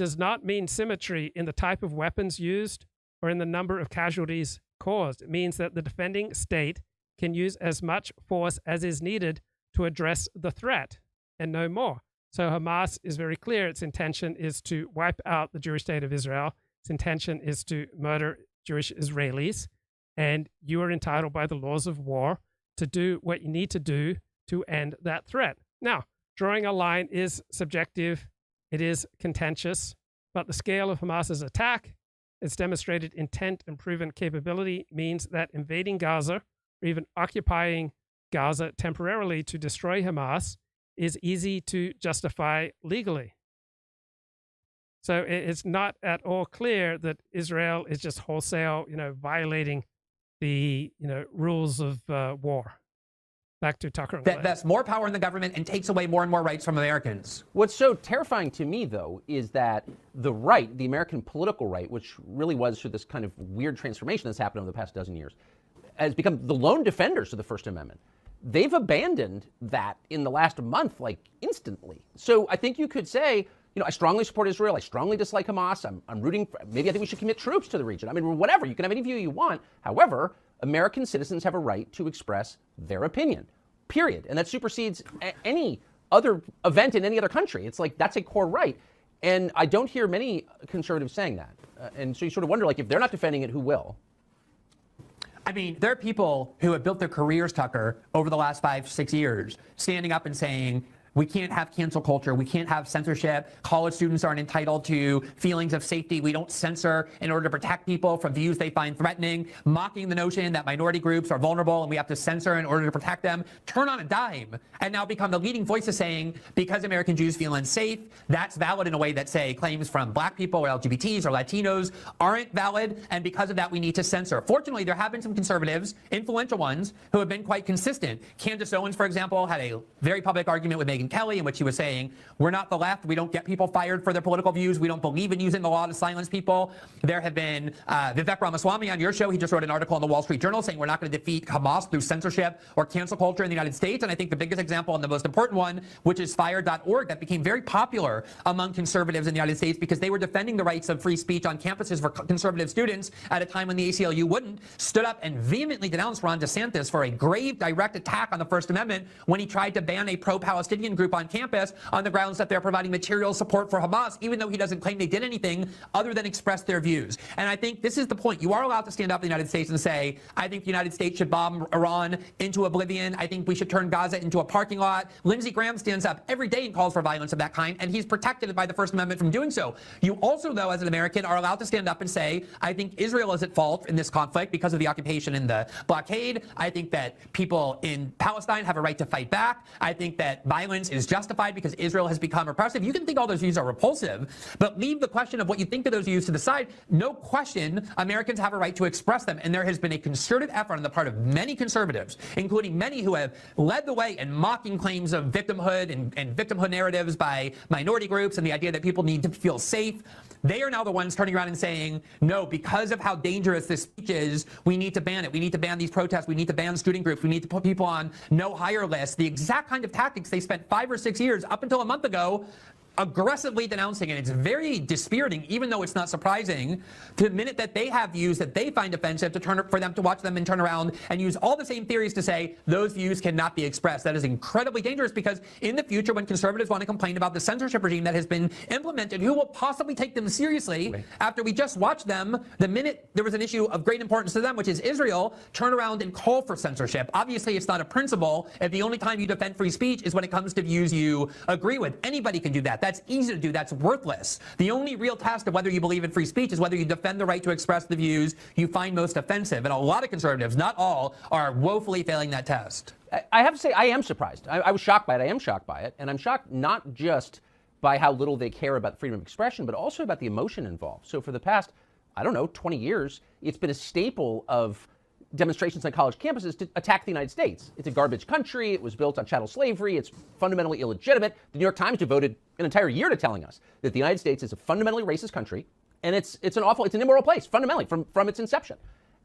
does not mean symmetry in the type of weapons used or in the number of casualties caused. It means that the defending state can use as much force as is needed to address the threat and no more. So Hamas is very clear. Its intention is to wipe out the Jewish state of Israel. Its intention is to murder Jewish Israelis. And you are entitled by the laws of war to do what you need to do to end that threat. Now, drawing a line is subjective. It is contentious. But the scale of Hamas's attack, its demonstrated intent and proven capability, means that invading Gaza or even occupying Gaza temporarily to destroy Hamas is easy to justify legally. So it's not at all clear that Israel is just wholesale, violating the, rules of war. Back to Tucker and Glenn. That's more power in the government and takes away more and more rights from Americans. What's so terrifying to me, though, is that the right, the American political right, which really was through this kind of weird transformation that's happened over the past dozen years, has become the lone defenders of the First Amendment. They've abandoned that in the last month, like instantly. So I think you could say, I strongly support Israel. I strongly dislike Hamas. I'm rooting for, maybe I think we should commit troops to the region. I mean, whatever. You can have any view you want. However, American citizens have a right to express their opinion, period. And that supersedes any other event in any other country. It's like, that's a core right. And I don't hear many conservatives saying that. And so you sort of wonder, if they're not defending it, who will? I mean, there are people who have built their careers, Tucker, over the last 5-6 years, standing up and saying, we can't have cancel culture. We can't have censorship. College students aren't entitled to feelings of safety. We don't censor in order to protect people from views they find threatening, mocking the notion that minority groups are vulnerable and we have to censor in order to protect them. Turn on a dime and now become the leading voices saying, because American Jews feel unsafe, that's valid in a way that, say, claims from black people or LGBTs or Latinos aren't valid. And because of that, we need to censor. Fortunately, there have been some conservatives, influential ones, who have been quite consistent. Candace Owens, for example, had a very public argument with Megyn Kelly in which he was saying, we're not the left. We don't get people fired for their political views. We don't believe in using the law to silence people. There have been Vivek Ramaswamy on your show. He just wrote an article in the Wall Street Journal saying we're not going to defeat Hamas through censorship or cancel culture in the United States. And I think the biggest example and the most important one, which is fire.org, that became very popular among conservatives in the United States because they were defending the rights of free speech on campuses for conservative students at a time when the ACLU wouldn't, stood up and vehemently denounced Ron DeSantis for a grave direct attack on the First Amendment when he tried to ban a pro-Palestinian group on campus on the grounds that they're providing material support for Hamas, even though he doesn't claim they did anything other than express their views. And I think this is the point. You are allowed to stand up in the United States and say, I think the United States should bomb Iran into oblivion. I think we should turn Gaza into a parking lot. Lindsey Graham stands up every day and calls for violence of that kind, and he's protected by the First Amendment from doing so. You also, though, as an American, are allowed to stand up and say, I think Israel is at fault in this conflict because of the occupation and the blockade. I think that people in Palestine have a right to fight back. I think that violence is justified because Israel has become repressive. You can think all those views are repulsive, but leave the question of what you think of those views to the side. No question, Americans have a right to express them, and there has been a concerted effort on the part of many conservatives, including many who have led the way in mocking claims of victimhood and victimhood narratives by minority groups and the idea that people need to feel safe. They are now the ones turning around and saying, no, because of how dangerous this speech is, we need to ban it. We need to ban these protests. We need to ban student groups. We need to put people on no hire lists. The exact kind of tactics they spent 5 or 6 years, up until a month ago, aggressively denouncing. And it's very dispiriting, even though it's not surprising, the minute that they have views that they find offensive, for them to watch them and turn around and use all the same theories to say those views cannot be expressed. That is incredibly dangerous, because in the future, when conservatives want to complain about the censorship regime that has been implemented, who will possibly take them seriously after we just watched them, the minute there was an issue of great importance to them, which is Israel, turn around and call for censorship? Obviously, it's not a principle if the only time you defend free speech is when it comes to views you agree with. Anybody can do that. That's easy to do. That's worthless. The only real test of whether you believe in free speech is whether you defend the right to express the views you find most offensive. And a lot of conservatives, not all, are woefully failing that test. I have to say, I am surprised. I was shocked by it. I am shocked by it. And I'm shocked not just by how little they care about freedom of expression, but also about the emotion involved. So for the past, 20 years, it's been a staple of demonstrations on college campuses to attack the United States. It's a garbage country. It was built on chattel slavery. It's fundamentally illegitimate. The New York Times devoted an entire year to telling us that the United States is a fundamentally racist country, and it's an immoral place, fundamentally, from its inception.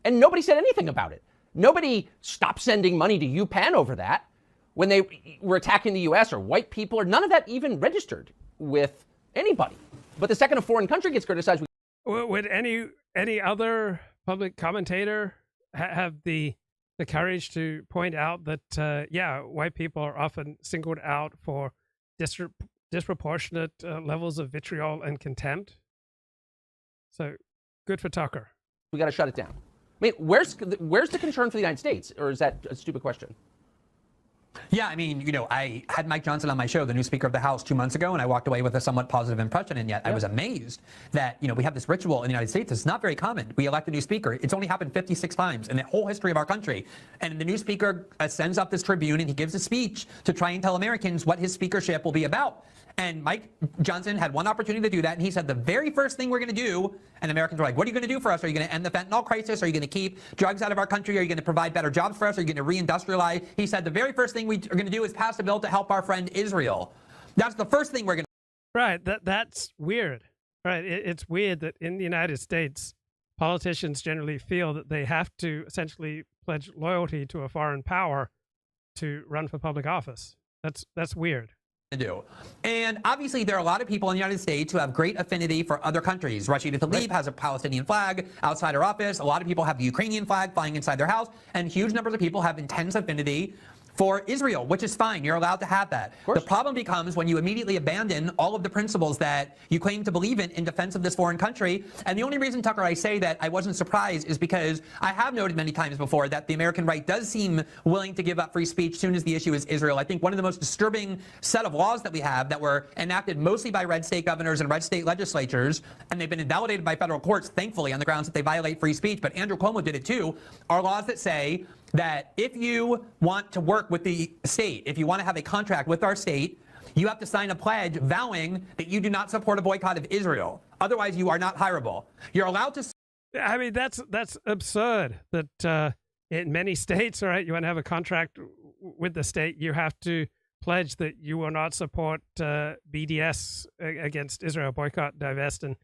And nobody said anything about it. Nobody stopped sending money to UPenn over that when they were attacking the U.S. or white people, or none of that even registered with anybody. But the second a foreign country gets criticized, would any other public commentator have the courage to point out that white people are often singled out for disproportionate levels of vitriol and contempt? So good for Tucker. we got to shut it down. I mean, where's the concern for the United States, or is that a stupid question? Yeah, I mean, I had Mike Johnson on my show, the new Speaker of the House, 2 months ago, and I walked away with a somewhat positive impression, and yet I was amazed that, we have this ritual in the United States. It's not very common. We elect a new Speaker. It's only happened 56 times in the whole history of our country. And the new Speaker sends up this tribune, and he gives a speech to try and tell Americans what his speakership will be about. And Mike Johnson had one opportunity to do that, and he said the very first thing we're going to do, and Americans were like, what are you going to do for us? Are you going to end the fentanyl crisis? Are you going to keep drugs out of our country? Are you going to provide better jobs for us? Are you going to reindustrialize? He said the very first thing we are going to do is pass a bill to help our friend Israel. That's the first thing we're going to. Right, that's weird. Right, it's weird that in the United States, politicians generally feel that they have to essentially pledge loyalty to a foreign power to run for public office. That's weird. Do. And obviously there are a lot of people in the United States who have great affinity for other countries. Rashida Tlaib has a Palestinian flag outside her office. A lot of people have the Ukrainian flag flying inside their house, and huge numbers of people have intense affinity for Israel, which is fine. You're allowed to have that. The problem becomes when you immediately abandon all of the principles that you claim to believe in defense of this foreign country. And the only reason, Tucker, I say that I wasn't surprised is because I have noted many times before that the American right does seem willing to give up free speech as soon as the issue is Israel. I think one of the most disturbing set of laws that we have that were enacted mostly by red state governors and red state legislatures, and they've been invalidated by federal courts, thankfully, on the grounds that they violate free speech, but Andrew Cuomo did it too, are laws that say that if you want to work with the state, if you want to have a contract with our state, you have to sign a pledge vowing that you do not support a boycott of Israel. Otherwise, you are not hireable. You're allowed to. I mean, that's absurd that in many states, all right, you want to have a contract with the state, you have to pledge that you will not support BDS against Israel, boycott, divest, and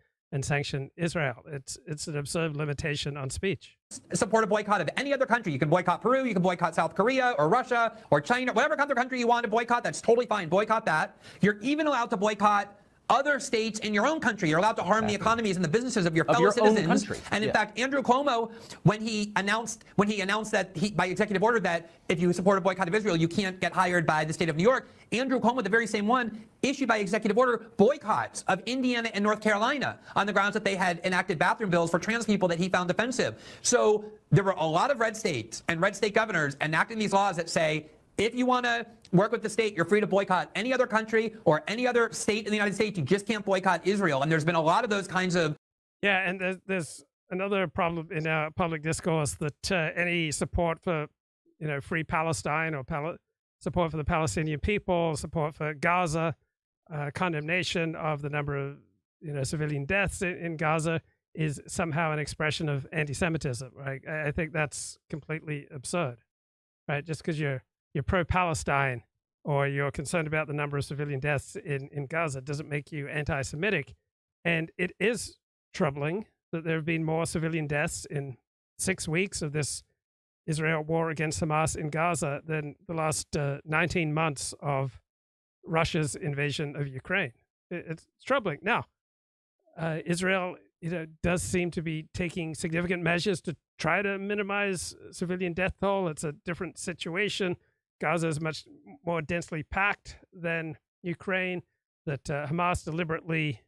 sanction Israel. It's an absurd limitation on speech. Support a boycott of any other country. You can boycott Peru, you can boycott South Korea or Russia or China, whatever other country you want to boycott, that's totally fine. Boycott that. You're even allowed to boycott other states in your own country. You're allowed to harm the economies and the businesses of your fellow citizens. And in fact, Andrew Cuomo, when he announced that by executive order that if you support a boycott of Israel, you can't get hired by the state of New York, Andrew Cuomo, the very same one, issued by executive order boycotts of Indiana and North Carolina on the grounds that they had enacted bathroom bills for trans people that he found offensive. So there were a lot of red states and red state governors enacting these laws that say, if you want to work with the state, you're free to boycott any other country or any other state in the United States. You just can't boycott Israel. And there's been a lot of those kinds of. Yeah, and there's another problem in our public discourse that any support for, free Palestine or support for the Palestinian people, support for Gaza, condemnation of the number of, civilian deaths in Gaza is somehow an expression of anti-Semitism, right? I think that's completely absurd, right? Just because you're pro-Palestine or you're concerned about the number of civilian deaths in Gaza doesn't make you anti-Semitic. And it is troubling that there have been more civilian deaths in 6 weeks of this Israel war against Hamas in Gaza than the last 19 months of Russia's invasion of Ukraine. It's troubling. Now, Israel does seem to be taking significant measures to try to minimize civilian death toll. It's a different situation. Gaza is much more densely packed than Ukraine, that Hamas deliberately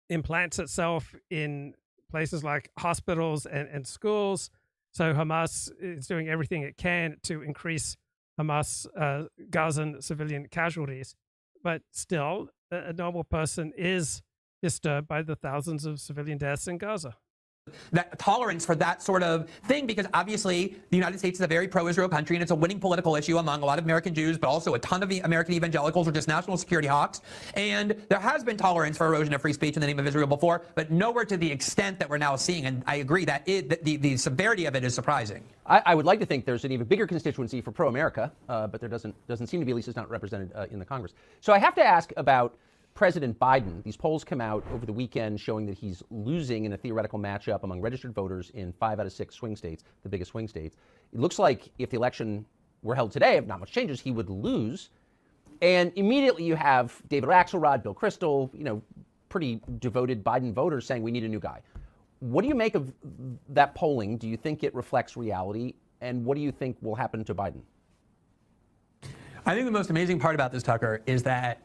implants itself in places like hospitals and schools. So Hamas is doing everything it can to increase Hamas Gazan civilian casualties. But still, a normal person is disturbed by the thousands of civilian deaths in Gaza. That tolerance for that sort of thing, because obviously the United States is a very pro-Israel country and it's a winning political issue among a lot of American Jews, but also a ton of American evangelicals or just national security hawks. And there has been tolerance for erosion of free speech in the name of Israel before, but nowhere to the extent that we're now seeing. And I agree that the severity of it is surprising. I would like to think there's an even bigger constituency for pro-America, but there doesn't seem to be, at least it's not represented in the Congress. So I have to ask about President Biden. These polls come out over the weekend showing that he's losing in a theoretical matchup among registered voters in 5 out of 6 swing states, the biggest swing states. It looks like if the election were held today, if not much changes, he would lose. And immediately you have David Axelrod, Bill Kristol, pretty devoted Biden voters saying we need a new guy. What do you make of that polling? Do you think it reflects reality? And what do you think will happen to Biden? I think the most amazing part about this, Tucker, is that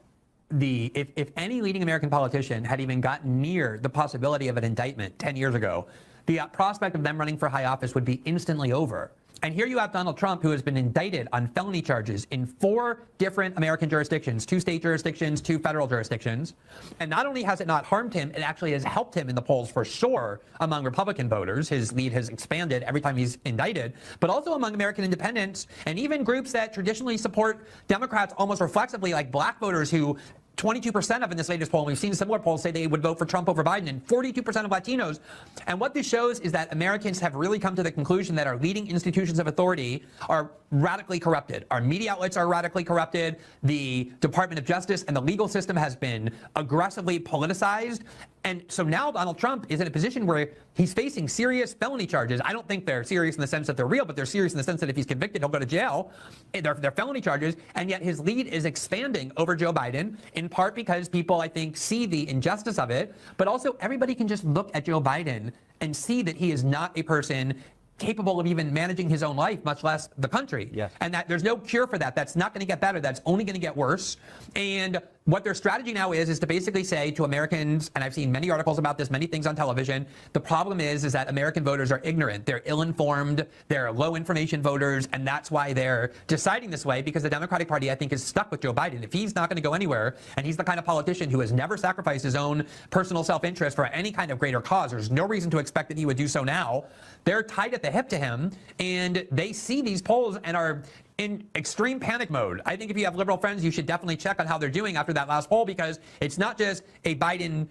if any leading American politician had even gotten near the possibility of an indictment 10 years ago, the prospect of them running for high office would be instantly over. And here you have Donald Trump, who has been indicted on felony charges in 4 different American jurisdictions, 2 state jurisdictions, 2 federal jurisdictions. And not only has it not harmed him, it actually has helped him in the polls for sure among Republican voters. His lead has expanded every time he's indicted, but also among American independents and even groups that traditionally support Democrats almost reflexively, like black voters who 22% of in this latest poll, we've seen similar polls say they would vote for Trump over Biden, and 42% of Latinos. And what this shows is that Americans have really come to the conclusion that our leading institutions of authority are radically corrupted. Our media outlets are radically corrupted. The Department of Justice and the legal system has been aggressively politicized. And so now Donald Trump is in a position where he's facing serious felony charges. I don't think they're serious in the sense that they're real, but they're serious in the sense that if he's convicted, he'll go to jail. They're felony charges, and yet his lead is expanding over Joe Biden, in part because people, I think, see the injustice of it, but also everybody can just look at Joe Biden and see that he is not a person capable of even managing his own life, much less the country. Yes. And that there's no cure for that. That's not going to get better. That's only going to get worse. And what their strategy now is to basically say to Americans, and I've seen many articles about this, many things on television, the problem is that American voters are ignorant. They're ill-informed. They're low-information voters, and that's why they're deciding this way, because the Democratic Party, I think, is stuck with Joe Biden. If he's not going to go anywhere, and he's the kind of politician who has never sacrificed his own personal self-interest for any kind of greater cause, there's no reason to expect that he would do so now. They're tied at the hip to him, and they see these polls and are in extreme panic mode. I think if you have liberal friends, you should definitely check on how they're doing after that last poll, because it's not just a Biden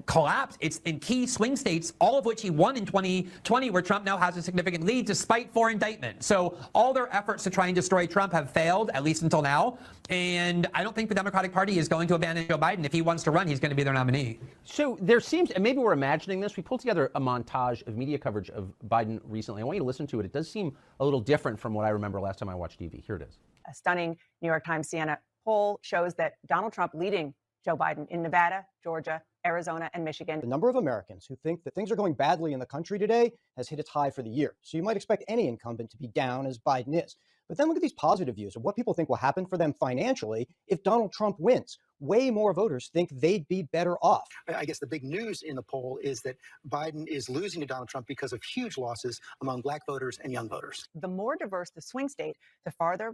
collapse. It's in key swing states, all of which he won in 2020, where Trump now has a significant lead despite 4 indictments. So all their efforts to try and destroy Trump have failed, at least until now. And I don't think the Democratic Party is going to abandon Joe Biden. If he wants to run, he's going to be their nominee. So there seems, and maybe we're imagining this, we pulled together a montage of media coverage of Biden recently. I want you to listen to it. It does seem a little different from what I remember last time I watched TV. Here it is. A stunning New York Times Siena poll shows that Donald Trump leading Joe Biden in Nevada, Georgia, Arizona, and Michigan. The number of Americans who think that things are going badly in the country today has hit its high for the year. So you might expect any incumbent to be down as Biden is. But then look at these positive views of what people think will happen for them financially if Donald Trump wins. Way more voters think they'd be better off. I guess the big news in the poll is that Biden is losing to Donald Trump because of huge losses among black voters and young voters. The more diverse the swing state, the farther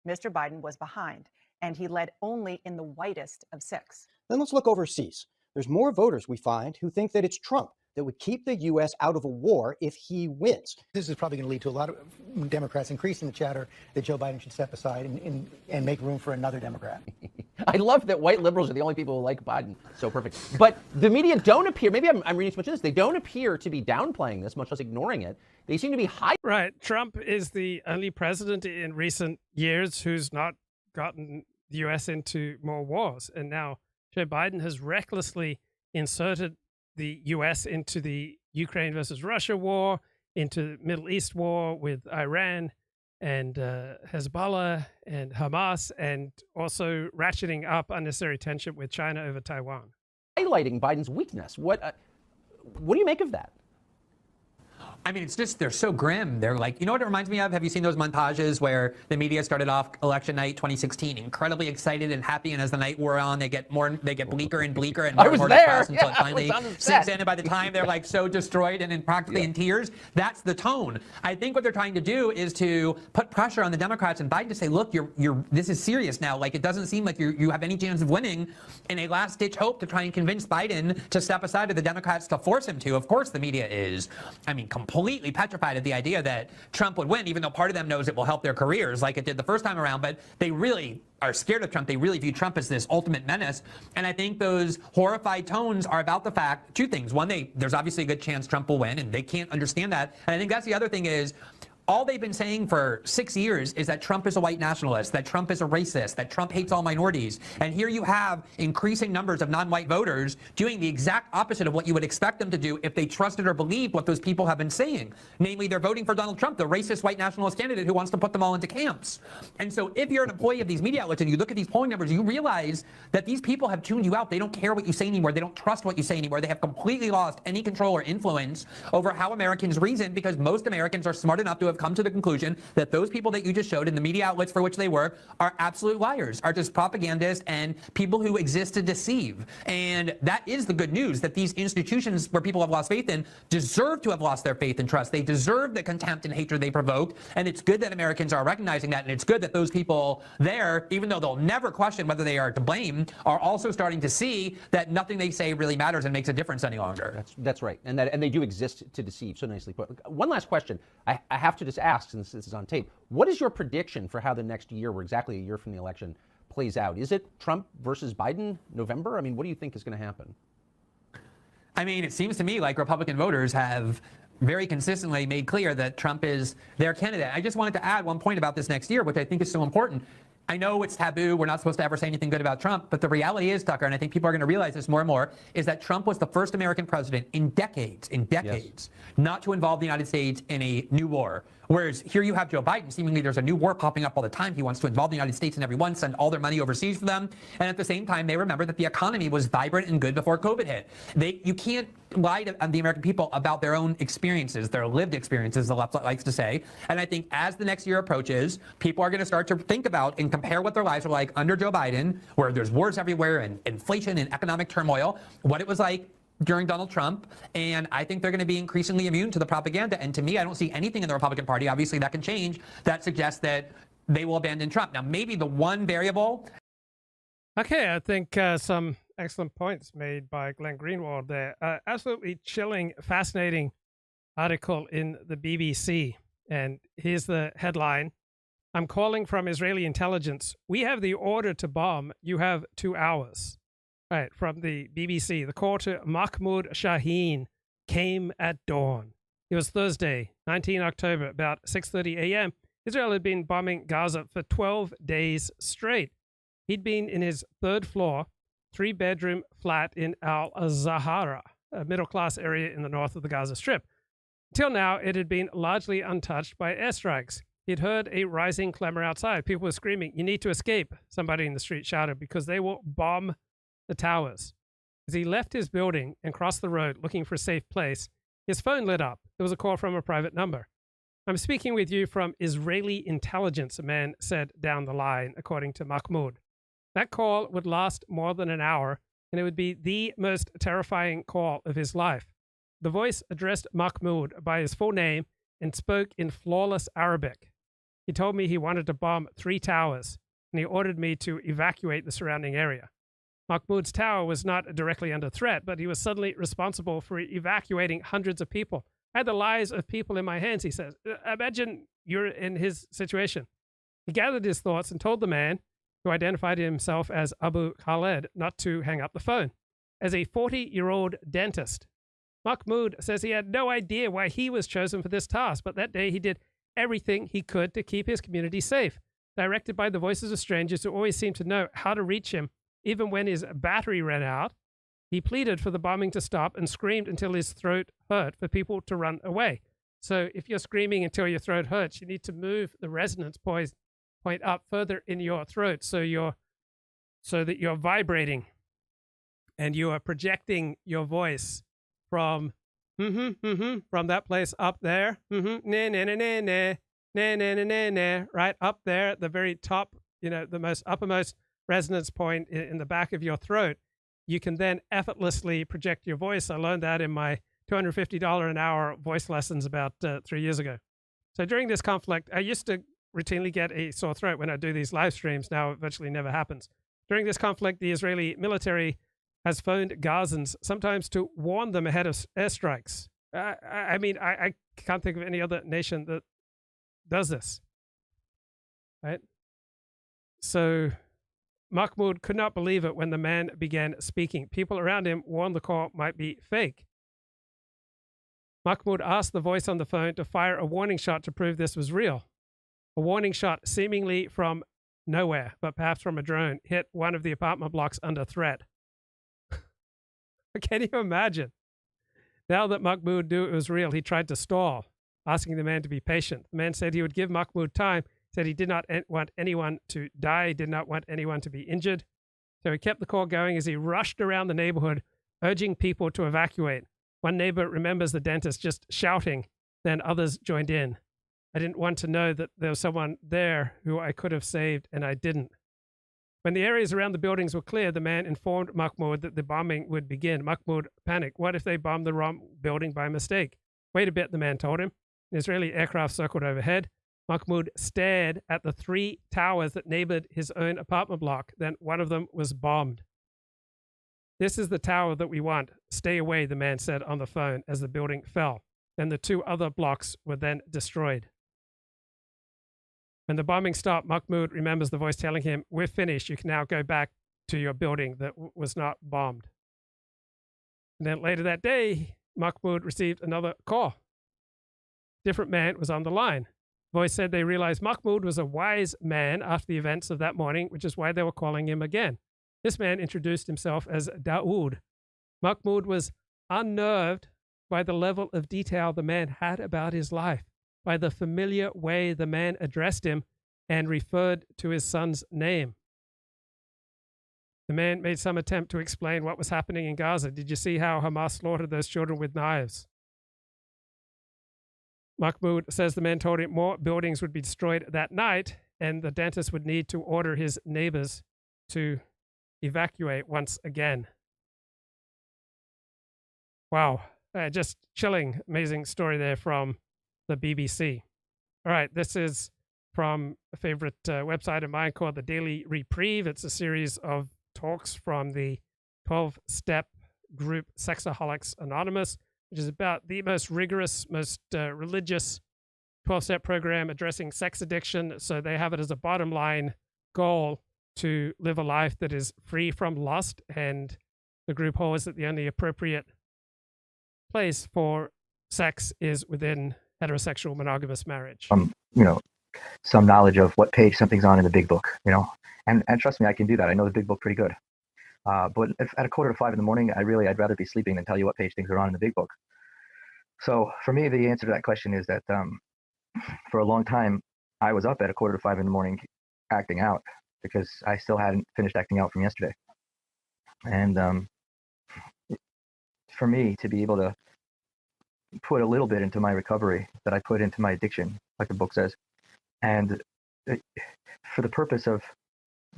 Mr. Biden was behind, and he led only in the whitest of 6. Then let's look overseas. There's more voters, we find, who think that it's Trump that would keep the U.S. out of a war if he wins. This is probably going to lead to a lot of Democrats increasing the chatter that Joe Biden should step aside and make room for another Democrat. I love that white liberals are the only people who like Biden. So perfect. But the media don't appear, maybe I'm reading too much of this, they don't appear to be downplaying this, much less ignoring it. They seem to be high. Right. Trump is the only president in recent years who's not gotten the U.S. into more wars. And now Joe Biden has recklessly inserted the U.S. into the Ukraine versus Russia war, into the Middle East war with Iran and Hezbollah and Hamas, and also ratcheting up unnecessary tension with China over Taiwan. Highlighting Biden's weakness. What do you make of that? I mean, it's just, they're so grim. They're like, you know what it reminds me of? Have you seen those montages where the media started off election night 2016, incredibly excited and happy, and as the night wore on, they get bleaker and bleaker and more depressed until it finally sinks in, and by the time they're like so destroyed and practically in tears, that's the tone. I think what they're trying to do is to put pressure on the Democrats and Biden to say, look, this is serious now. Like, it doesn't seem like you have any chance of winning, in a last-ditch hope to try and convince Biden to step aside, or the Democrats to force him to. Of course, the media is, I mean, completely petrified at the idea that Trump would win, even though part of them knows it will help their careers like it did the first time around. But they really are scared of Trump. They really view Trump as this ultimate menace. And I think those horrified tones are about the fact, 2 things. One, there's obviously a good chance Trump will win, and they can't understand that. And I think that's the other thing is, all they've been saying for 6 years is that Trump is a white nationalist, that Trump is a racist, that Trump hates all minorities. And here you have increasing numbers of non-white voters doing the exact opposite of what you would expect them to do if they trusted or believed what those people have been saying. Namely, they're voting for Donald Trump, the racist white nationalist candidate who wants to put them all into camps. And so if you're an employee of these media outlets and you look at these polling numbers, you realize that these people have tuned you out. They don't care what you say anymore. They don't trust what you say anymore. They have completely lost any control or influence over how Americans reason, because most Americans are smart enough to have come to the conclusion that those people that you just showed in the media outlets for which they work are absolute liars, are just propagandists and people who exist to deceive. And that is the good news, that these institutions where people have lost faith in deserve to have lost their faith and trust. They deserve the contempt and hatred they provoked. And it's good that Americans are recognizing that. And it's good that those people there, even though they'll never question whether they are to blame, are also starting to see that nothing they say really matters and makes a difference any longer. That's right. And they do exist to deceive. So nicely put. One last question. I have to just ask, since this is on tape, what is your prediction for how the next year, we're exactly a year from the election, plays out? Is it Trump versus Biden, November? I mean, what do you think is going to happen? I mean, it seems to me like Republican voters have very consistently made clear that Trump is their candidate. I just wanted to add one point about this next year, which I think is so important. I know it's taboo. We're not supposed to ever say anything good about Trump. But the reality is, Tucker, and I think people are going to realize this more and more, is that Trump was the first American president in decades, yes, not to involve the United States in a new war. Whereas here you have Joe Biden, seemingly there's a new war popping up all the time. He wants to involve the United States in every one, send all their money overseas for them. And at the same time, they remember that the economy was vibrant and good before COVID hit. You can't lie to the American people about their own experiences, their lived experiences, the left likes to say. And I think as the next year approaches, people are going to start to think about and compare what their lives are like under Joe Biden, where there's wars everywhere and inflation and economic turmoil, what it was like during Donald Trump. And I think they're going to be increasingly immune to the propaganda. And to me, I don't see anything in the Republican Party, obviously that can change, that suggests that they will abandon Trump. Now, maybe the one variable. Okay, I think some excellent points made by Glenn Greenwald there. Absolutely chilling, fascinating article in the BBC. And here's the headline. I'm calling from Israeli intelligence. We have the order to bomb. You have 2 hours. Right, from the BBC. The call to Mahmoud Shaheen came at dawn. It was Thursday, 19 October, about 6:30 a.m. Israel had been bombing Gaza for 12 days straight. He'd been in his 3rd floor, 3-bedroom flat in Al-Zahara, a middle-class area in the north of the Gaza Strip. Until now, it had been largely untouched by airstrikes. He'd heard a rising clamor outside. People were screaming, "You need to escape," somebody in the street shouted, because they will bomb the towers. As he left his building and crossed the road looking for a safe place, his phone lit up. It was a call from a private number. "I'm speaking with you from Israeli intelligence," a man said down the line, according to Mahmoud. That call would last more than an hour, and it would be the most terrifying call of his life. The voice addressed Mahmoud by his full name and spoke in flawless Arabic. He told me he wanted to bomb 3 towers, and he ordered me to evacuate the surrounding area. Mahmoud's tower was not directly under threat, but he was suddenly responsible for evacuating hundreds of people. I had the lives of people in my hands, he says. Imagine you're in his situation. He gathered his thoughts and told the man, who identified himself as Abu Khaled, not to hang up the phone. As a 40-year-old dentist, Mahmoud says he had no idea why he was chosen for this task, but that day he did everything he could to keep his community safe. Directed by the voices of strangers who always seemed to know how to reach him, even when his battery ran out, he pleaded for the bombing to stop and screamed until his throat hurt for people to run away. So if you're screaming until your throat hurts, you need to move the resonance point up further in your throat so that you're vibrating and you are projecting your voice from that place up there, right up there at the very top, the most uppermost resonance point in the back of your throat. You can then effortlessly project your voice. I learned that in my $250 an hour voice lessons about 3 years ago. So during this conflict, I used to routinely get a sore throat when I do these live streams. Now it virtually never happens. During this conflict, the Israeli military has phoned Gazans, sometimes to warn them ahead of airstrikes. I can't think of any other nation that does this, right? So Mahmoud could not believe it when the man began speaking. People around him warned the call might be fake. Mahmoud asked the voice on the phone to fire a warning shot to prove this was real. A warning shot seemingly from nowhere, but perhaps from a drone, hit one of the apartment blocks under threat. Can you imagine? Now that Mahmoud knew it was real, he tried to stall, asking the man to be patient. The man said he would give Mahmoud time, said he did not want anyone to die, did not want anyone to be injured. So he kept the call going as he rushed around the neighborhood, urging people to evacuate. One neighbor remembers the dentist just shouting, then others joined in. I didn't want to know that there was someone there who I could have saved, and I didn't. When the areas around the buildings were clear, the man informed Mahmoud that the bombing would begin. Mahmoud panicked. What if they bombed the wrong building by mistake? Wait a bit, the man told him. An Israeli aircraft circled overhead. Mahmoud stared at the 3 towers that neighbored his own apartment block. Then one of them was bombed. This is the tower that we want. Stay away, the man said on the phone as the building fell. Then the 2 other blocks were then destroyed. When the bombing stopped, Mahmoud remembers the voice telling him, we're finished. You can now go back to your building that was not bombed. And then later that day, Mahmoud received another call. Different man was on the line. The voice said they realized Mahmoud was a wise man after the events of that morning, which is why they were calling him again. This man introduced himself as Dooovid. Mahmoud was unnerved by the level of detail the man had about his life, by the familiar way the man addressed him and referred to his son's name. The man made some attempt to explain what was happening in Gaza. Did you see how Hamas slaughtered those children with knives? Mahmoud says the man told him more buildings would be destroyed that night, and the dentist would need to order his neighbors to evacuate once again. Wow, just chilling, amazing story there from the BBC. All right, this is from a favorite website of mine called the Daily Reprieve. It's a series of talks from the 12-step group Sexaholics Anonymous, which is about the most rigorous, most religious 12-step program addressing sex addiction. So they have it as a bottom line goal to live a life that is free from lust, and the group holds that the only appropriate place for sex is within heterosexual monogamous marriage. Some knowledge of what page something's on in the big book, and trust me, I can do that. I know the big book pretty good. But if at 4:45 in the morning, I'd rather be sleeping than tell you what page things are on in the big book. So for me, the answer to that question is that for a long time, I was up at 4:45 in the morning acting out because I still hadn't finished acting out from yesterday. And for me to be able to put a little bit into my recovery that I put into my addiction, like the book says, and for the purpose of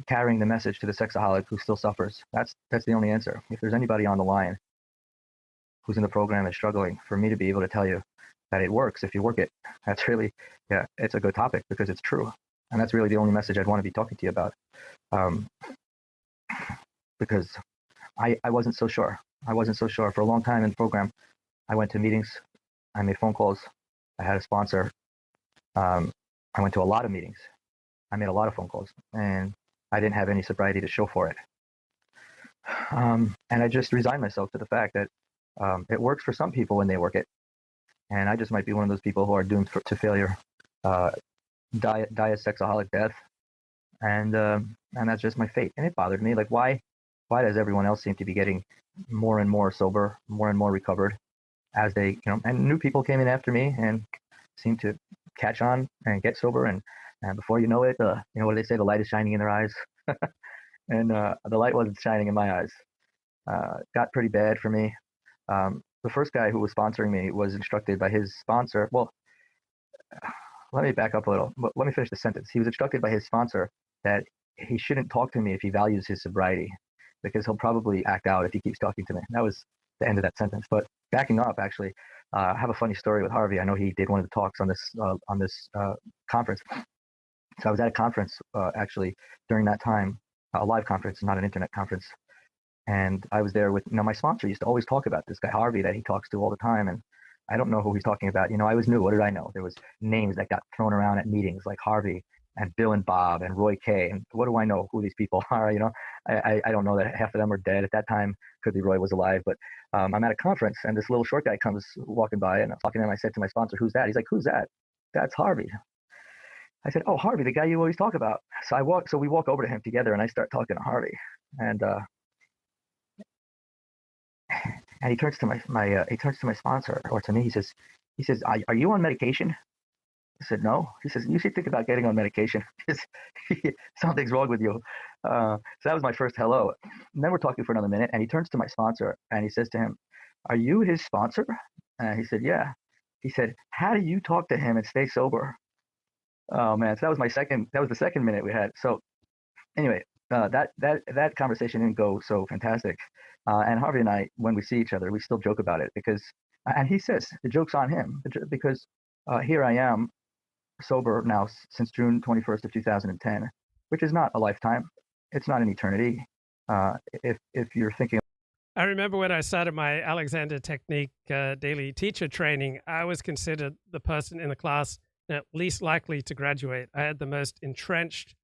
carrying the message to the sexaholic who still suffers, that's the only answer. If there's anybody on the line who's in the program and struggling, for me to be able to tell you that it works if you work it, that's really, it's a good topic because it's true. And that's really the only message I'd want to be talking to you about. Because I wasn't so sure. I wasn't so sure. For a long time in the program, I went to meetings, I made phone calls, I had a sponsor. I went to a lot of meetings. I made a lot of phone calls, and I didn't have any sobriety to show for it. And I just resigned myself to the fact that it works for some people when they work it. And I just might be one of those people who are doomed to failure, die a sexaholic death. And that's just my fate. And it bothered me. Like, why does everyone else seem to be getting more and more sober, more and more recovered as they, and new people came in after me and seemed to catch on and get sober. And before you know it, what do they say? The light is shining in their eyes. And the light wasn't shining in my eyes. Got pretty bad for me. The first guy who was sponsoring me was instructed by his sponsor. Well, let me back up a little. Let me finish the sentence. He was instructed by his sponsor that he shouldn't talk to me if he values his sobriety, because he'll probably act out if he keeps talking to me. That was the end of that sentence. But backing up, actually, I have a funny story with Harvey. I know he did one of the talks on this conference. So I was at a conference actually during that time, a live conference, not an internet conference. And I was there with, my sponsor used to always talk about this guy, Harvey, that he talks to all the time. And I don't know who he's talking about. I always knew. What did I know? There was names that got thrown around at meetings like Harvey, and Bill and Bob and Roy Kay. And what do I know who these people are? I don't know that half of them are dead at that time. Could be Roy was alive, but I'm at a conference and this little short guy comes walking by and I'm talking to him. I said to my sponsor, "Who's that?" He's like, "Who's that?" "That's Harvey." I said, "Oh, Harvey, the guy you always talk about." So we walk over to him together and I start talking to Harvey, and he turns to my sponsor, or to me. He says, "Are you on medication?" I said, "No." He says, "You should think about getting on medication. Something's wrong with you." So that was my first hello. And then we're talking for another minute, and he turns to my sponsor and he says to him, "Are you his sponsor?" And he said, "Yeah." He said, "How do you talk to him and stay sober?" Oh man, so that was the second minute we had. So anyway, that conversation didn't go so fantastic. And Harvey and I, when we see each other, we still joke about it because, and he says the joke's on him because here I am, sober now since June 21st of 2010, which is not a lifetime. It's not an eternity. If you're thinking. I remember when I started my Alexander Technique daily teacher training, I was considered the person in the class least likely to graduate. I had the most entrenched,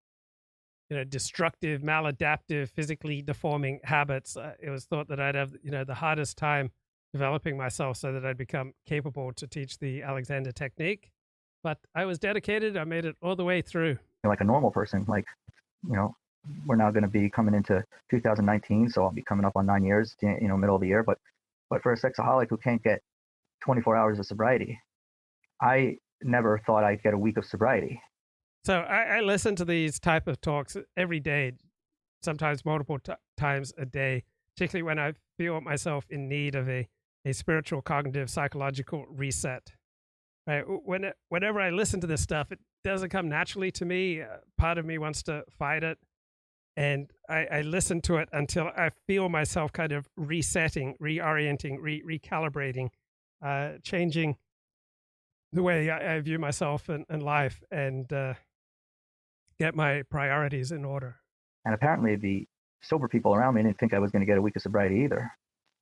destructive, maladaptive, physically deforming habits. It was thought that I'd have, the hardest time developing myself so that I'd become capable to teach the Alexander Technique. But I was dedicated. I made it all the way through. Like a normal person, we're now going to be coming into 2019, so I'll be coming up on 9 years, middle of the year. But for a sexaholic who can't get 24 hours of sobriety, I never thought I'd get a week of sobriety. So I listen to these type of talks every day, sometimes multiple times a day, particularly when I feel myself in need of a spiritual, cognitive, psychological reset. Right? Whenever I listen to this stuff, it doesn't come naturally to me. Part of me wants to fight it. And I listen to it until I feel myself kind of resetting, reorienting, recalibrating, changing the way I view myself and life, and get my priorities in order. And apparently the sober people around me didn't think I was going to get a week of sobriety either.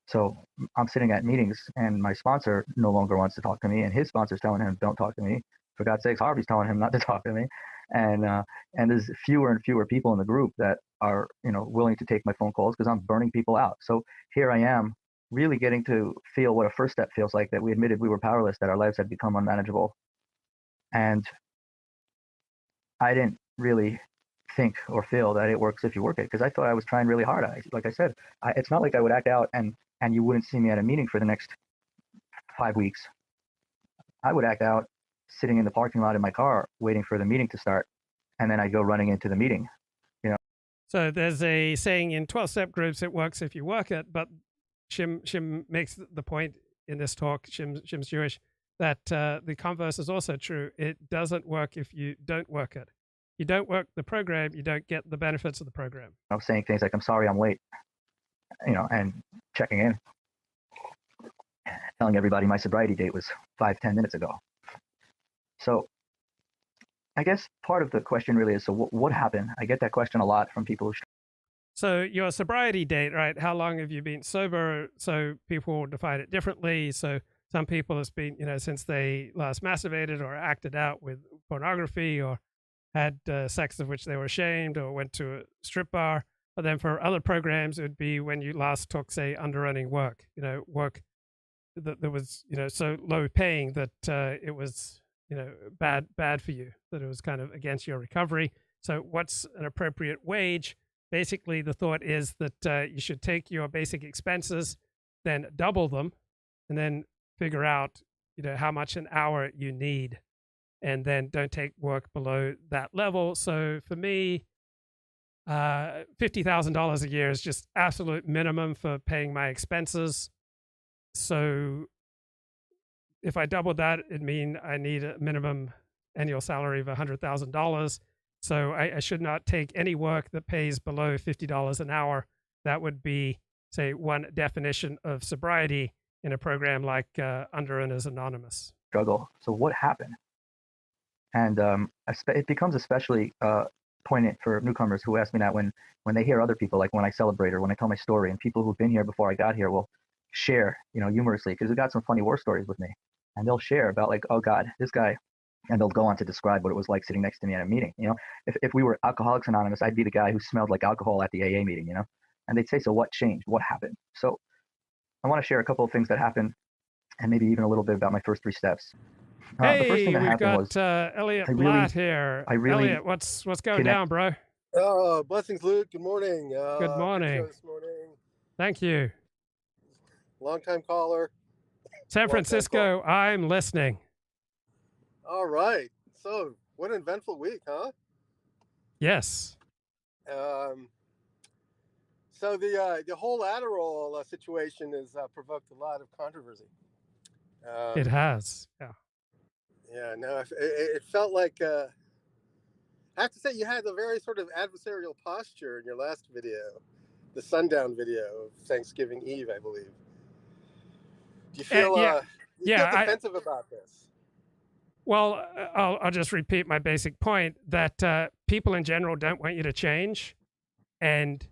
So I'm sitting at meetings and my sponsor no longer wants to talk to me, and his sponsor's telling him, "Don't talk to me." For God's sakes, Harvey's telling him not to talk to me. And there's fewer and fewer people in the group that are, willing to take my phone calls because I'm burning people out. So here I am really getting to feel what a first step feels like, that we admitted we were powerless, that our lives had become unmanageable. And I didn't really think or feel that it works if you work it, because I thought I was trying really hard. Like I said, it's not like I would act out and you wouldn't see me at a meeting for the next 5 weeks. I would act out sitting in the parking lot in my car waiting for the meeting to start, and then I go running into the meeting. So there's a saying in 12-step groups, it works if you work it, but Shim makes the point in this talk, Shim's Jewish, that the converse is also true. It doesn't work if you don't work it. You don't work the program, you don't get the benefits of the program. I'm saying things like, "I'm sorry I'm late," and checking in, telling everybody my sobriety date was 5-10 minutes ago. So I guess part of the question really is, so what happened? I get that question a lot from people who. So your sobriety date, right? How long have you been sober? So people define it differently. So some people it's been, since they last masturbated or acted out with pornography or had sex of which they were ashamed or went to a strip bar. But then for other programs, it would be when you last took, say, underrunning work, work that was, so low paying that it was, bad for you, that it was kind of against your recovery. So what's an appropriate wage? Basically, the thought is that you should take your basic expenses, then double them, and then figure out, how much an hour you need, and then don't take work below that level. So for me, $50,000 a year is just absolute minimum for paying my expenses. So if I doubled that, it'd mean I need a minimum annual salary of $100,000. So I should not take any work that pays below $50 an hour. That would be, say, one definition of sobriety in a program like Underrunners Anonymous. Struggle. So what happened? And it becomes especially poignant for newcomers who ask me that when they hear other people, like when I celebrate or when I tell my story, and people who've been here before I got here will share, humorously, because we got some funny war stories with me. And they'll share about, like, "Oh God, this guy, and they'll go on to describe what it was like sitting next to me at a meeting. If we were Alcoholics Anonymous, I'd be the guy who smelled like alcohol at the AA meeting. And they'd say, so what changed? What happened? So I want to share a couple of things that happened, and maybe even a little bit about my first 3 steps. Hey, the first thing that we've happened got Elliott Blatt here. Elliott, what's going down, bro? Oh, blessings, Luke. Good morning. Good morning. Good show this morning. Thank you. Long-time caller. San Francisco, I'm listening. All right. So, what an eventful week, huh? Yes. So the whole Adderall situation has provoked a lot of controversy. It has. Yeah. Yeah. No, it felt like. I have to say, you had a very sort of adversarial posture in your last video, the sundown video of Thanksgiving Eve, I believe. Do you feel, feel defensive about this? Well, I'll just repeat my basic point that people in general don't want you to change. And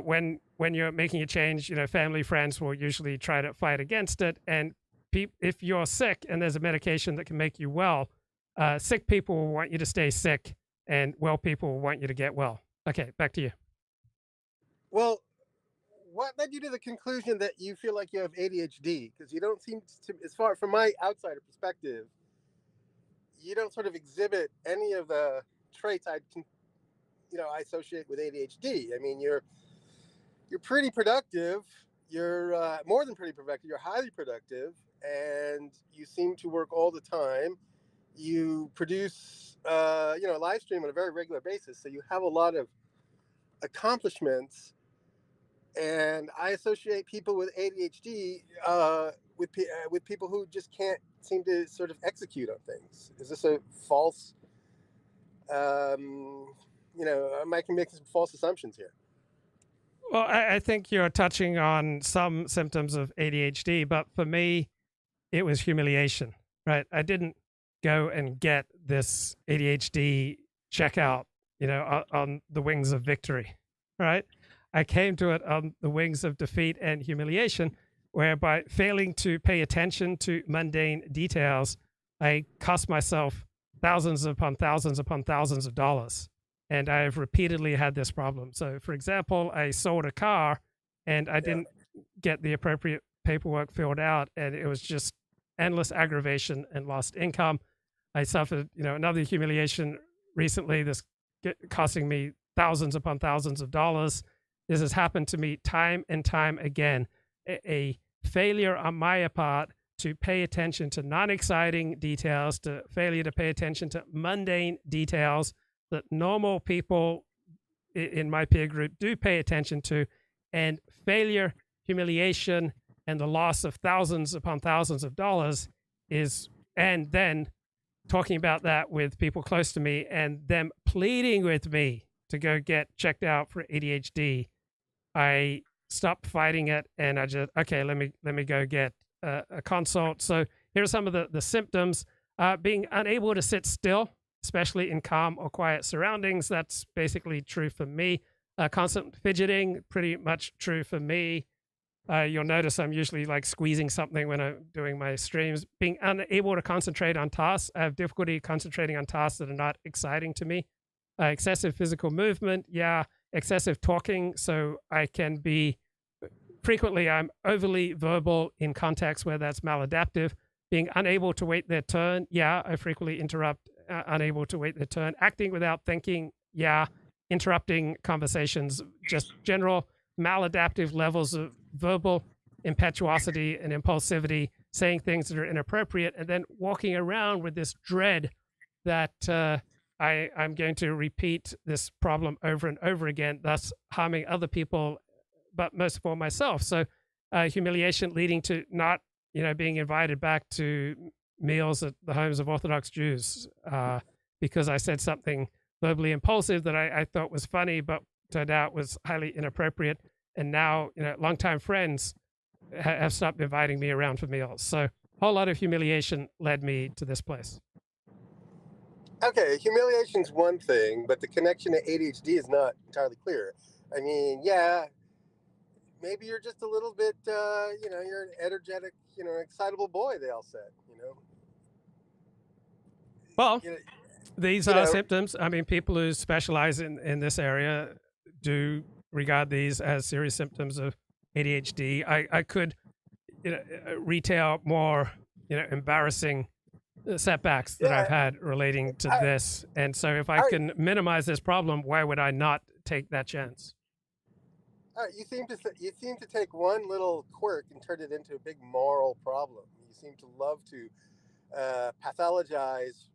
when you're making a change, family, friends will usually try to fight against it. And if you're sick and there's a medication that can make you well, sick people will want you to stay sick. And well people want you to get well. Okay, back to you. Well, what led you to the conclusion that you feel like you have ADHD? Because you don't seem to, as far from my outsider perspective, you don't sort of exhibit any of the traits I associate with ADHD. I mean, you're pretty productive. You're more than pretty productive. You're highly productive, and you seem to work all the time. You produce a live stream on a very regular basis, so you have a lot of accomplishments. And I associate people with ADHD with people who just can't seem to sort of execute on things. Is this a false? Am I making some false assumptions here? Well, I think you're touching on some symptoms of ADHD, but for me, it was humiliation. Right? I didn't go and get this ADHD checkout, on the wings of victory, right? I came to it on the wings of defeat and humiliation, whereby failing to pay attention to mundane details, I cost myself thousands upon thousands upon thousands of dollars. And I've repeatedly had this problem. So, for example, I sold a car and I didn't get the appropriate paperwork filled out, and it was just endless aggravation and lost income. I suffered, another humiliation recently, this costing me thousands upon thousands of dollars. This has happened to me time and time again. A failure on my part to pay attention to non-exciting details, to failure to pay attention to mundane details that normal people in my peer group do pay attention to, and failure, humiliation, and the loss of thousands upon thousands of dollars and then talking about that with people close to me and them pleading with me to go get checked out for ADHD, I stopped fighting it and I just, okay, let me go get a consult. So here are some of the symptoms. Being unable to sit still, especially in calm or quiet surroundings. That's basically true for me. Constant fidgeting, pretty much true for me. You'll notice I'm usually like squeezing something when I'm doing my streams. Being unable to concentrate on tasks. I have difficulty concentrating on tasks that are not exciting to me. Excessive physical movement. Yeah. Excessive talking. So I can be, frequently I'm overly verbal in contexts where that's maladaptive. Being unable to wait their turn. Yeah. I frequently interrupt, unable to wait their turn. Acting without thinking. Yeah. Interrupting conversations. Just general maladaptive levels of verbal impetuosity and impulsivity, saying things that are inappropriate, and then walking around with this dread that I'm going to repeat this problem over and over again, thus harming other people, but most of all myself. So humiliation leading to not, being invited back to meals at the homes of Orthodox Jews because I said something verbally impulsive that I thought was funny, but turned out was highly inappropriate. And now, longtime friends have stopped inviting me around for meals. So a whole lot of humiliation led me to this place. Okay, humiliation's one thing, but the connection to ADHD is not entirely clear. I mean, yeah, maybe you're just a little bit, you're an energetic, excitable boy, they all said, Well, you know, these you are know, symptoms. I mean, people who specialize in this area do regard these as serious symptoms of ADHD. I could retail more embarrassing setbacks that I've had relating to this. And so if I can minimize this problem, why would I not take that chance? You seem to take one little quirk and turn it into a big moral problem. You seem to love to pathologize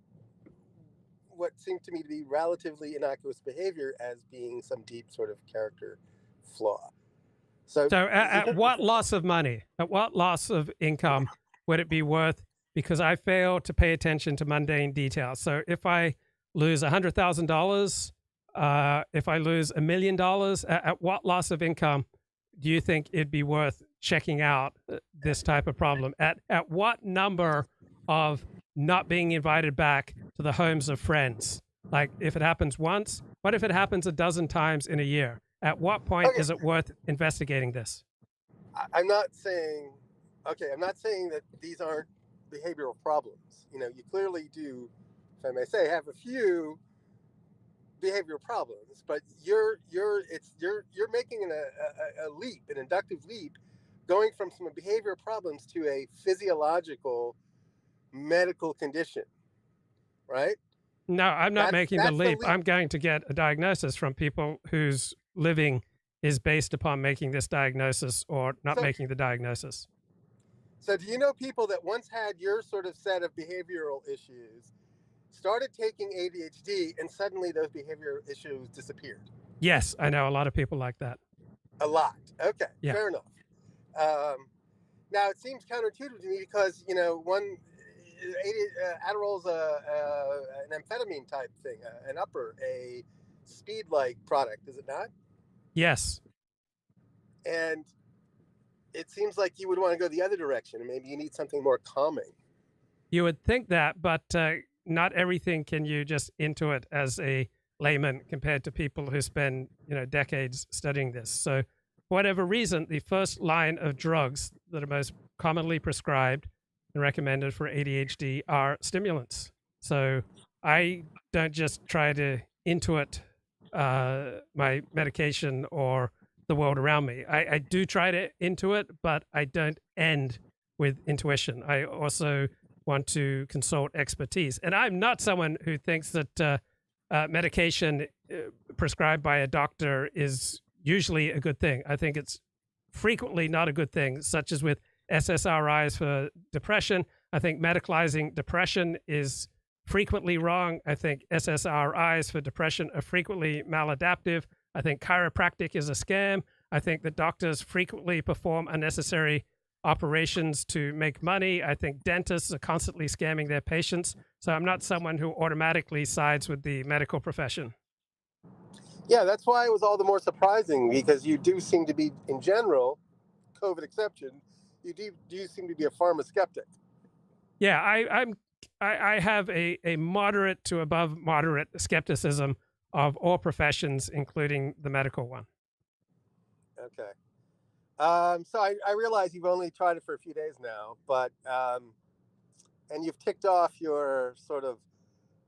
what seemed to me to be relatively innocuous behavior as being some deep sort of character flaw. So at what loss of money, at what loss of income would it be worth, because I fail to pay attention to mundane details? So if I lose $100,000, if I lose $1 million, at what loss of income do you think it'd be worth checking out this type of problem? At what number of not being invited back to the homes of friends? Like, if it happens once, what if it happens a dozen times in a year? At what point is it worth investigating this? I'm not saying that these aren't behavioral problems. You clearly do, if I may say, have a few behavioral problems, but you're making a leap, an inductive leap, going from some behavioral problems to a physiological medical condition, right? No, I'm not making the leap. I'm going to get a diagnosis from people whose living is based upon making this diagnosis or not making the diagnosis. So do you know people that once had your sort of set of behavioral issues, started taking ADHD, and suddenly those behavioral issues disappeared? Yes, I know a lot of people like that. A lot. Okay, yeah. Fair enough. Now, it seems counterintuitive to me because, Adderall's an amphetamine type thing, a speed-like product, is it not? Yes. And it seems like you would want to go the other direction, and maybe you need something more calming. You would think that, but not everything can you just intuit as a layman compared to people who spend decades studying this. So for whatever reason, the first line of drugs that are most commonly prescribed and recommended for ADHD are stimulants. So I don't just try to intuit my medication or the world around me. I do try to intuit, but I don't end with intuition. I also want to consult expertise. And I'm not someone who thinks that medication prescribed by a doctor is usually a good thing. I think it's frequently not a good thing, such as with SSRIs for depression. I think medicalizing depression is frequently wrong. I think SSRIs for depression are frequently maladaptive. I think chiropractic is a scam. I think that doctors frequently perform unnecessary operations to make money. I think dentists are constantly scamming their patients. So I'm not someone who automatically sides with the medical profession. Yeah, that's why it was all the more surprising, because you do seem to be, in general, COVID exception, you do seem to be a pharma skeptic. Yeah, I have a moderate to above moderate skepticism of all professions, including the medical one. Okay. So I realize you've only tried it for a few days now, but and you've ticked off your sort of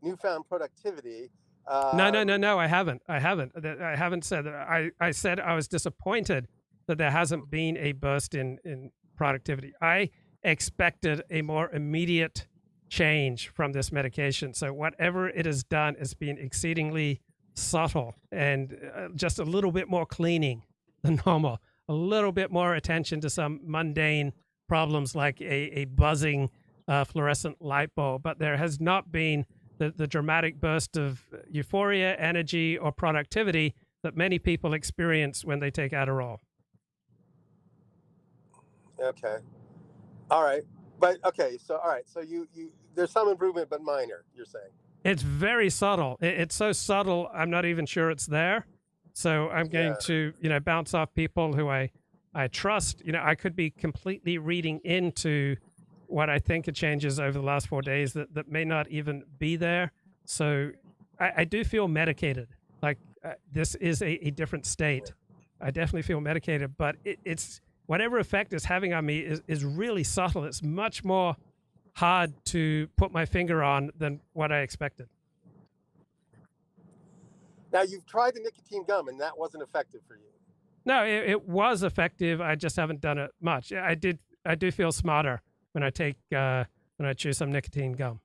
newfound productivity. No, I haven't. I haven't said that. I said I was disappointed that there hasn't been a burst in productivity. I expected a more immediate change from this medication. So whatever it has done has been exceedingly subtle and just a little bit more cleaning than normal, a little bit more attention to some mundane problems like a buzzing fluorescent light bulb. But there has not been the dramatic burst of euphoria, energy, or productivity that many people experience when they take Adderall. Okay. All right. But okay, so all right, so you there's some improvement, but minor, you're saying. It's very subtle. It's so subtle, I'm not even sure it's there. So I'm going to, bounce off people who I trust. I could be completely reading into what I think are changes over the last 4 days that may not even be there. So I do feel medicated. Like this is a different state. I definitely feel medicated, but it's whatever effect it's having on me is really subtle. It's much more hard to put my finger on than what I expected. Now, you've tried the nicotine gum, and that wasn't effective for you. No, it was effective. I just haven't done it much. I do feel smarter when I chew some nicotine gum.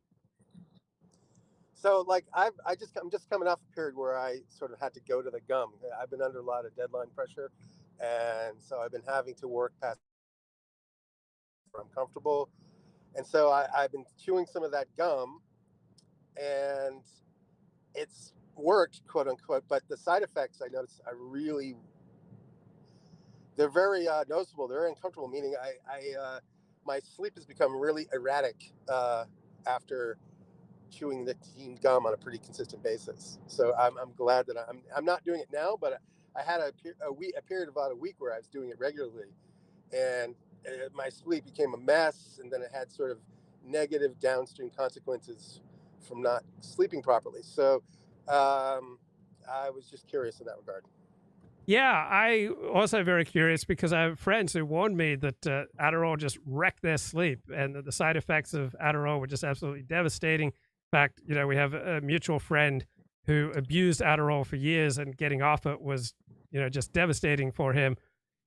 So, like, I'm just coming off a period where I sort of had to go to the gum. I've been under a lot of deadline pressure, and so I've been having to work past where I'm comfortable. And so I've been chewing some of that gum, and it's worked, quote unquote. But the side effects I noticed they're very noticeable. They're very uncomfortable. Meaning, my sleep has become really erratic after chewing nicotine gum on a pretty consistent basis. So I'm glad that I'm not doing it now, but I had a period of about a week where I was doing it regularly, and my sleep became a mess, and then it had sort of negative downstream consequences from not sleeping properly. So I was just curious in that regard. Yeah, I also very curious because I have friends who warned me that Adderall just wrecked their sleep, and that the side effects of Adderall were just absolutely devastating. In fact, we have a mutual friend who abused Adderall for years, and getting off it was, just devastating for him.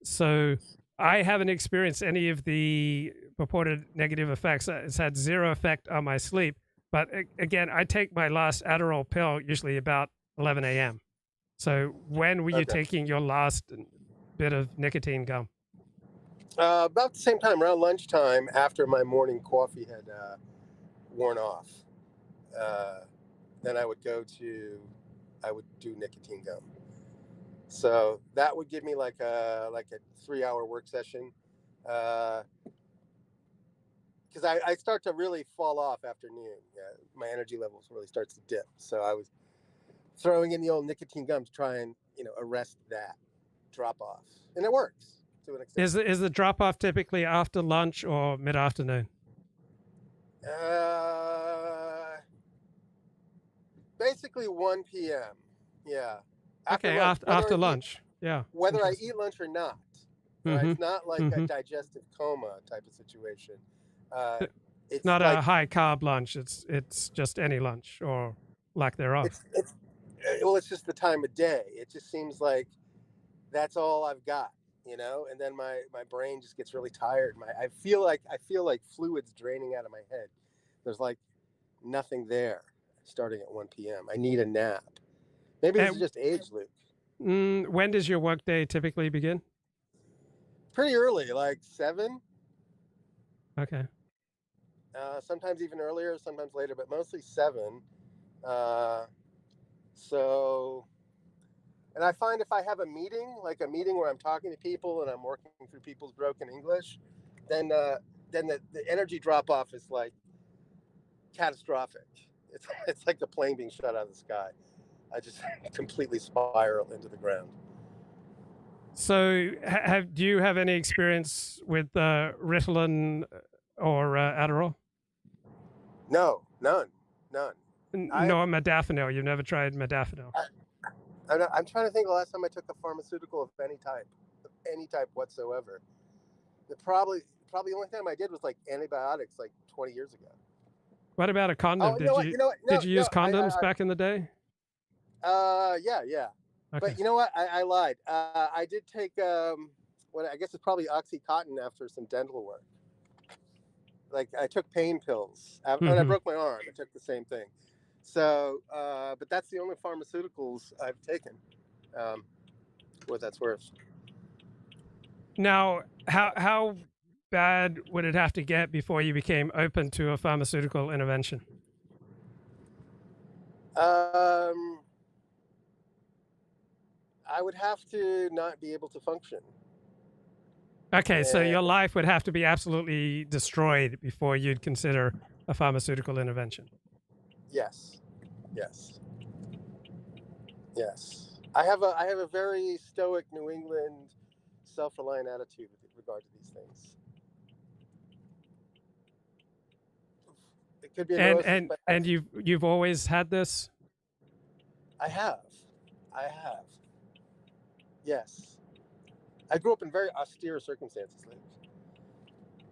So I haven't experienced any of the purported negative effects. It's had zero effect on my sleep. But again, I take my last Adderall pill usually about 11 a.m. So when were you taking your last bit of nicotine gum? About the same time, around lunchtime, after my morning coffee had worn off. Then I would do nicotine gum. So that would give me like a 3-hour work session. Because I start to really fall off after noon. Yeah, my energy levels really starts to dip. So I was throwing in the old nicotine gum to try and arrest that drop off, and it works to an extent. Is the drop off typically after lunch or mid afternoon? Basically 1 p.m. Yeah. After lunch. Yeah. Whether I eat lunch or not. Right? It's not like a digestive coma type of situation. It's not like a high carb lunch. It's just any lunch or lack thereof. It's just the time of day. It just seems like that's all I've got, and then my brain just gets really tired. I feel like fluids draining out of my head. There's like nothing there starting at 1 p.m. I need a nap. Maybe this is just age, Luke. When does your workday typically begin? Pretty early, like 7. Okay. Sometimes even earlier, sometimes later, but mostly 7. And I find if I have a meeting where I'm talking to people and I'm working through people's broken English, then the energy drop off is like catastrophic. It's like the plane being shot out of the sky. I just completely spiral into the ground. So, do you have any experience with Ritalin or Adderall? No, none. No, modafinil. You've never tried modafinil. I'm trying to think the last time I took a pharmaceutical of any type whatsoever. Probably the only time I did was like antibiotics like 20 years ago. What about a condom? Did you use condoms back in the day? Yeah. Okay. But you know what? I lied. I did take what I guess it's probably OxyContin after some dental work. Like I took pain pills when I broke my arm. I took the same thing. So, but that's the only pharmaceuticals I've taken. What that's worth. Now, how bad would it have to get before you became open to a pharmaceutical intervention? I would have to not be able to function. Okay, so your life would have to be absolutely destroyed before you'd consider a pharmaceutical intervention. Yes. I have a very stoic New England self-reliant attitude with regard to these things. It could be and you've always had this? I have. Yes. I grew up in very austere circumstances.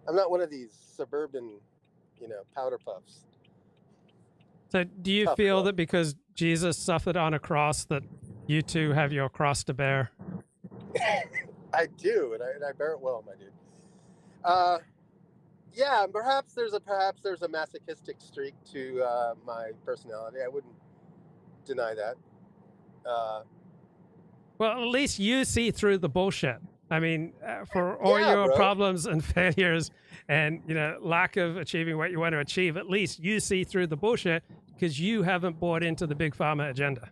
I'm not one of these suburban powder puffs. So do you Tough feel love. that because Jesus suffered on a cross that you too have your cross to bear? I do, and I bear it well, my dude. Yeah, perhaps there's a masochistic streak to my personality. I wouldn't deny that. Well, at least you see through the bullshit. I mean, for all Yeah, your bro. problems and failures and, lack of achieving what you want to achieve, at least you see through the bullshit because you haven't bought into the big pharma agenda.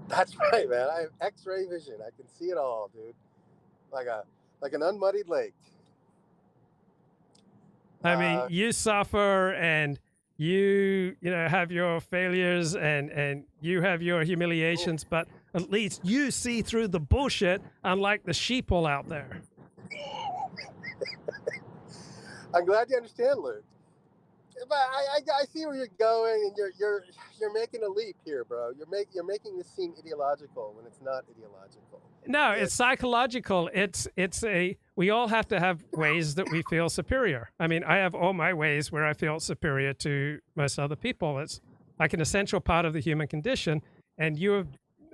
That's right, man. I have X-ray vision. I can see it all, dude. Like an unmuddied lake. I mean, you suffer and you have your failures and you have your humiliations, but at least you see through the bullshit, unlike the sheeple out there. I'm glad you understand, Luke. But I see where you're going, and you're making a leap here, bro. You're making this seem ideological when it's not ideological. No, it's psychological. We all have to have ways that we feel superior. I mean, I have all my ways where I feel superior to most other people. It's like an essential part of the human condition. And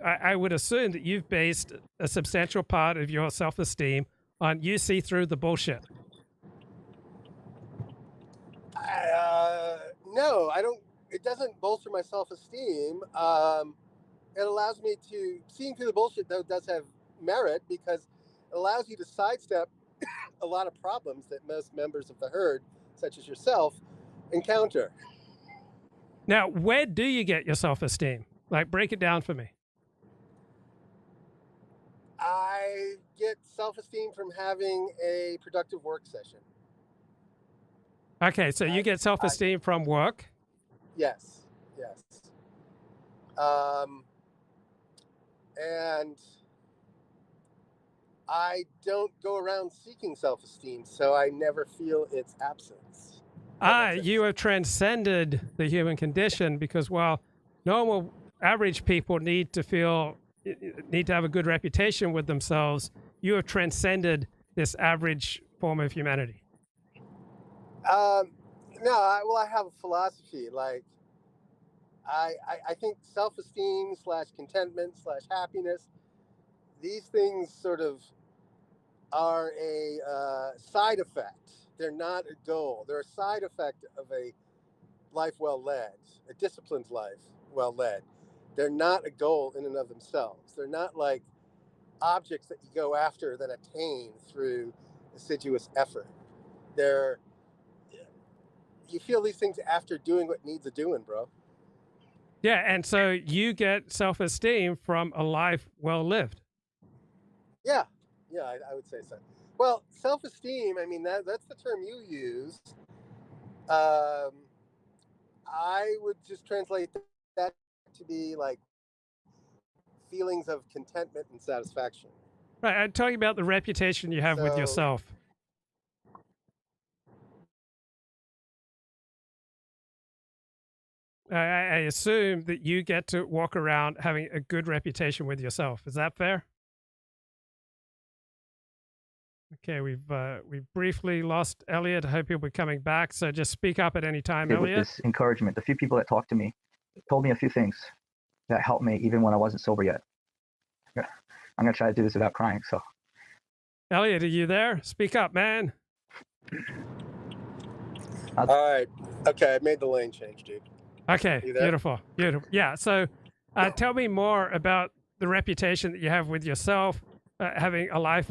I would assume that you've based a substantial part of your self-esteem on you see through the bullshit. No, I don't. It doesn't bolster my self-esteem. It allows me to seeing through the bullshit, though, does have merit because it allows you to sidestep a lot of problems that most members of the herd, such as yourself, encounter. Now, where do you get your self-esteem? Like, break it down for me. I get self-esteem from having a productive work session. Okay, so you get self-esteem from work? Yes. And I don't go around seeking self-esteem, so I never feel its absence. You have transcended the human condition because while normal, average people need to have a good reputation with themselves, you have transcended this average form of humanity. No, I have a philosophy. Like, I think self-esteem / contentment / happiness, these things sort of are a side effect. They're not a goal. They're a side effect of a life well led, a disciplined life well led. They're not a goal in and of themselves. They're not like objects that you go after then attain through assiduous effort. You feel these things after doing what needs a doing, bro. Yeah, and so you get self-esteem from a life well lived. Yeah, I would say so. Well, self-esteem, I mean, that's the term you use. I would just translate that to be like feelings of contentment and satisfaction. Right, I'm talking about the reputation you have with yourself. I assume that you get to walk around having a good reputation with yourself. Is that fair? Okay, we've briefly lost Elliott. I hope he'll be coming back. So just speak up at any time, Elliott. With this encouragement, the few people that talked to me told me a few things that helped me even when I wasn't sober yet. I'm gonna try to do this without crying. So, Elliott, are you there? Speak up, man. All right. Okay, I made the lane change, dude. Okay, beautiful. Yeah, so tell me more about the reputation that you have with yourself, having a life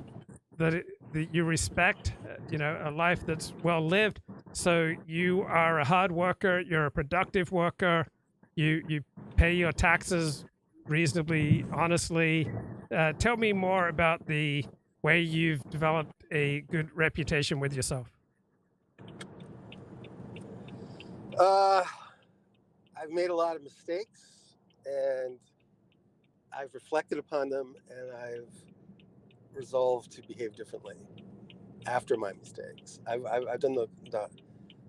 that you respect, a life that's well lived. So you are a hard worker, you're a productive worker, you pay your taxes reasonably honestly. Tell me more about the way you've developed a good reputation with yourself. I've made a lot of mistakes, and I've reflected upon them, and I've resolved to behave differently after my mistakes. I've done the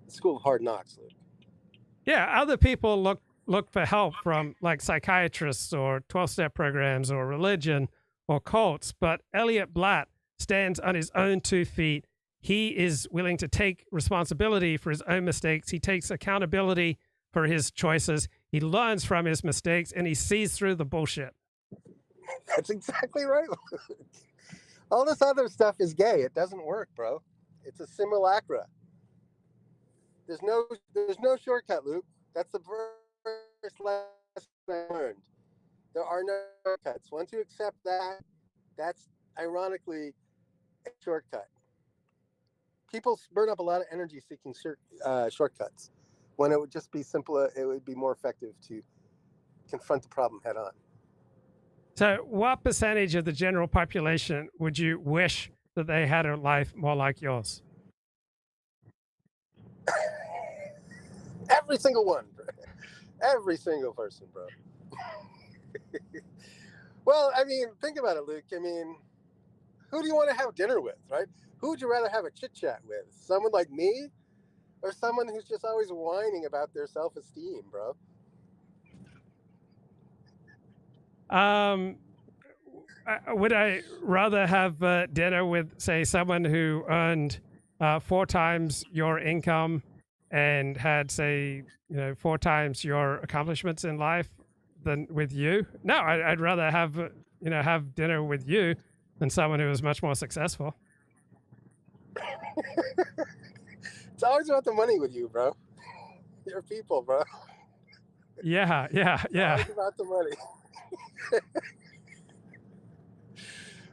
school of hard knocks, Luke. Yeah, other people look for help from like psychiatrists or 12-step programs or religion or cults, but Elliott Blatt stands on his own 2 feet. he is willing to take responsibility for his own mistakes. He takes accountability for his choices. He learns from his mistakes, and he sees through the bullshit. That's exactly right. All this other stuff is gay. It doesn't work, bro. It's a simulacra. There's no shortcut, Luke. That's the first lesson I learned. There are no shortcuts. Once you accept that, that's ironically a shortcut. People burn up a lot of energy seeking shortcuts when it would just be simpler. It would be more effective to confront the problem head on. So what percentage of the general population would you wish that they had a life more like yours? Every single one, bro. Every single person, bro. Well, I mean, think about it, Luke. I mean, who do you want to have dinner with, right? Who would you rather have a chit-chat with? Someone like me or someone who's just always whining about their self-esteem, bro? Would I rather have dinner with, say, someone who earned 4 times your income and had, say, 4 times your accomplishments in life than with you? No, I'd rather have, have dinner with you than someone who was much more successful. It's always about the money with you, bro. You're people, bro. Yeah. It's always about the money.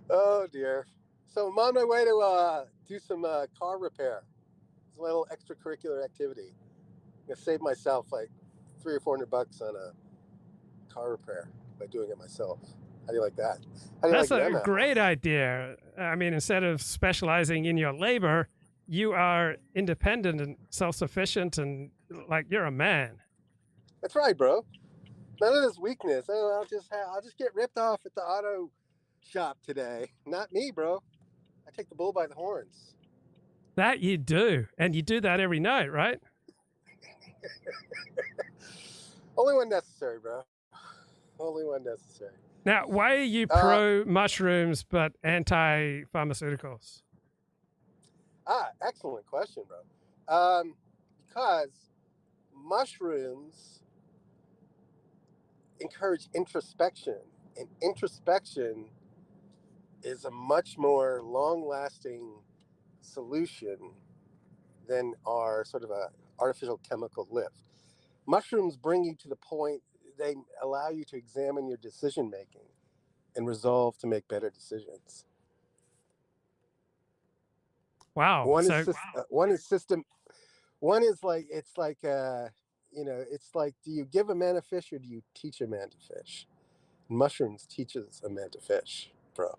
Oh dear. So I'm on my way to do some car repair. It's a little extracurricular activity. I'm gonna save myself like $300 or $400 on a car repair by doing it myself. How do you like that? That's a great idea. I mean, instead of specializing in your labor, you are independent and self-sufficient, and like you're a man. That's right, bro. None of this weakness. Oh, I'll just get ripped off at the auto shop today. Not me, bro. I take the bull by the horns. That you do, and you do that every night, right? Only when necessary, bro. Only when necessary. Now, why are you pro mushrooms but anti pharmaceuticals? Excellent question, bro. Because mushrooms encourage introspection, and introspection is a much more long-lasting solution than our sort of a artificial chemical lift. Mushrooms bring you to the point, they allow you to examine your decision making and resolve to make better decisions. Wow. One is like, it's like, it's like, do you give a man a fish or do you teach a man to fish? Mushrooms teaches a man to fish, bro.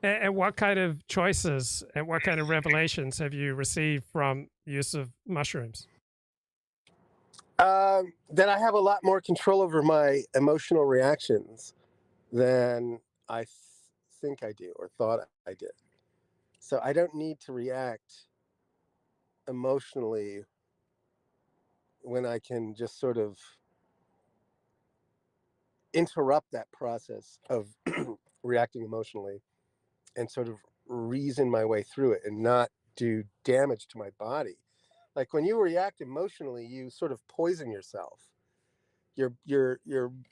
And what kind of choices and what kind of revelations have you received from use of mushrooms? That I have a lot more control over my emotional reactions than I think I do or thought I did. So I don't need to react emotionally when I can just sort of interrupt that process of reacting emotionally and sort of reason my way through it and not do damage to my body. Like when you react emotionally, you sort of poison yourself. Your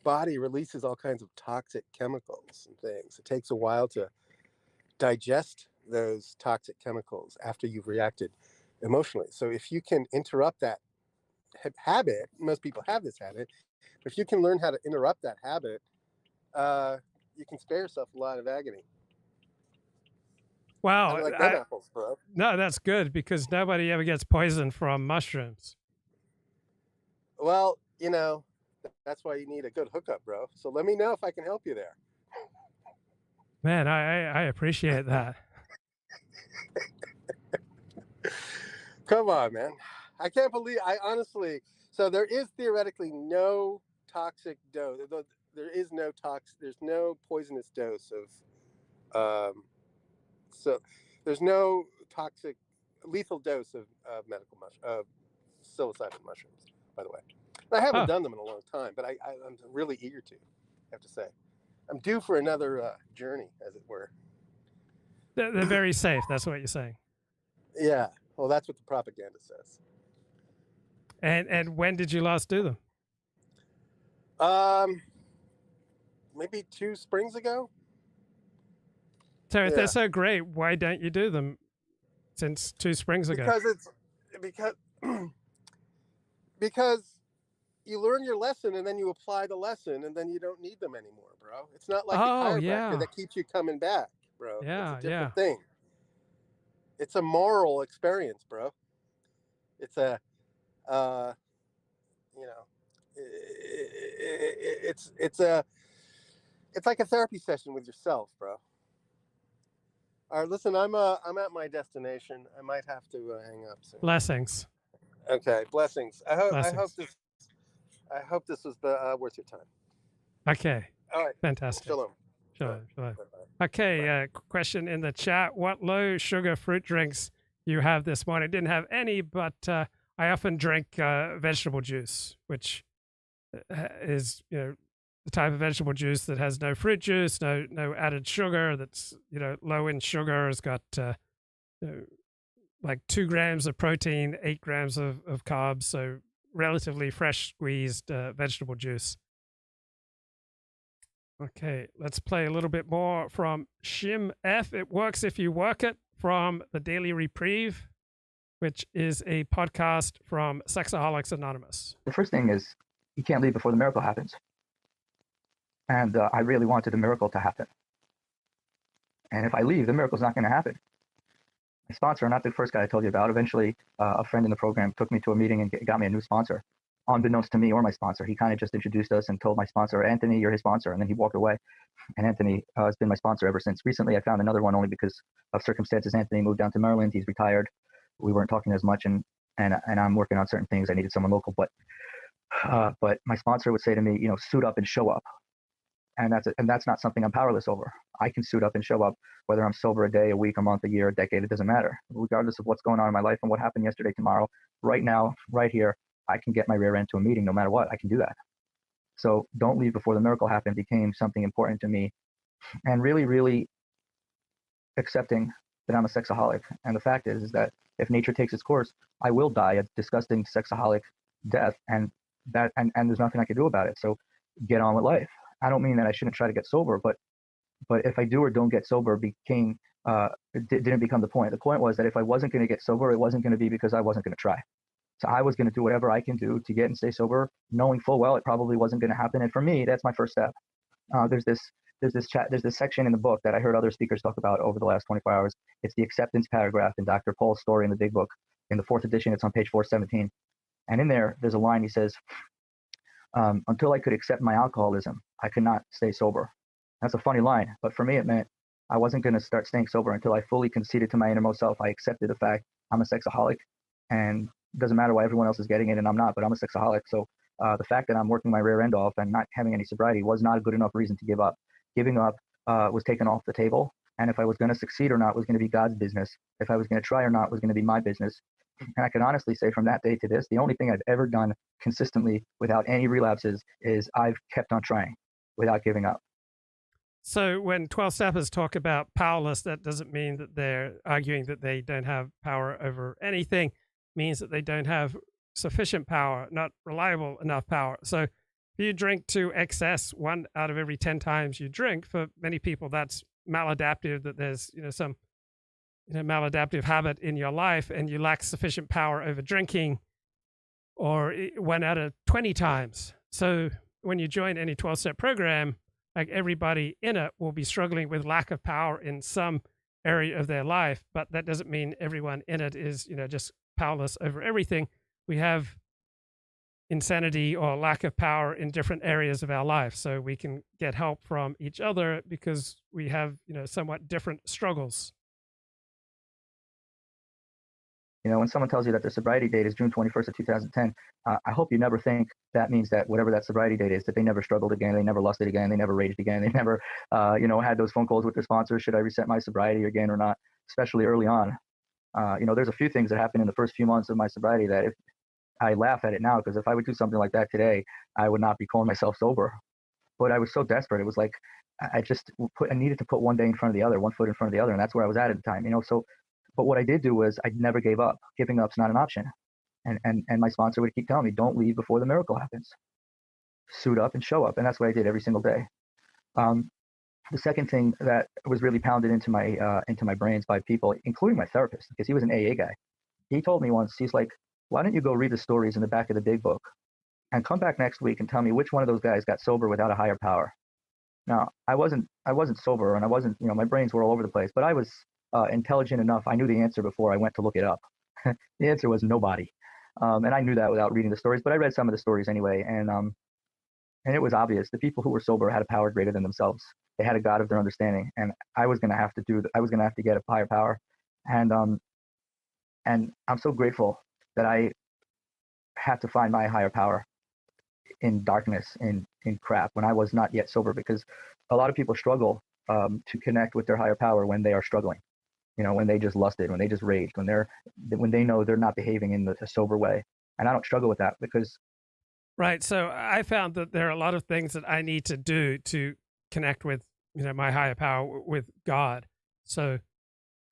body releases all kinds of toxic chemicals and things. It takes a while to digest those toxic chemicals after you've reacted emotionally. So if you can interrupt that habit, most people have this habit, but if you can learn how to interrupt that habit, you can spare yourself a lot of agony. Wow. I like red apples, bro. No, that's good because nobody ever gets poisoned from mushrooms. Well, that's why you need a good hookup, bro. So let me know if I can help you there. Man, I appreciate that. Come on, man. I can't believe, so there is theoretically no toxic dose. There's no poisonous dose of, so there's no lethal dose of psilocybin mushrooms, by the way. I haven't done them in a long time, but I'm really eager to, I have to say. I'm due for another journey, as it were. They're very safe. That's what you're saying. Yeah. Well, that's what the propaganda says. And when did you last do them? Maybe 2 springs ago. So if Yeah. they're so great, why don't you do them since 2 springs ago? Because you learn your lesson and then you apply the lesson and then you don't need them anymore, bro. It's not like a chiropractor that keeps you coming back, bro. Yeah, it's a different thing. It's a moral experience, bro. It's a, you know, it's like a therapy session with yourself, bro. All right, listen, I'm at my destination. I might have to hang up soon. Blessings. Okay, blessings. I hope this was worth your time. Okay. All right. Fantastic. Shalom. Shalom. Okay, question in the chat. What low sugar fruit drinks you have this morning? I didn't have any, but I often drink vegetable juice, which is, the type of vegetable juice that has no fruit juice, no added sugar, that's, low in sugar, has got like 2 grams of protein, 8 grams of carbs, so relatively fresh squeezed vegetable juice. Okay, let's play a little bit more from Shim F. It works if you work it, from the Daily Reprieve, which is a podcast from Sexaholics Anonymous. The first thing is you can't leave before the miracle happens. And I really wanted the miracle to happen. And if I leave, the miracle's not going to happen. My sponsor, not the first guy I told you about, eventually a friend in the program took me to a meeting and got me a new sponsor. Unbeknownst to me or my sponsor, he kind of just introduced us and told my sponsor, Anthony, you're his sponsor. And then he walked away. And Anthony has been my sponsor ever since. Recently, I found another one only because of circumstances. Anthony moved down to Maryland. He's retired. We weren't talking as much, and I'm working on certain things. I needed someone local. But my sponsor would say to me, suit up and show up. And that's not something I'm powerless over. I can suit up and show up, whether I'm sober a day, a week, a month, a year, a decade, it doesn't matter. Regardless of what's going on in my life and what happened yesterday, tomorrow, right now, right here, I can get my rear end to a meeting no matter what. I can do that. So don't leave before the miracle happened became something important to me, and really, really accepting that I'm a sexaholic. And the fact is that if nature takes its course, I will die a disgusting sexaholic death, and there's nothing I can do about it. So get on with life. I don't mean that I shouldn't try to get sober, but if I do or don't get sober didn't become the point. The point was that if I wasn't going to get sober, it wasn't going to be because I wasn't going to try. So I was going to do whatever I can do to get and stay sober, knowing full well it probably wasn't going to happen. And for me, that's my first step. There's this section in the book that I heard other speakers talk about over the last 24 hours. It's the acceptance paragraph in Dr. Paul's story in the big book. In the 4th edition, it's on page 417. And in there's a line, he says, until I could accept my alcoholism, I could not stay sober. That's a funny line, but for me, it meant I wasn't going to start staying sober until I fully conceded to my innermost self. I accepted the fact I'm a sexaholic, and it doesn't matter why everyone else is getting it and I'm not, but I'm a sexaholic. So the fact that I'm working my rear end off and not having any sobriety was not a good enough reason to give up. Giving up was taken off the table. And if I was going to succeed or not was going to be God's business. If I was going to try or not was going to be my business. And I can honestly say from that day to this, the only thing I've ever done consistently without any relapses is I've kept on trying without giving up. So when 12-steppers talk about powerless, that doesn't mean that they're arguing that they don't have power over anything. It means that they don't have sufficient power, not reliable enough power. So if you drink to excess 1 out of every 10 times you drink, for many people that's maladaptive, that there's some maladaptive habit in your life and you lack sufficient power over drinking, or 1 out of 20 times. So when you join any 12-step program, like everybody in it will be struggling with lack of power in some area of their life, but that doesn't mean everyone in it is, just powerless over everything. We have insanity or lack of power in different areas of our life. So we can get help from each other because we have, somewhat different struggles. When someone tells you that their sobriety date is June 21st of 2010, I hope you never think that means that whatever that sobriety date is, that they never struggled again, they never lusted again, they never raged again, they never, had those phone calls with their sponsors, should I reset my sobriety again or not, especially early on. There's a few things that happened in the first few months of my sobriety that if I laugh at it now, because if I would do something like that today, I would not be calling myself sober. But I was so desperate. It was like I needed to put one day in front of the other, one foot in front of the other, and that's where I was at the time. So But what I did do was I never gave up. Giving up's not an option. And my sponsor would keep telling me, don't leave before the miracle happens. Suit up and show up. And that's what I did every single day. The second thing that was really pounded into my brains by people, including my therapist, because he was an AA guy. He told me once, he's like, why don't you go read the stories in the back of the big book and come back next week and tell me which one of those guys got sober without a higher power. Now, I wasn't sober, and I wasn't, my brains were all over the place, but I was intelligent enough. I knew the answer before I went to look it up. The answer was nobody. And I knew that without reading the stories, but I read some of the stories anyway. And it was obvious the people who were sober had a power greater than themselves. They had a God of their understanding, and I was going to have to get a higher power. And I'm so grateful that I had to find my higher power in darkness, in crap, when I was not yet sober, because a lot of people struggle to connect with their higher power when they are struggling. When they just lusted, when they just raged, when they know they're not behaving in a sober way. And I don't struggle with that because. Right. So I found that there are a lot of things that I need to do to connect with, my higher power, with God. So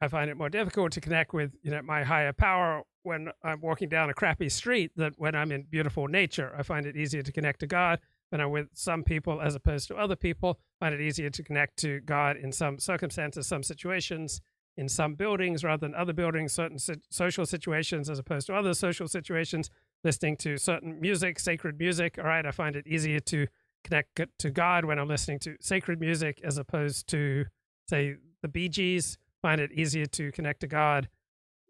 I find it more difficult to connect with, my higher power when I'm walking down a crappy street than when I'm in beautiful nature. I find it easier to connect to God when I'm with some people as opposed to other people. I find it easier to connect to God in some circumstances, some situations, in some buildings rather than other buildings, certain social situations as opposed to other social situations, listening to certain music, sacred music. All right, I find it easier to connect to God when I'm listening to sacred music as opposed to, say, the Bee Gees. Find it easier to connect to God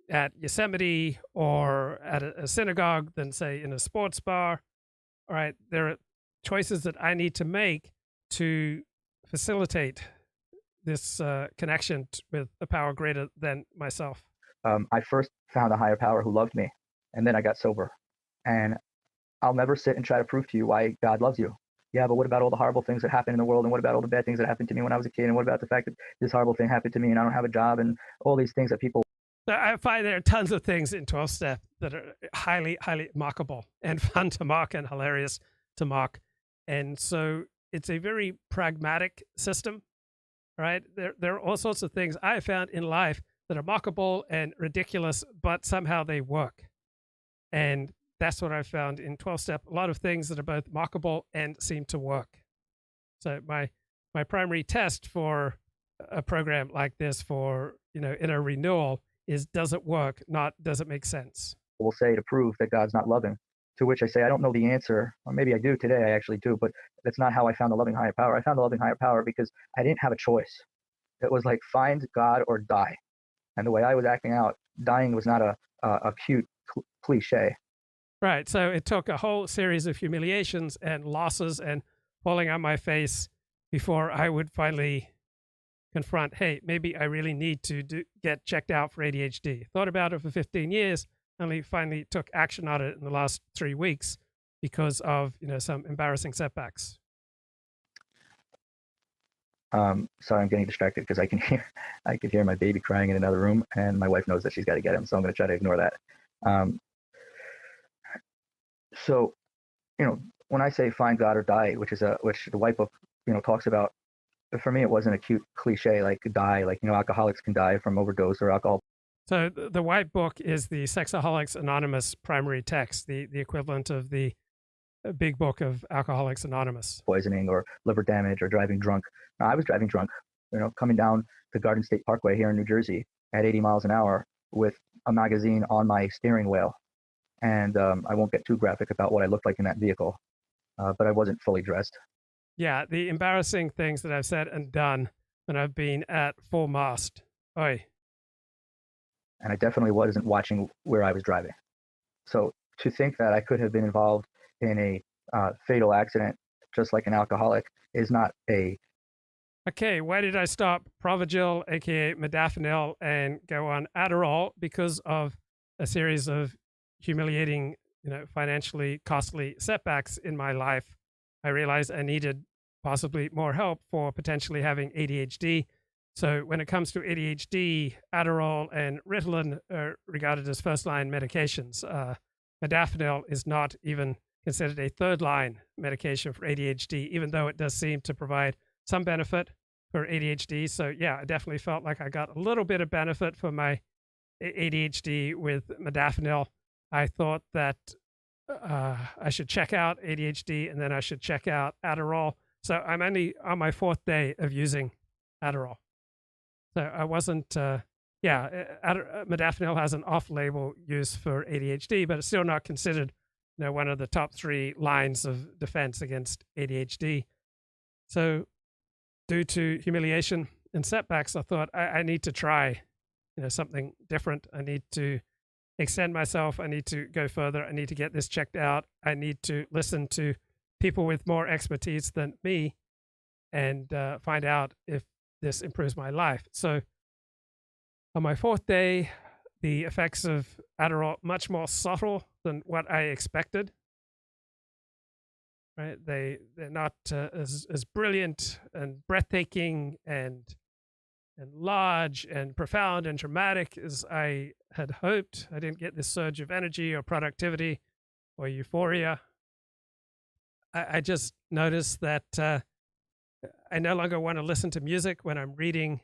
at Yosemite or at a synagogue than, say, in a sports bar. All right, there are choices that I need to make to facilitate this connection with a power greater than myself. I first found a higher power who loved me, and then I got sober. And I'll never sit and try to prove to you why God loves you. Yeah, but what about all the horrible things that happen in the world? And what about all the bad things that happened to me when I was a kid? And what about the fact that this horrible thing happened to me and I don't have a job and all these things that people... I find there are tons of things in 12-step that are highly, highly mockable and fun to mock and hilarious to mock. And so it's a very pragmatic system, right? There are all sorts of things I found in life that are mockable and ridiculous, but somehow they work. And that's what I found in 12-step, a lot of things that are both mockable and seem to work. So my primary test for a program like this for, in a renewal is, does it work, not does it make sense? Will say to prove that God's not loving, to which I say, I don't know the answer, or maybe I do today, I actually do, but that's not how I found the loving higher power. I found the loving higher power because I didn't have a choice. It was like, find God or die. And the way I was acting out, dying was not a cute cliche. Right. So it took a whole series of humiliations and losses and falling on my face before I would finally confront, hey, maybe I really need to get checked out for ADHD. Thought about it for 15 years, only finally took action on it in the last 3 weeks because of, some embarrassing setbacks. Sorry, I'm getting distracted because I could hear my baby crying in another room, and my wife knows that she's got to get him, so I'm going to try to ignore that. So, when I say find God or die, which the White Book, talks about, for me, it wasn't a cute cliche like die, like, alcoholics can die from overdose or alcohol. So the White Book is the Sexaholics Anonymous primary text, the equivalent of the big book of Alcoholics Anonymous. Poisoning or liver damage or driving drunk. Now, I was driving drunk, coming down the Garden State Parkway here in New Jersey at 80 miles an hour with a magazine on my steering wheel. And I won't get too graphic about what I looked like in that vehicle, but I wasn't fully dressed. Yeah, the embarrassing things that I've said and done when I've been at full mast. Oy. And I definitely wasn't watching where I was driving. So to think that I could have been involved in a fatal accident, just like an alcoholic, is not a... Okay, why did I stop Provigil, aka modafinil, and go on Adderall? Because of a series of humiliating, financially costly setbacks in my life. I realized I needed possibly more help for potentially having ADHD. So when it comes to ADHD, Adderall and Ritalin are regarded as first-line medications. Modafinil is not even considered a third-line medication for ADHD, even though it does seem to provide some benefit for ADHD. So yeah, I definitely felt like I got a little bit of benefit for my ADHD with modafinil, I thought that I should check out ADHD and then I should check out Adderall. So I'm only on my 4th day of using Adderall. So I wasn't, modafinil has an off-label use for ADHD, but it's still not considered, one of the top 3 lines of defense against ADHD. So due to humiliation and setbacks, I thought I need to try, something different. I need to extend myself. I need to go further. I need to get this checked out. I need to listen to people with more expertise than me and find out if this improves my life. So on my 4th day, the effects of Adderall much more subtle than what I expected. Right? They're not as brilliant and breathtaking and large and profound and dramatic as I had hoped. I didn't get this surge of energy or productivity or euphoria. I just noticed that I no longer want to listen to music when I'm reading.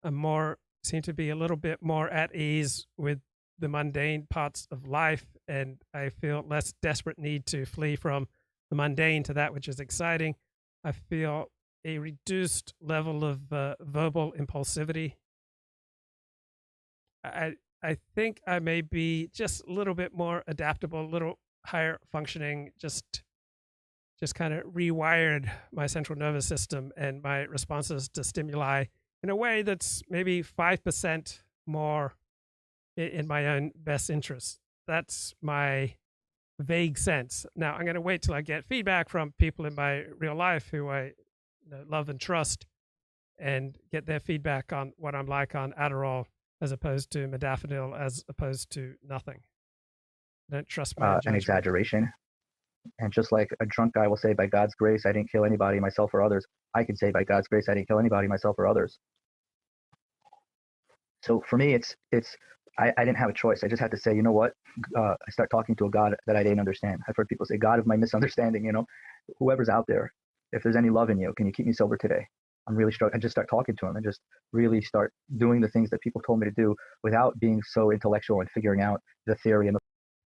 Seem to be a little bit more at ease with the mundane parts of life, and I feel less desperate need to flee from the mundane to that which is exciting. I feel a reduced level of verbal impulsivity. I think I may be just a little bit more adaptable, a little higher functioning, just kind of rewired my central nervous system and my responses to stimuli in a way that's maybe 5% more in my own best interest. That's my vague sense. Now, I'm going to wait till I get feedback from people in my real life who I love and trust and get their feedback on what I'm like on Adderall as opposed to modafinil, as opposed to nothing. I don't trust my an exaggeration. And just like a drunk guy will say, by God's grace, I didn't kill anybody, myself or others, I can say, by God's grace, I didn't kill anybody, myself or others. So for me, I didn't have a choice. I just had to say, you know what? I start talking to a God that I didn't understand. I've heard people say, God of my misunderstanding, whoever's out there, if there's any love in you, can you keep me sober today? I'm really struggling. I just start talking to him and just really start doing the things that people told me to do without being so intellectual and figuring out the theory and the.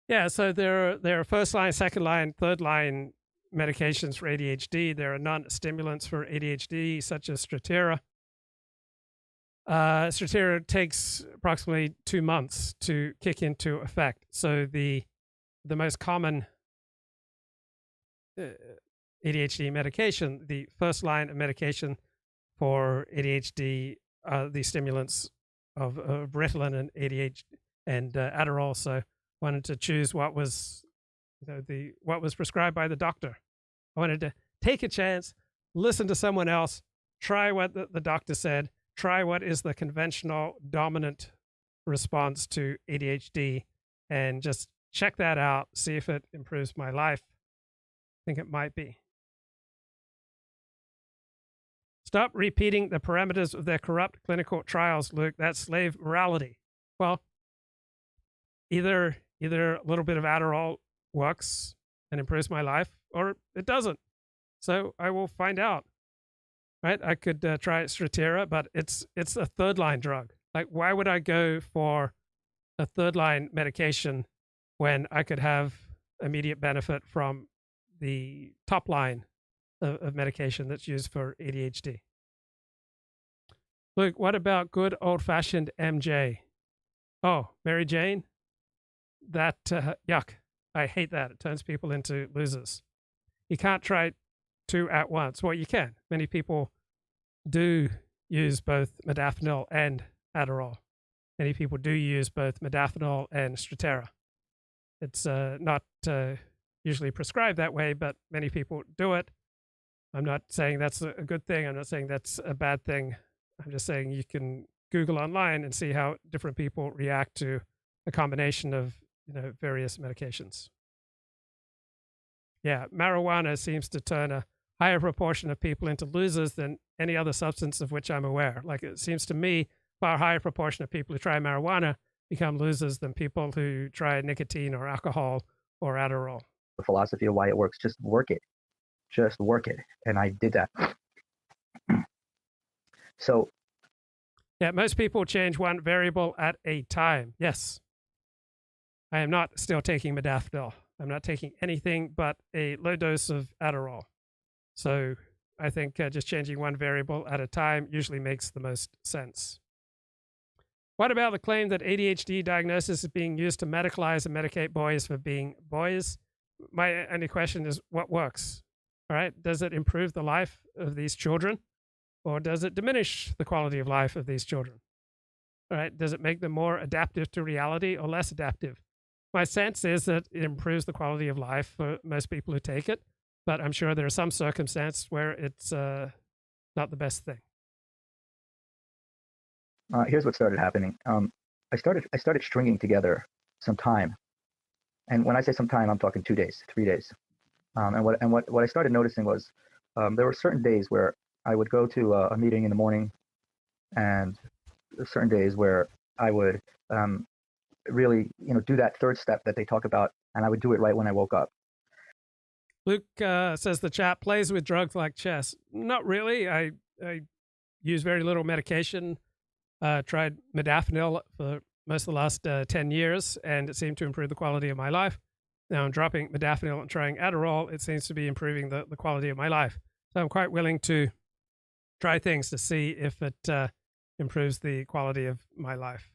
Yeah, so there are 1st line, 2nd line, 3rd line medications for ADHD. There are non-stimulants for ADHD, such as Strattera. Strattera takes approximately 2 months to kick into effect. So the most common ADHD medication, the 1st line of medication for ADHD, the stimulants of Ritalin and ADHD and Adderall. So wanted to choose what was, what was prescribed by the doctor. I wanted to take a chance, listen to someone else, try what the doctor said, try what is the conventional dominant response to ADHD, and just check that out, see if it improves my life. I think it might be. Stop repeating the parameters of their corrupt clinical trials, Luke. That's slave morality. Well, either a little bit of Adderall works and improves my life, or it doesn't. So I will find out. Right? I could try Strattera, but it's a 3rd line drug. Like, why would I go for a 3rd line medication when I could have immediate benefit from the top line of medication that's used for ADHD? Look, what about good old-fashioned MJ? Oh, Mary Jane? That, yuck. I hate that. It turns people into losers. You can't try 2 at once. Well, you can. Many people do use both modafinil and Adderall. Many people do use both modafinil and Strattera. It's not usually prescribed that way, but many people do it. I'm not saying that's a good thing. I'm not saying that's a bad thing. I'm just saying you can Google online and see how different people react to a combination of various medications. Yeah, marijuana seems to turn a higher proportion of people into losers than any other substance of which I'm aware. Like, it seems to me, far higher proportion of people who try marijuana become losers than people who try nicotine or alcohol or Adderall. The philosophy of why it works, just work it. Just work it. And I did that. So Yeah, most people change one variable at a time. Yes. I am not still taking modafinil. I'm not taking anything but a low dose of Adderall. So I think just changing one variable at a time usually makes the most sense. What about the claim that ADHD diagnosis is being used to medicalize and medicate boys for being boys? My only question is, what works? All right, does it improve the life of these children, or does it diminish the quality of life of these children? All right, does it make them more adaptive to reality or less adaptive? My sense is that it improves the quality of life for most people who take it, but I'm sure there are some circumstances where it's not the best thing. Here's what started happening. I started stringing together some time, and when I say some time, I'm talking 2 days, 3 days. And what I started noticing was there were certain days where I would go to a meeting in the morning, and certain days where I would really, do that third step that they talk about, and I would do it right when I woke up. Luke says the chat plays with drugs like chess. Not really. I use very little medication. Tried modafinil for most of the last 10 years, and it seemed to improve the quality of my life. Now I'm dropping modafinil and trying Adderall. It seems to be improving the quality of my life. So I'm quite willing to try things to see if it improves the quality of my life.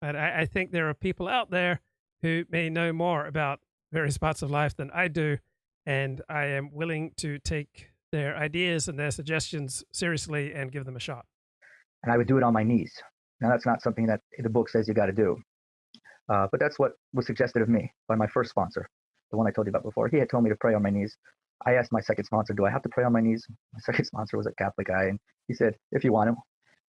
And I think there are people out there who may know more about various parts of life than I do, and I am willing to take their ideas and their suggestions seriously and give them a shot. And I would do it on my knees. Now, that's not something that the book says you got to do. But that's what was suggested of me by my first sponsor, the one I told you about before. He had told me to pray on my knees. I asked my second sponsor, do I have to pray on my knees? My second sponsor was a Catholic guy, and he said, if you want to.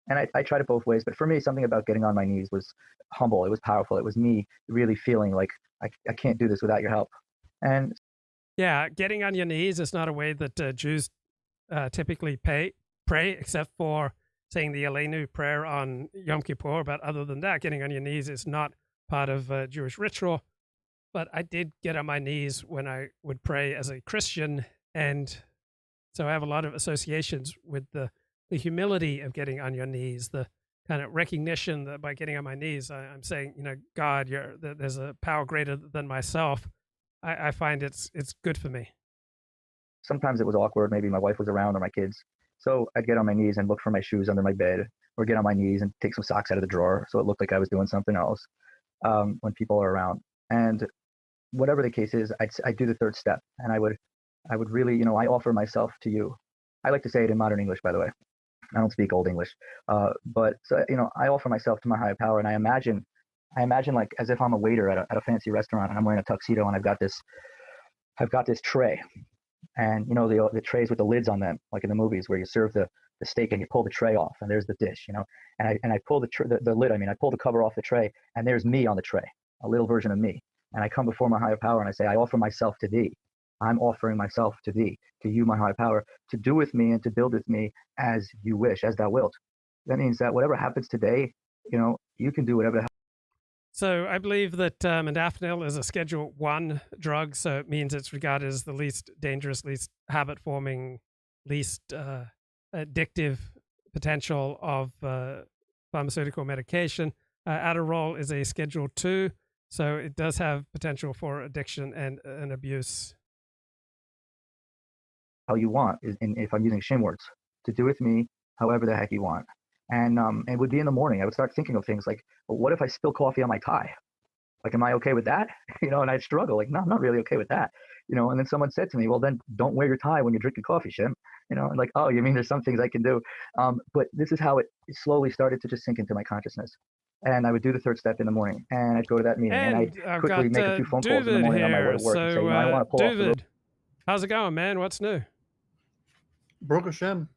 And I tried it both ways. But for me, something about getting on my knees was humble. It was powerful. It was me really feeling like I can't do this without your help. And yeah, getting on your knees is not a way that Jews typically pray, except for saying the Aleinu prayer on Yom Kippur. But other than that, getting on your knees is not part of Jewish ritual. But I did get on my knees when I would pray as a Christian. And so I have a lot of associations with the humility of getting on your knees, the kind of recognition that by getting on my knees, I'm saying, God, there's a power greater than myself. I find it's good for me. Sometimes it was awkward. Maybe my wife was around or my kids. So I'd get on my knees and look for my shoes under my bed, or get on my knees and take some socks out of the drawer so it looked like I was doing something else when people are around. And whatever the case is, I'd do the third step, and I would really, I offer myself to you. I like to say it in modern English, by the way. I don't speak Old English, but so, I offer myself to my higher power, and I imagine like as if I'm a waiter at a fancy restaurant, and I'm wearing a tuxedo, and I've got this tray, and the trays with the lids on them, like in the movies where you serve the steak and you pull the tray off, and there's the dish, and I pull the lid. I pull the cover off the tray, and there's me on the tray, a little version of me, and I come before my higher power, and I say, I offer myself to thee. I'm offering myself to thee, to you, my higher power, to do with me and to build with me as you wish, as thou wilt. That means that whatever happens today, you can do whatever the hell. So I believe that modafinil is a Schedule 1 drug, so it means it's regarded as the least dangerous, least habit-forming, least addictive potential of pharmaceutical medication. Adderall is a Schedule 2, so it does have potential for addiction and abuse. How you want, if I'm using Shim words, to do with me however the heck you want. And it would be in the morning. I would start thinking of things like, well, what if I spill coffee on my tie? Like, am I okay with that? And I'd struggle, like, no, I'm not really okay with that. And then someone said to me, well, then don't wear your tie when you're drinking coffee, Shim. And like, oh, you mean there's some things I can do? But this is how it slowly started to just sink into my consciousness. And I would do the third step in the morning, and I'd go to that meeting, and I'd quickly make a few phone calls in the morning on my way to work and say, I want to pull off the road. How's it going, man? What's new? Baruch Hashem.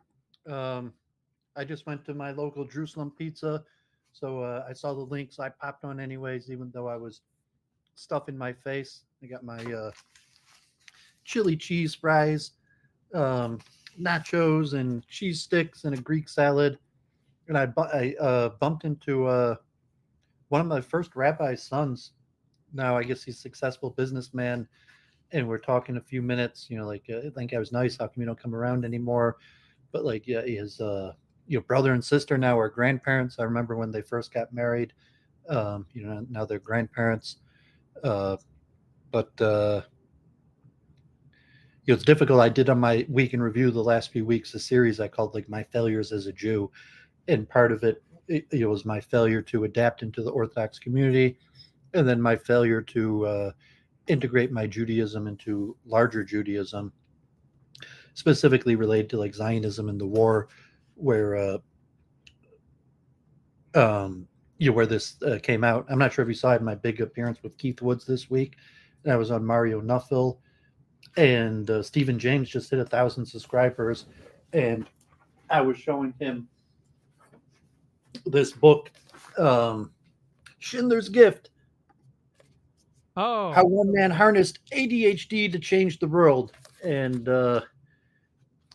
I just went to my local Jerusalem pizza, so I saw the links. I popped on anyways, even though I was stuffing my face. I got my chili cheese fries, nachos, and cheese sticks, and a Greek salad. And I bumped into one of my first rabbi's sons. Now I guess he's a successful businessman, and we're talking a few minutes. I think I was nice. How come you don't come around anymore? But like, yeah, his brother and sister now are grandparents. I remember when they first got married. Now they're grandparents. But it's difficult. I did on my week in review the last few weeks a series I called like My Failures as a Jew, and part of it was my failure to adapt into the Orthodox community, and then my failure to integrate my Judaism into larger Judaism, specifically related to like Zionism and the war, where where this came out. I'm not sure if you saw, I had my big appearance with Keith Woods this week, and I was on Mario Nawfal, and Stephen James just hit 1,000 subscribers, and I was showing him this book, Schindler's Gift. Oh, How one man harnessed ADHD to change the world, and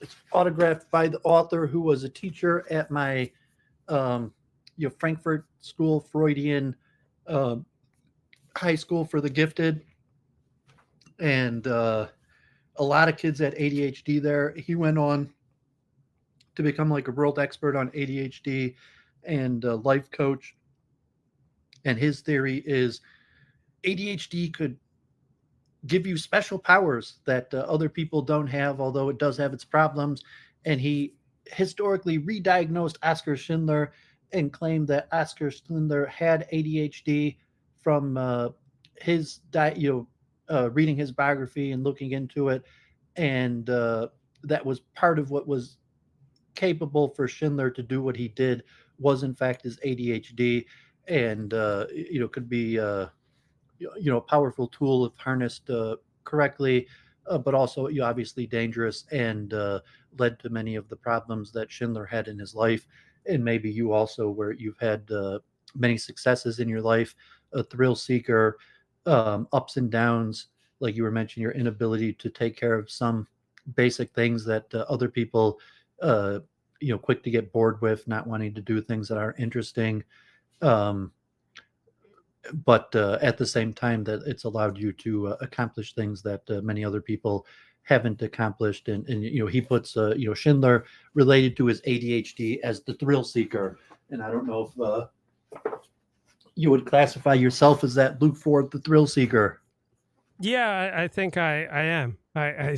it's autographed by the author, who was a teacher at my Frankfurt School, Freudian high school for the gifted, and a lot of kids had ADHD there. He went on to become like a world expert on ADHD and a life coach. And his theory is ADHD could give you special powers that other people don't have, although it does have its problems. And he historically re-diagnosed Oskar Schindler and claimed that Oskar Schindler had ADHD from his reading his biography and looking into it, and that was part of what was capable for Schindler to do what he did, was in fact his ADHD, and could be a powerful tool if harnessed correctly, but also obviously dangerous, and led to many of the problems that Schindler had in his life. And maybe you also, where you've had many successes in your life, a thrill seeker, ups and downs, like you were mentioning, your inability to take care of some basic things that other people, quick to get bored with, not wanting to do things that are interesting. But at the same time, that it's allowed you to accomplish things that many other people haven't accomplished. And he puts Schindler related to his ADHD as the thrill seeker. And I don't know if you would classify yourself as that, Luke Ford, the thrill seeker. Yeah, I think I am. I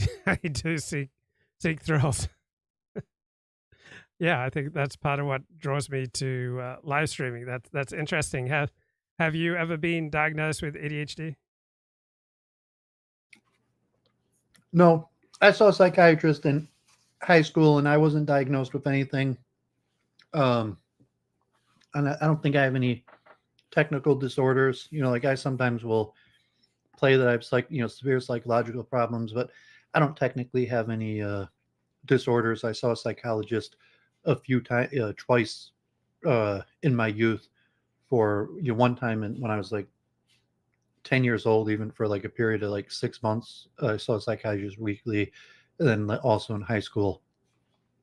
do seek thrills. Yeah, I think that's part of what draws me to live streaming. That's interesting. Have you ever been diagnosed with ADHD? No, I saw a psychiatrist in high school, and I wasn't diagnosed with anything. And I don't think I have any technical disorders. Like I sometimes will play that I have severe psychological problems, but I don't technically have any disorders. I saw a psychologist a few times, twice in my youth. For one time, and when I was like 10 years old, even for like a period of like 6 months, I saw a psychiatrist weekly, and then also in high school.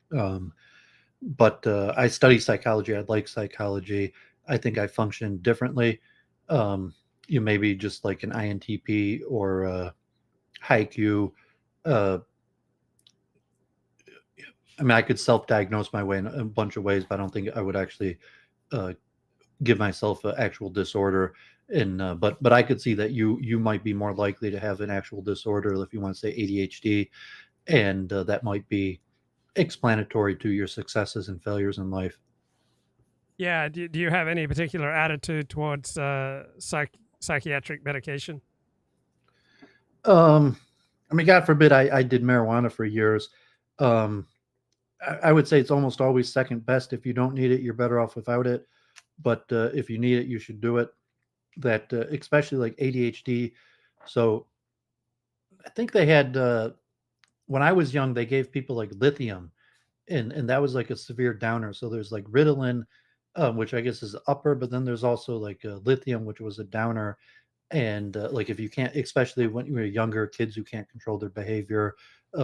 But I study psychology. I like psychology. I think I function differently. Maybe just like an INTP or high IQ. I could self-diagnose my way in a bunch of ways, but I don't think I would actually give myself an actual disorder. And but I could see that you might be more likely to have an actual disorder, if you want to say ADHD, and that might be explanatory to your successes and failures in life. Yeah. Do you have any particular attitude towards psychiatric medication? God forbid I did marijuana for years. I would say it's almost always second best. If you don't need it, you're better off without it. But if you need it, you should do it. That especially like ADHD. So I think they had when I was young, they gave people like lithium, and that was like a severe downer. So there's like Ritalin, which I guess is upper, but then there's also like lithium, which was a downer. And like if you can't, especially when you're younger, kids who can't control their behavior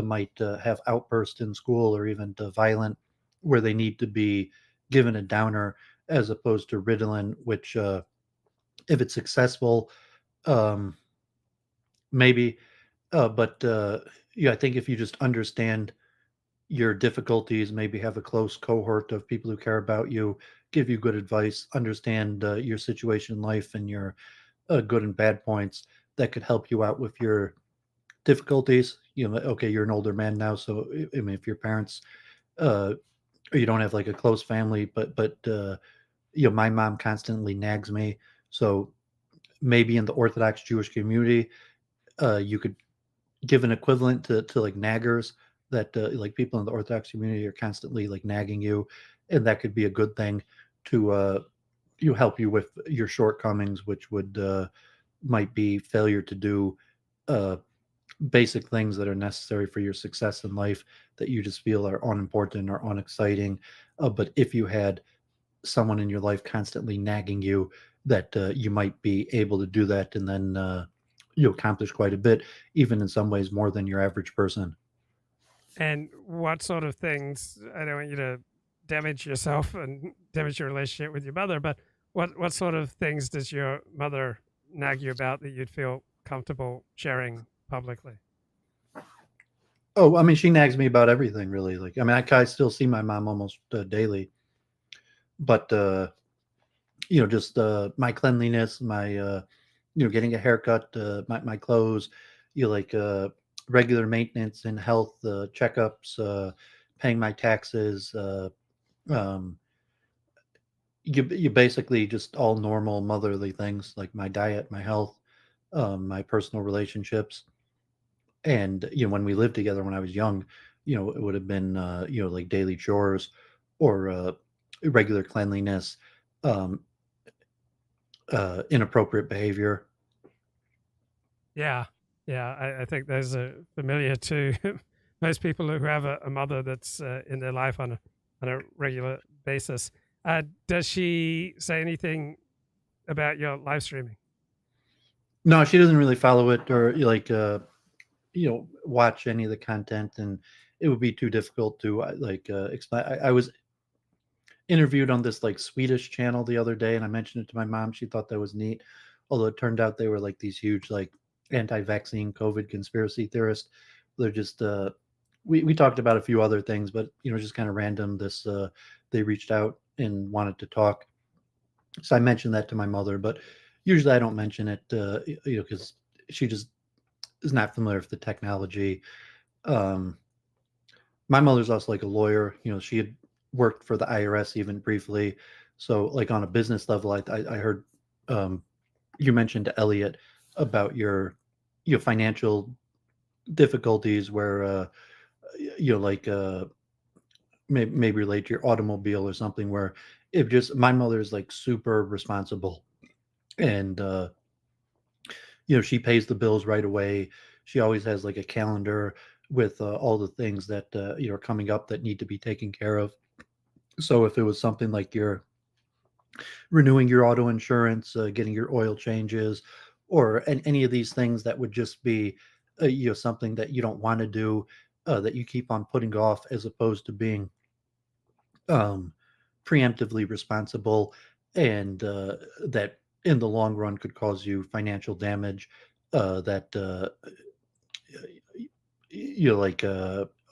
might have outbursts in school, or even violent, where they need to be given a downer, as opposed to Ritalin, which if it's successful, maybe. But I think if you just understand your difficulties, maybe have a close cohort of people who care about you, give you good advice, understand your situation in life and your good and bad points that could help you out with your difficulties. You know, okay, you're an older man now, so I mean, if your parents, or you don't have like a close family, but you know, my mom constantly nags me, so maybe in the Orthodox Jewish community, you could give an equivalent to like naggers that like people in the Orthodox community are constantly like nagging you, and that could be a good thing to you help you with your shortcomings, which would might be failure to do basic things that are necessary for your success in life that you just feel are unimportant or unexciting. But if you had someone in your life constantly nagging you, that you might be able to do that, and then you accomplish quite a bit, even in some ways more than your average person. And what sort of things, I don't want you to damage yourself and damage your relationship with your mother, but what sort of things does your mother nag you about that you'd feel comfortable sharing publicly? Oh, I mean, she nags me about everything, really. Like, I mean, I still see my mom almost daily, but you know, just my cleanliness, my you know, getting a haircut, my clothes, you know, like regular maintenance and health checkups, paying my taxes, um, you basically just all normal motherly things like my diet, my health, my personal relationships. And you know, when we lived together when I was young, you know, it would have been you know, like daily chores or regular cleanliness, um, inappropriate behavior. Yeah, yeah, I think those are familiar to most people who have a mother that's in their life on a regular basis. Does she say anything about your live streaming? No, she doesn't really follow it or like you know, watch any of the content, and it would be too difficult to like explain. I was interviewed on this like Swedish channel the other day, and I mentioned it to my mom. She thought that was neat, although it turned out they were like these huge like anti-vaccine COVID conspiracy theorists. They're just we talked about a few other things, but you know, just kind of random. This they reached out and wanted to talk, so I mentioned that to my mother, but usually I don't mention it, you know, because she just is not familiar with the technology. Um, my mother's also like a lawyer. You know, she had worked for the IRS even briefly. So, like on a business level, I heard you mentioned to Elliott about your financial difficulties, where you know, like maybe relate to your automobile or something. Where it just my mother's like super responsible, and you know, she pays the bills right away. She always has like a calendar with all the things that you know, are coming up that need to be taken care of. So if it was something like you're renewing your auto insurance, getting your oil changes, or any of these things that would just be you know, something that you don't want to do, that you keep on putting off, as opposed to being um, preemptively responsible, and that in the long run could cause you financial damage, that you know, like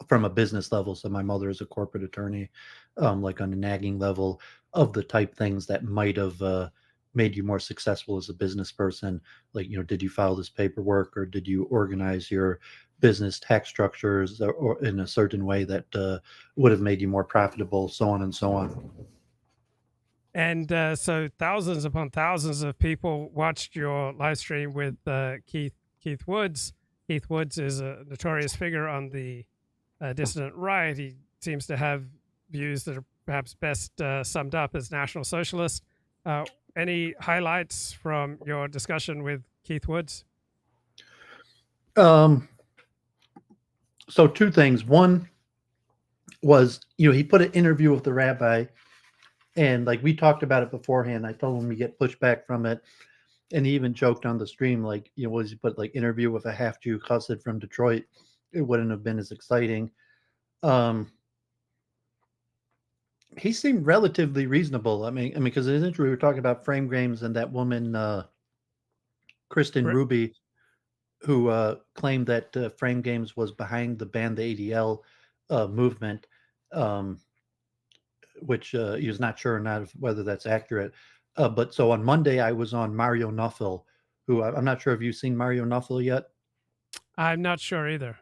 from a business level. So my mother is a corporate attorney, like on a nagging level of the type things that might have made you more successful as a business person. Like, you know, did you file this paperwork, or did you organize your business tax structures or in a certain way that would have made you more profitable, so on and so on. And so thousands upon thousands of people watched your live stream with Keith Woods. Keith Woods is a notorious figure on the dissident right. He seems to have views that are perhaps best summed up as National Socialist. Any highlights from your discussion with Keith Woods? So two things. One was, you know, he put an interview with the rabbi, and like we talked about it beforehand. I told him we get pushback from it, and he even joked on the stream, like, you know, was he put like interview with a half Jew chassid from Detroit, it wouldn't have been as exciting. He seemed relatively reasonable. I mean, because in his interview we were talking about frame games and that woman, Kristen Ruby, who claimed that Frame Games was behind the ban the ADL, movement, which he was not sure not whether that's accurate. But so on Monday, I was on Mario Nawfal, who I'm not sure if you've seen Mario Nawfal yet. I'm not sure either.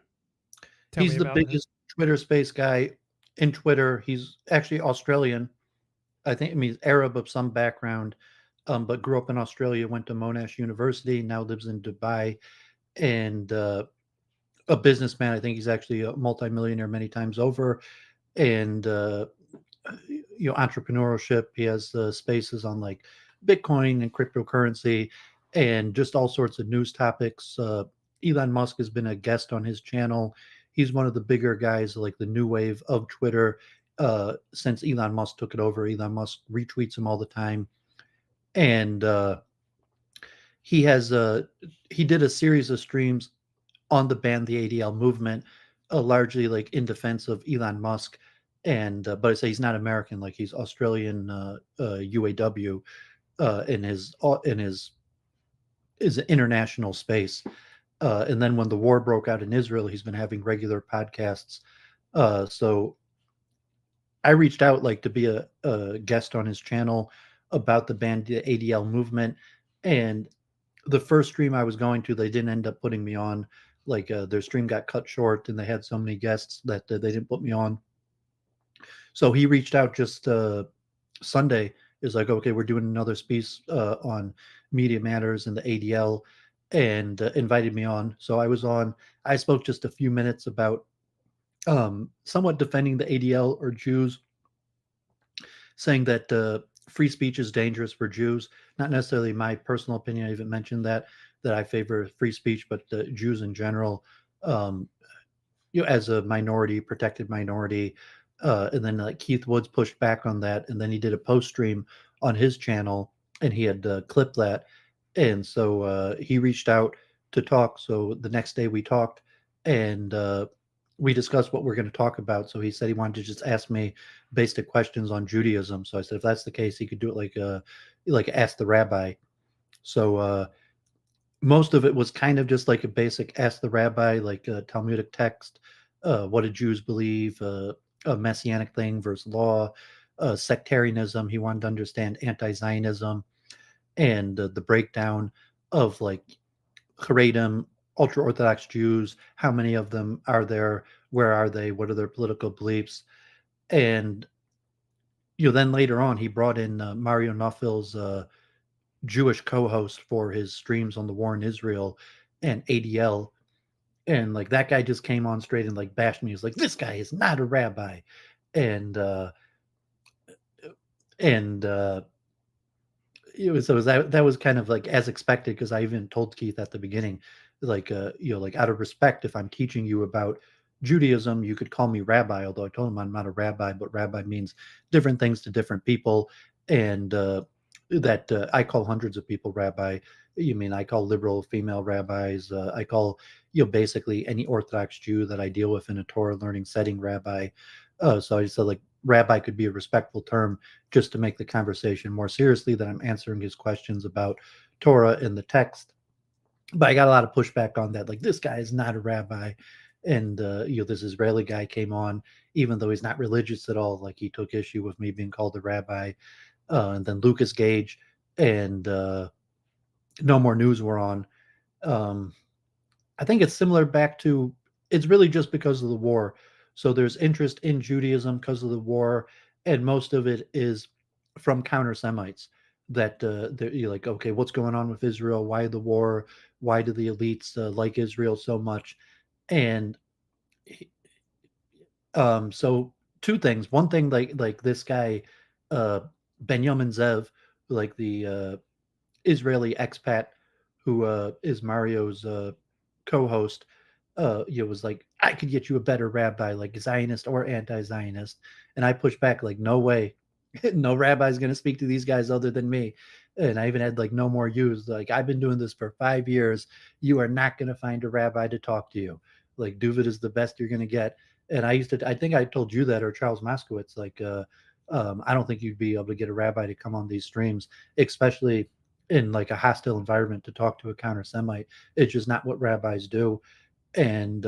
Tell He's me the about him. biggest Twitter space guy in Twitter. He's actually Australian. I think he's Arab of some background, but grew up in Australia, went to Monash University, now lives in Dubai, and a businessman. I think he's actually a multimillionaire many times over, and entrepreneurship. He has spaces on like Bitcoin and cryptocurrency, and just all sorts of news topics. Elon Musk has been a guest on his channel. He's one of the bigger guys, like the new wave of Twitter. Since Elon Musk took it over, Elon Musk retweets him all the time, and he did a series of streams on the ban the ADL movement, largely like in defense of Elon Musk, and but I say he's not American, like he's Australian UAW in his international space. And then when the war broke out in Israel, he's been having regular podcasts. So I reached out like to be a guest on his channel about the banned ADL movement. And the first stream I was going to, they didn't end up putting me on. Like their stream got cut short and they had so many guests that they didn't put me on. So he reached out just Sunday, is like, okay, we're doing another piece on Media Matters and the ADL, and invited me on. So I was on. I spoke just a few minutes about somewhat defending the ADL or Jews, saying that free speech is dangerous for Jews. Not necessarily my personal opinion. I even mentioned that I favor free speech, but Jews in general, as a minority, protected minority. And then like Keith Woods pushed back on that, and then he did a post stream on his channel, and he had clipped that, and so he reached out to talk. So the next day we talked, and we discussed what we're going to talk about. So he said he wanted to just ask me basic questions on Judaism. So I said if that's the case, he could do it like ask the rabbi. So most of it was kind of just like a basic ask the rabbi, like Talmudic text, what do Jews believe, a messianic thing versus law, sectarianism. He wanted to understand anti-Zionism and the breakdown of like Haredim, ultra-Orthodox Jews, how many of them are there, where are they, what are their political beliefs. And then later on he brought in Mario Nawfal's Jewish co-host for his streams on the war in Israel and ADL. And like that guy just came on straight and like bashed me. He was like, this guy is not a rabbi. And that was kind of like as expected, because I even told Keith at the beginning, like like out of respect, if I'm teaching you about Judaism, you could call me rabbi, although I told him I'm not a rabbi, but rabbi means different things to different people. And that I call hundreds of people rabbi. You mean I call liberal female rabbis, I call basically any Orthodox Jew that I deal with in a Torah learning setting rabbi. So I said like rabbi could be a respectful term just to make the conversation more seriously, that I'm answering his questions about Torah and the text. But I got a lot of pushback on that, like this guy is not a rabbi. And this Israeli guy came on, even though he's not religious at all, like he took issue with me being called a rabbi. And then Lucas Gage and No More News were on. I think it's similar back to, it's really just because of the war. So there's interest in Judaism because of the war, and most of it is from counter-Semites that you're like, okay, what's going on with Israel? Why the war? Why do the elites like Israel so much? And so two things. One thing, like this guy, Benjamin Zev, like the Israeli expat who is Mario's co-host, was like, I could get you a better rabbi, like Zionist or anti-Zionist. And I pushed back, like, no way. No rabbi's going to speak to these guys other than me. And I even had like No More Use. Like, I've been doing this for 5 years. You are not going to find a rabbi to talk to you. Like, Dooovid is the best you're going to get. And I think I told you that, or Charles Moskowitz, like, I don't think you'd be able to get a rabbi to come on these streams, especially in like a hostile environment, to talk to a counter-Semite. It's just not what rabbis do. And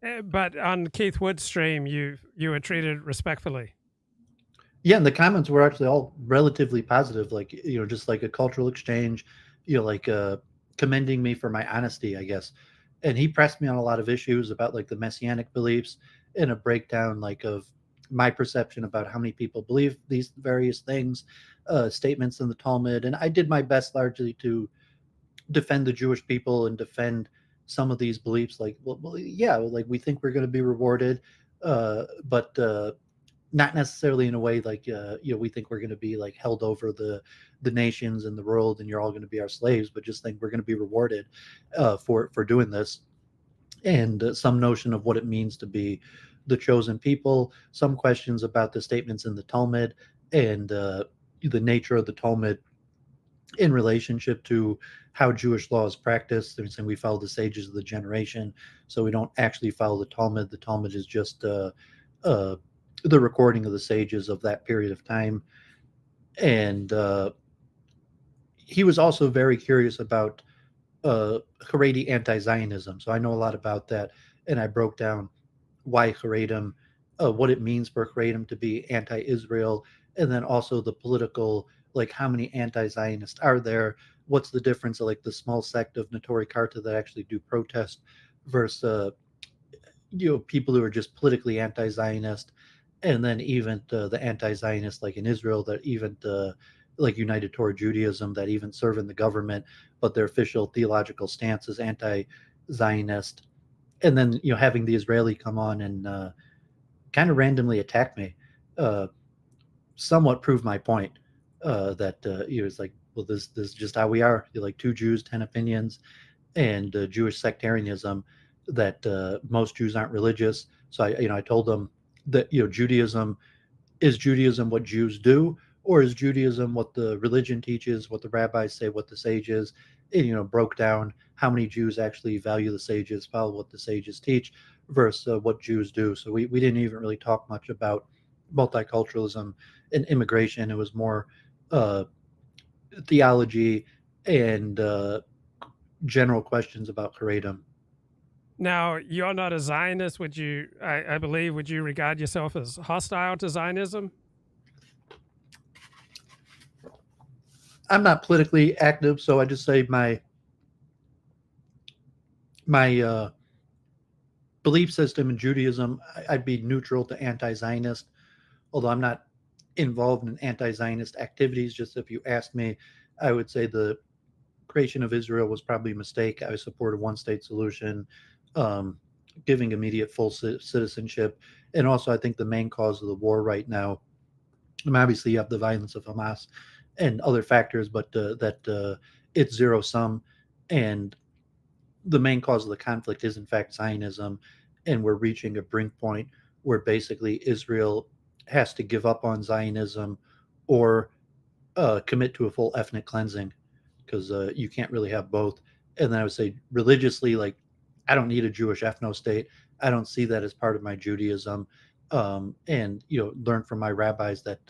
But on Keith Wood's stream, you were treated respectfully. Yeah, and the comments were actually all relatively positive, like, just like a cultural exchange, like commending me for my honesty, I guess. And he pressed me on a lot of issues about like the messianic beliefs and a breakdown like of my perception about how many people believe these various things, statements in the Talmud. And I did my best largely to defend the Jewish people and defend some of these beliefs. Like, well yeah, like we think we're going to be rewarded, but not necessarily in a way like we think we're going to be like held over the nations and the world and you're all going to be our slaves, but just think we're going to be rewarded for doing this. And some notion of what it means to be the chosen people, some questions about the statements in the Talmud and the nature of the Talmud in relationship to how Jewish law is practiced. They're saying we follow the sages of the generation, so we don't actually follow the Talmud. The Talmud is just the recording of the sages of that period of time. And he was also very curious about Haredi anti-Zionism. So I know a lot about that, and I broke down why Haredim, what it means for Haredim to be anti-Israel, and then also the political, like how many anti-Zionists are there? What's the difference of like the small sect of Notori Karta that actually do protest versus people who are just politically anti-Zionist, and then even the anti-Zionist like in Israel that even like United Torah Judaism that even serve in the government, but their official theological stance is anti-Zionist. And then having the Israeli come on and kind of randomly attack me, somewhat proved my point that it's like, well, this is just how we are. You're like 2 Jews, 10 opinions, and Jewish sectarianism that most Jews aren't religious. So I told them that Judaism what Jews do, or is Judaism what the religion teaches, what the rabbis say, what the sages, and broke down how many Jews actually value the sages, follow what the sages teach, versus what Jews do. So we didn't even really talk much about multiculturalism and immigration. It was more theology and general questions about Haredim. Now, you're not a Zionist. Would you, I believe, would you regard yourself as hostile to Zionism? I'm not politically active, so I just say my belief system in Judaism, I'd be neutral to anti-Zionist, although I'm not involved in anti-Zionist activities. Just if you asked me, I would say the creation of Israel was probably a mistake. I support a one-state solution, giving immediate full citizenship. And also, I think the main cause of the war right now, obviously you have the violence of Hamas and other factors, but that it's zero-sum. And the main cause of the conflict is, in fact, Zionism. And we're reaching a brink point where basically Israel has to give up on Zionism or commit to a full ethnic cleansing, because you can't really have both. And then I would say religiously, like, I don't need a Jewish ethno-state. I don't see that as part of my Judaism. And learn from my rabbis that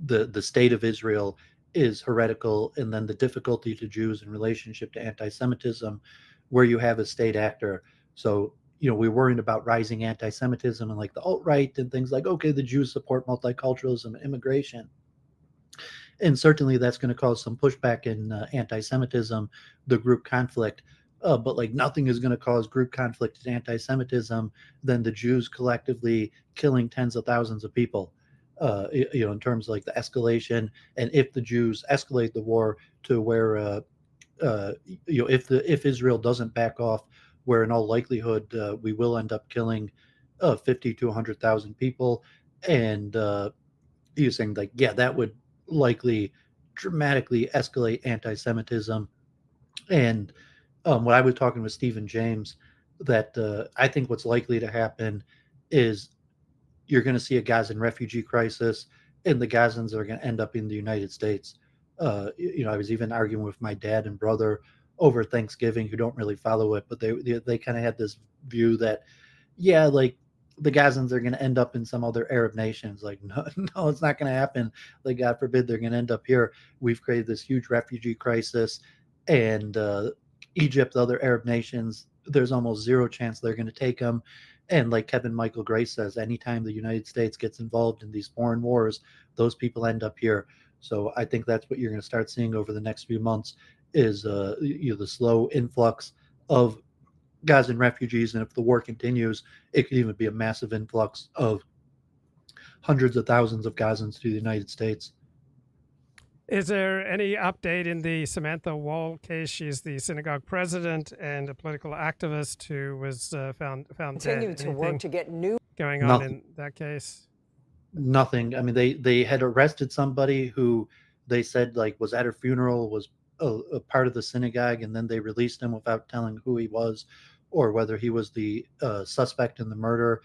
the state of Israel is heretical, and then the difficulty to Jews in relationship to anti-Semitism, where you have a state actor. So we're worried about rising anti-Semitism and like the alt-right and things like, okay, the Jews support multiculturalism and immigration. And certainly that's going to cause some pushback in anti-Semitism, the group conflict. But like nothing is going to cause group conflict and anti-Semitism than the Jews collectively killing tens of thousands of people. In terms of like the escalation, and if the Jews escalate the war to where, if Israel doesn't back off, where in all likelihood we will end up killing 50 to 100,000 people, and you're saying like, yeah, that would likely dramatically escalate anti-Semitism. And when I was talking with Stephen James, that I think what's likely to happen is you're going to see a Gazan refugee crisis, and the Gazans are going to end up in the United States. I was even arguing with my dad and brother over Thanksgiving, who don't really follow it, but they kind of had this view that, yeah, like the Gazans are going to end up in some other Arab nations. Like, no, it's not going to happen. Like, God forbid they're going to end up here. We've created this huge refugee crisis, and Egypt, other Arab nations, there's almost zero chance they're going to take him. And like Kevin Michael Grace says, anytime the United States gets involved in these foreign wars, those people end up here. So I think that's what you're going to start seeing over the next few months is the slow influx of Gazan refugees. And if the war continues, it could even be a massive influx of hundreds of thousands of Gazans to the United States. Is there any update in the Samantha Woll case? She's the synagogue president and a political activist who was found Continue dead. to work to get new going on Nothing. in that case? Nothing. I mean, they had arrested somebody who they said like was at her funeral, was a part of the synagogue, and then they released him without telling who he was or whether he was the suspect in the murder.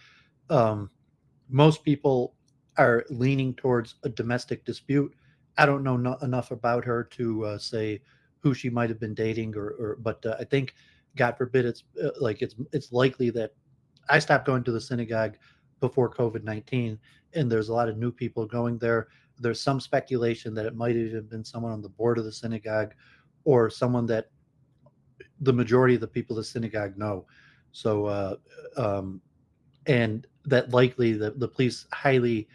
Most people are leaning towards a domestic dispute. I don't know enough about her to say who she might have been dating, but I think, God forbid, it's likely that I stopped going to the synagogue before COVID-19, and there's a lot of new people going there. There's some speculation that it might have even been someone on the board of the synagogue or someone that the majority of the people of the synagogue know. So, and that likely the police highly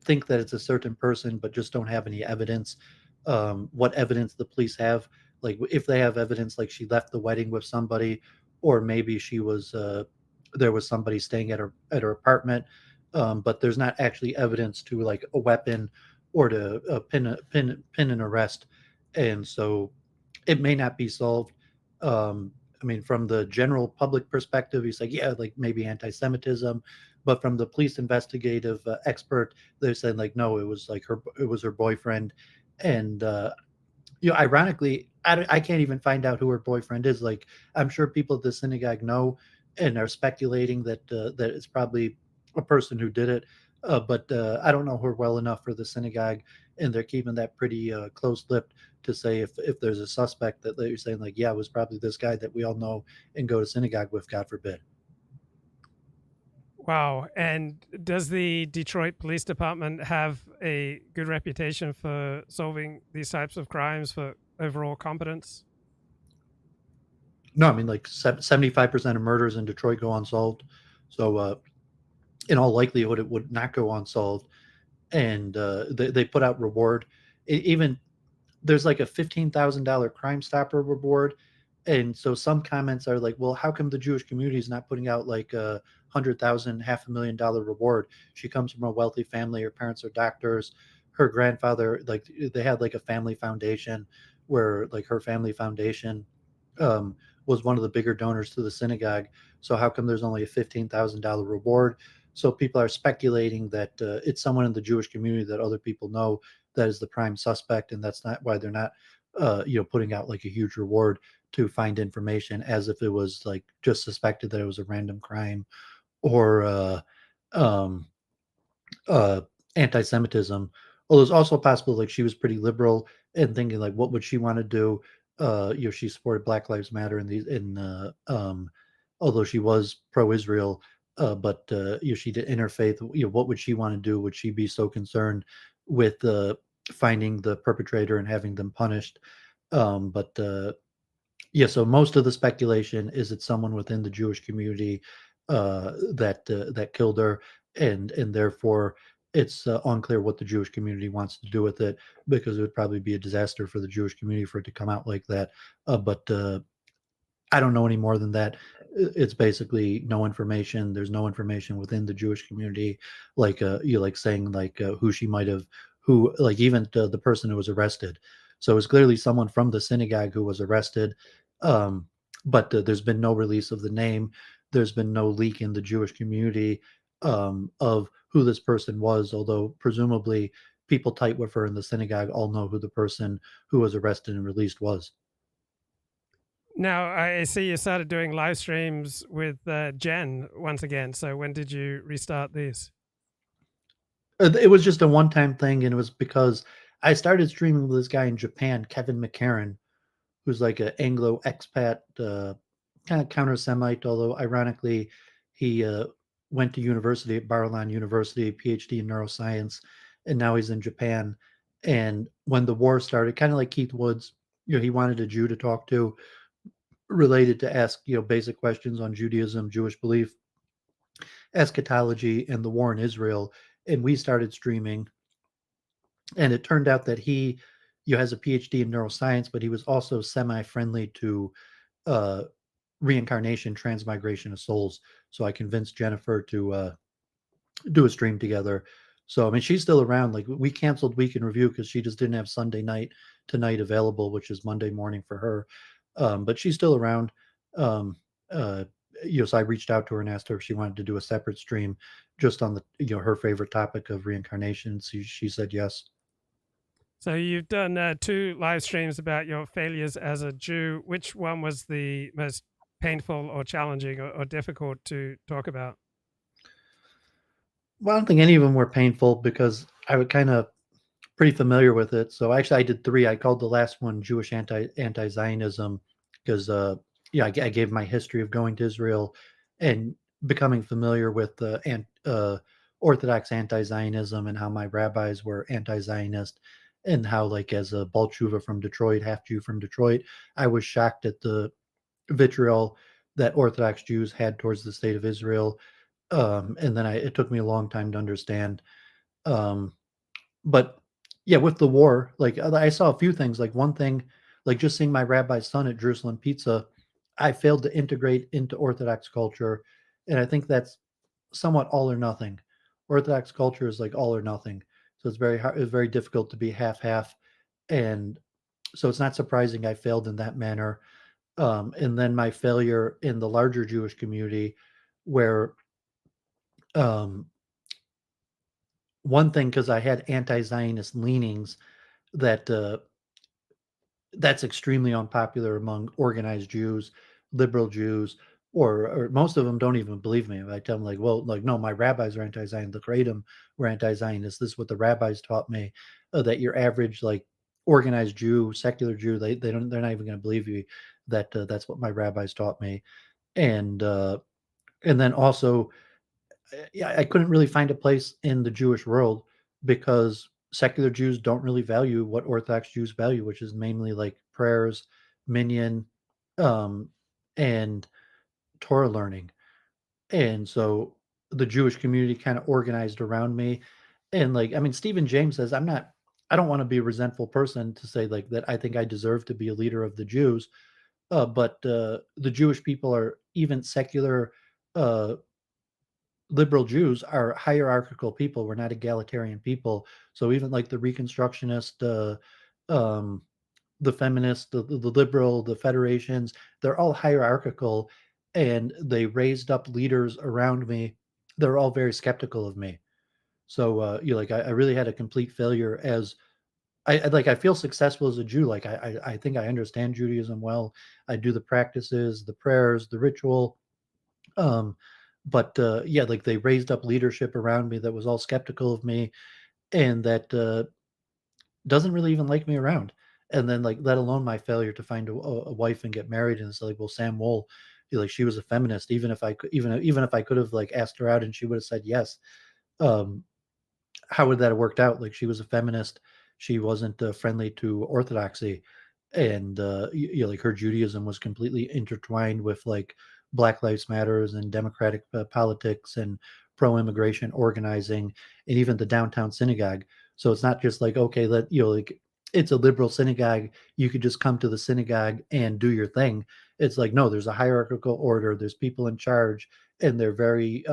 think that it's a certain person, but just don't have any evidence. What evidence the police have, like if they have evidence like she left the wedding with somebody, or maybe she was there was somebody staying at her apartment, but there's not actually evidence to like a weapon or to pin an arrest, and so it may not be solved. I mean, from the general public perspective, he's like, yeah, like maybe anti-Semitism, but from the police investigative expert, they're saying like, no, it was like it was her boyfriend, and ironically, I can't even find out who her boyfriend is. Like, I'm sure people at the synagogue know and are speculating that that it's probably a person who did it, but I don't know her well enough for the synagogue, and they're keeping that pretty close-lipped to say if there's a suspect that you're saying like, yeah, it was probably this guy that we all know and go to synagogue with, God forbid. Wow. And does the Detroit Police Department have a good reputation for solving these types of crimes, for overall competence? No, I mean, like 75% of murders in Detroit go unsolved. So in all likelihood, it would not go unsolved. And they put out reward. Even there's like a $15,000 Crime Stopper reward. And so some comments are like, well, how come the Jewish community is not putting out like a $100,000, $500,000 reward? She comes from a wealthy family. Her parents are doctors. Her grandfather, like they had like a family foundation where like her family foundation was one of the bigger donors to the synagogue. So how come there's only a $15,000 reward? So people are speculating that it's someone in the Jewish community that other people know that is the prime suspect, and that's not why they're not, putting out like a huge reward to find information, as if it was like just suspected that it was a random crime or anti-Semitism. Although it's also possible like she was pretty liberal and thinking like, what would she want to do? She supported Black Lives Matter although she was pro-Israel, but she did interfaith. What would she want to do? Would she be so concerned with finding the perpetrator and having them punished? So most of the speculation is it's someone within the Jewish community that killed her, and therefore it's unclear what the Jewish community wants to do with it, because it would probably be a disaster for the Jewish community for it to come out like that. But I don't know any more than that. It's basically no information. There's no information within the Jewish community, like saying like who she might have, who like even the person who was arrested. So it's clearly someone from the synagogue who was arrested, but there's been no release of the name. There's been no leak in the Jewish community of who this person was, although presumably people tight with her in the synagogue all know who the person who was arrested and released was. Now, I see you started doing live streams with Jen once again. So when did you restart these? It was just a one-time thing, and it was because I started streaming with this guy in Japan, Kevin McCairn, who's like an Anglo expat, kind of counter-Semite, although ironically, he went to university at Bar-Ilan University, PhD in neuroscience, and now he's in Japan. And when the war started, kind of like Keith Woods, he wanted a Jew to talk to, related to ask, basic questions on Judaism, Jewish belief, eschatology, and the war in Israel. And we started streaming. And it turned out that he has a PhD in neuroscience, but he was also semi-friendly to reincarnation, transmigration of souls. So I convinced Jennifer to do a stream together. So, I mean, she's still around. Like, we canceled Week in Review because she just didn't have Sunday night tonight available, which is Monday morning for her. But she's still around. So I reached out to her and asked her if she wanted to do a separate stream just on the, her favorite topic of reincarnation. She said yes. So you've done 2 live streams about your failures as a Jew. Which one was the most painful or challenging or difficult to talk about? Well, I don't think any of them were painful because I was kind of pretty familiar with it. So actually, I did 3. I called the last one Jewish anti-Zionism because I gave my history of going to Israel and becoming familiar with Orthodox anti-Zionism and how my rabbis were anti-Zionist, and how, like, as a Balchuva from Detroit, half Jew from Detroit, I was shocked at the vitriol that Orthodox Jews had towards the state of Israel. And then it took me a long time to understand. But yeah, with the war, like, I saw a few things. Like, one thing, like just seeing my rabbi's son at Jerusalem Pizza, I failed to integrate into Orthodox culture. And I think that's somewhat all or nothing. Orthodox culture is like all or nothing. So it's very hard, it's very difficult to be half-half. And so it's not surprising I failed in that manner. And then my failure in the larger Jewish community, where one thing, because I had anti-Zionist leanings, that's extremely unpopular among organized Jews, liberal Jews, or most of them don't even believe me. If I tell them, like, well, like, no, my rabbis are anti-Zionist, the Kratom were anti-Zionist. This is what the rabbis taught me. That your average, like, organized Jew, secular Jew, they're not even going to believe you. That's what my rabbis taught me. And then also, I couldn't really find a place in the Jewish world because secular Jews don't really value what Orthodox Jews value, which is mainly like prayers, minyan, and Torah learning. And so the Jewish community kind of organized around me. And, like, I mean, Stephen James says, I don't want to be a resentful person to say, like, that I think I deserve to be a leader of the Jews. But the Jewish people are, even secular liberal Jews are hierarchical people. We're not egalitarian people. So even like the Reconstructionist, the feminist, the liberal, the federations, they're all hierarchical, and they raised up leaders around me. They're all very skeptical of me. So I really had a complete failure as I feel successful as a Jew. Like, I think I understand Judaism well. I do the practices, the prayers, the ritual. But like, they raised up leadership around me that was all skeptical of me, and that doesn't really even like me around. And then, like, let alone my failure to find a wife and get married. And it's like, well, Sam Woll, like, she was a feminist. Even if I could, even if I could have, like, asked her out and she would have said yes, how would that have worked out? Like, she was a feminist. She wasn't friendly to orthodoxy, and like, her Judaism was completely intertwined with, like, Black Lives Matters and democratic politics and pro-immigration organizing, and even the downtown synagogue. So it's not just like, okay, like, it's a liberal synagogue, you could just come to the synagogue and do your thing. It's like, no, there's a hierarchical order, there's people in charge, and they're very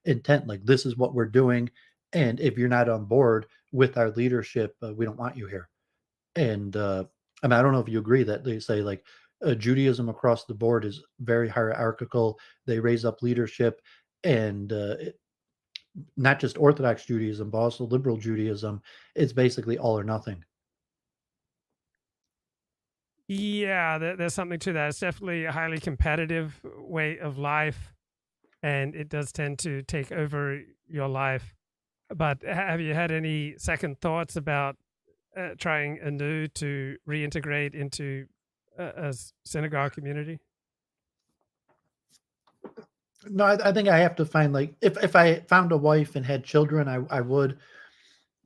intent, like, this is what we're doing, and if you're not on board with our leadership, we don't want you here. And I mean, I don't know if you agree that they say, like, Judaism across the board is very hierarchical. They raise up leadership, and not just Orthodox Judaism, but also liberal Judaism. It's basically all or nothing. Yeah, there's something to that. It's definitely a highly competitive way of life, and it does tend to take over your life. But have you had any second thoughts about trying anew to reintegrate into a synagogue community? No, I think I have to find, like, if I found a wife and had children, I would.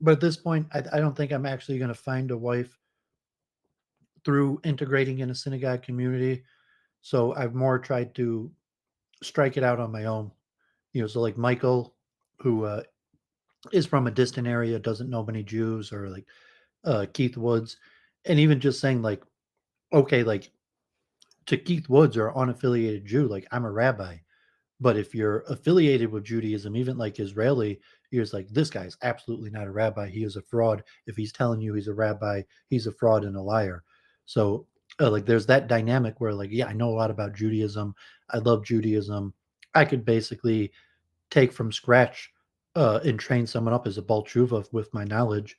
But at this point, I don't think I'm actually going to find a wife through integrating in a synagogue community. So I've more tried to strike it out on my own. So like Michael, who is from a distant area, doesn't know many Jews, or like Keith Woods, and even just saying like, okay, like to Keith Woods or unaffiliated Jew, like I'm a rabbi. But if you're affiliated with Judaism, even like Israeli, you're just like, this guy's absolutely not a rabbi. He is a fraud. If he's telling you he's a rabbi, he's a fraud and a liar. So like there's that dynamic where like, yeah, I know a lot about Judaism. I love Judaism. I could basically take from scratch and train someone up as a Baal Tshuva with my knowledge.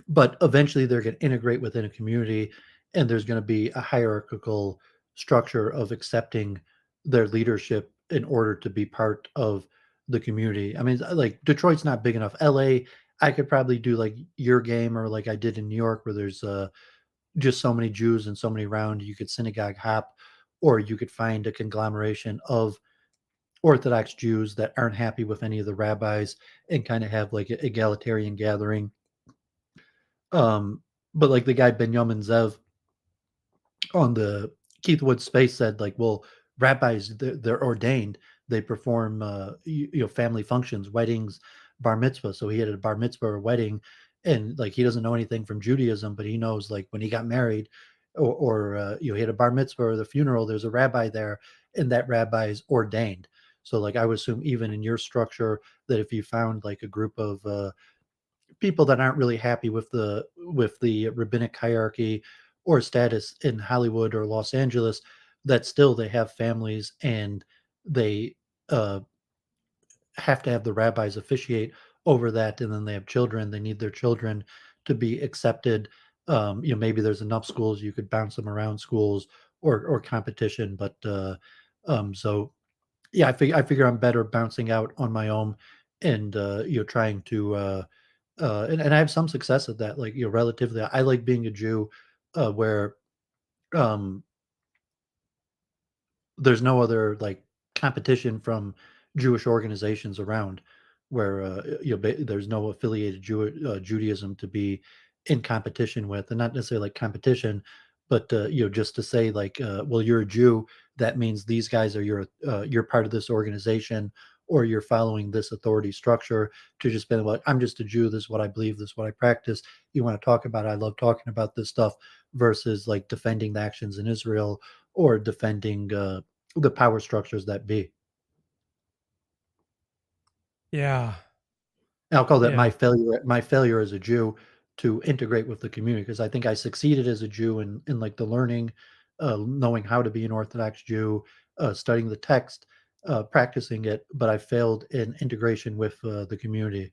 But eventually they're going to integrate within a community, and there's going to be a hierarchical structure of accepting their leadership in order to be part of the community. I mean, like Detroit's not big enough. LA, I could probably do like your game, or like I did in New York, where there's just so many Jews and so many around. You could synagogue hop, or you could find a conglomeration of Orthodox Jews that aren't happy with any of the rabbis and kind of have like an egalitarian gathering. But like the guy Benjamin Zev on the Keith Wood space said, like, well, rabbis, they're ordained. They perform, family functions, weddings, bar mitzvah. So he had a bar mitzvah or wedding, and like he doesn't know anything from Judaism, but he knows like when he got married, or he had a bar mitzvah or the funeral, there's a rabbi there, and that rabbi is ordained. So like I would assume even in your structure that if you found like a group of people that aren't really happy with the rabbinic hierarchy or status in Hollywood or Los Angeles, that still they have families, and they have to have the rabbis officiate over that, and then they have children. They need their children to be accepted. Maybe there's enough schools you could bounce them around schools or competition, but so yeah, I figure I'm better bouncing out on my own, and trying to and I have some success at that. Like relatively, I like being a Jew, where um, there's no other like competition from Jewish organizations around, where there's no affiliated Judaism to be in competition with, and not necessarily like competition, but just to say like, well, you're a Jew, that means these guys are you're part of this organization, or you're following this authority structure. To just be like, I'm just a Jew, this is what I believe, this is what I practice. You want to talk about it, I love talking about this stuff, versus like defending the actions in Israel, or defending the power structures that be. Yeah. And I'll call that Yeah. my failure as a Jew to integrate with the community, because I think I succeeded as a Jew in like the learning, knowing how to be an Orthodox Jew, studying the text, practicing it, but I failed in integration with the community.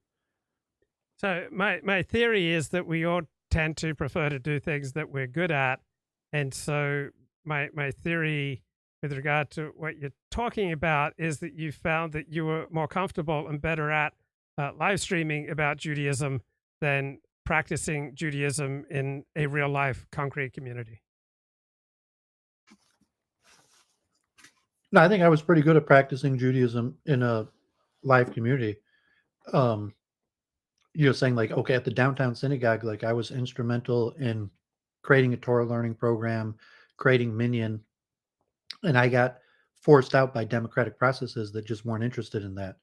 So my theory is that we all tend to prefer to do things that we're good at. And so my theory with regard to what you're talking about is that you found that you were more comfortable and better at live streaming about Judaism than practicing Judaism in a real life concrete community. No, I think I was pretty good at practicing Judaism in a live community. Saying like, okay, at the downtown synagogue, like I was instrumental in creating a Torah learning program, creating Minyan, and I got forced out by democratic processes that just weren't interested in that.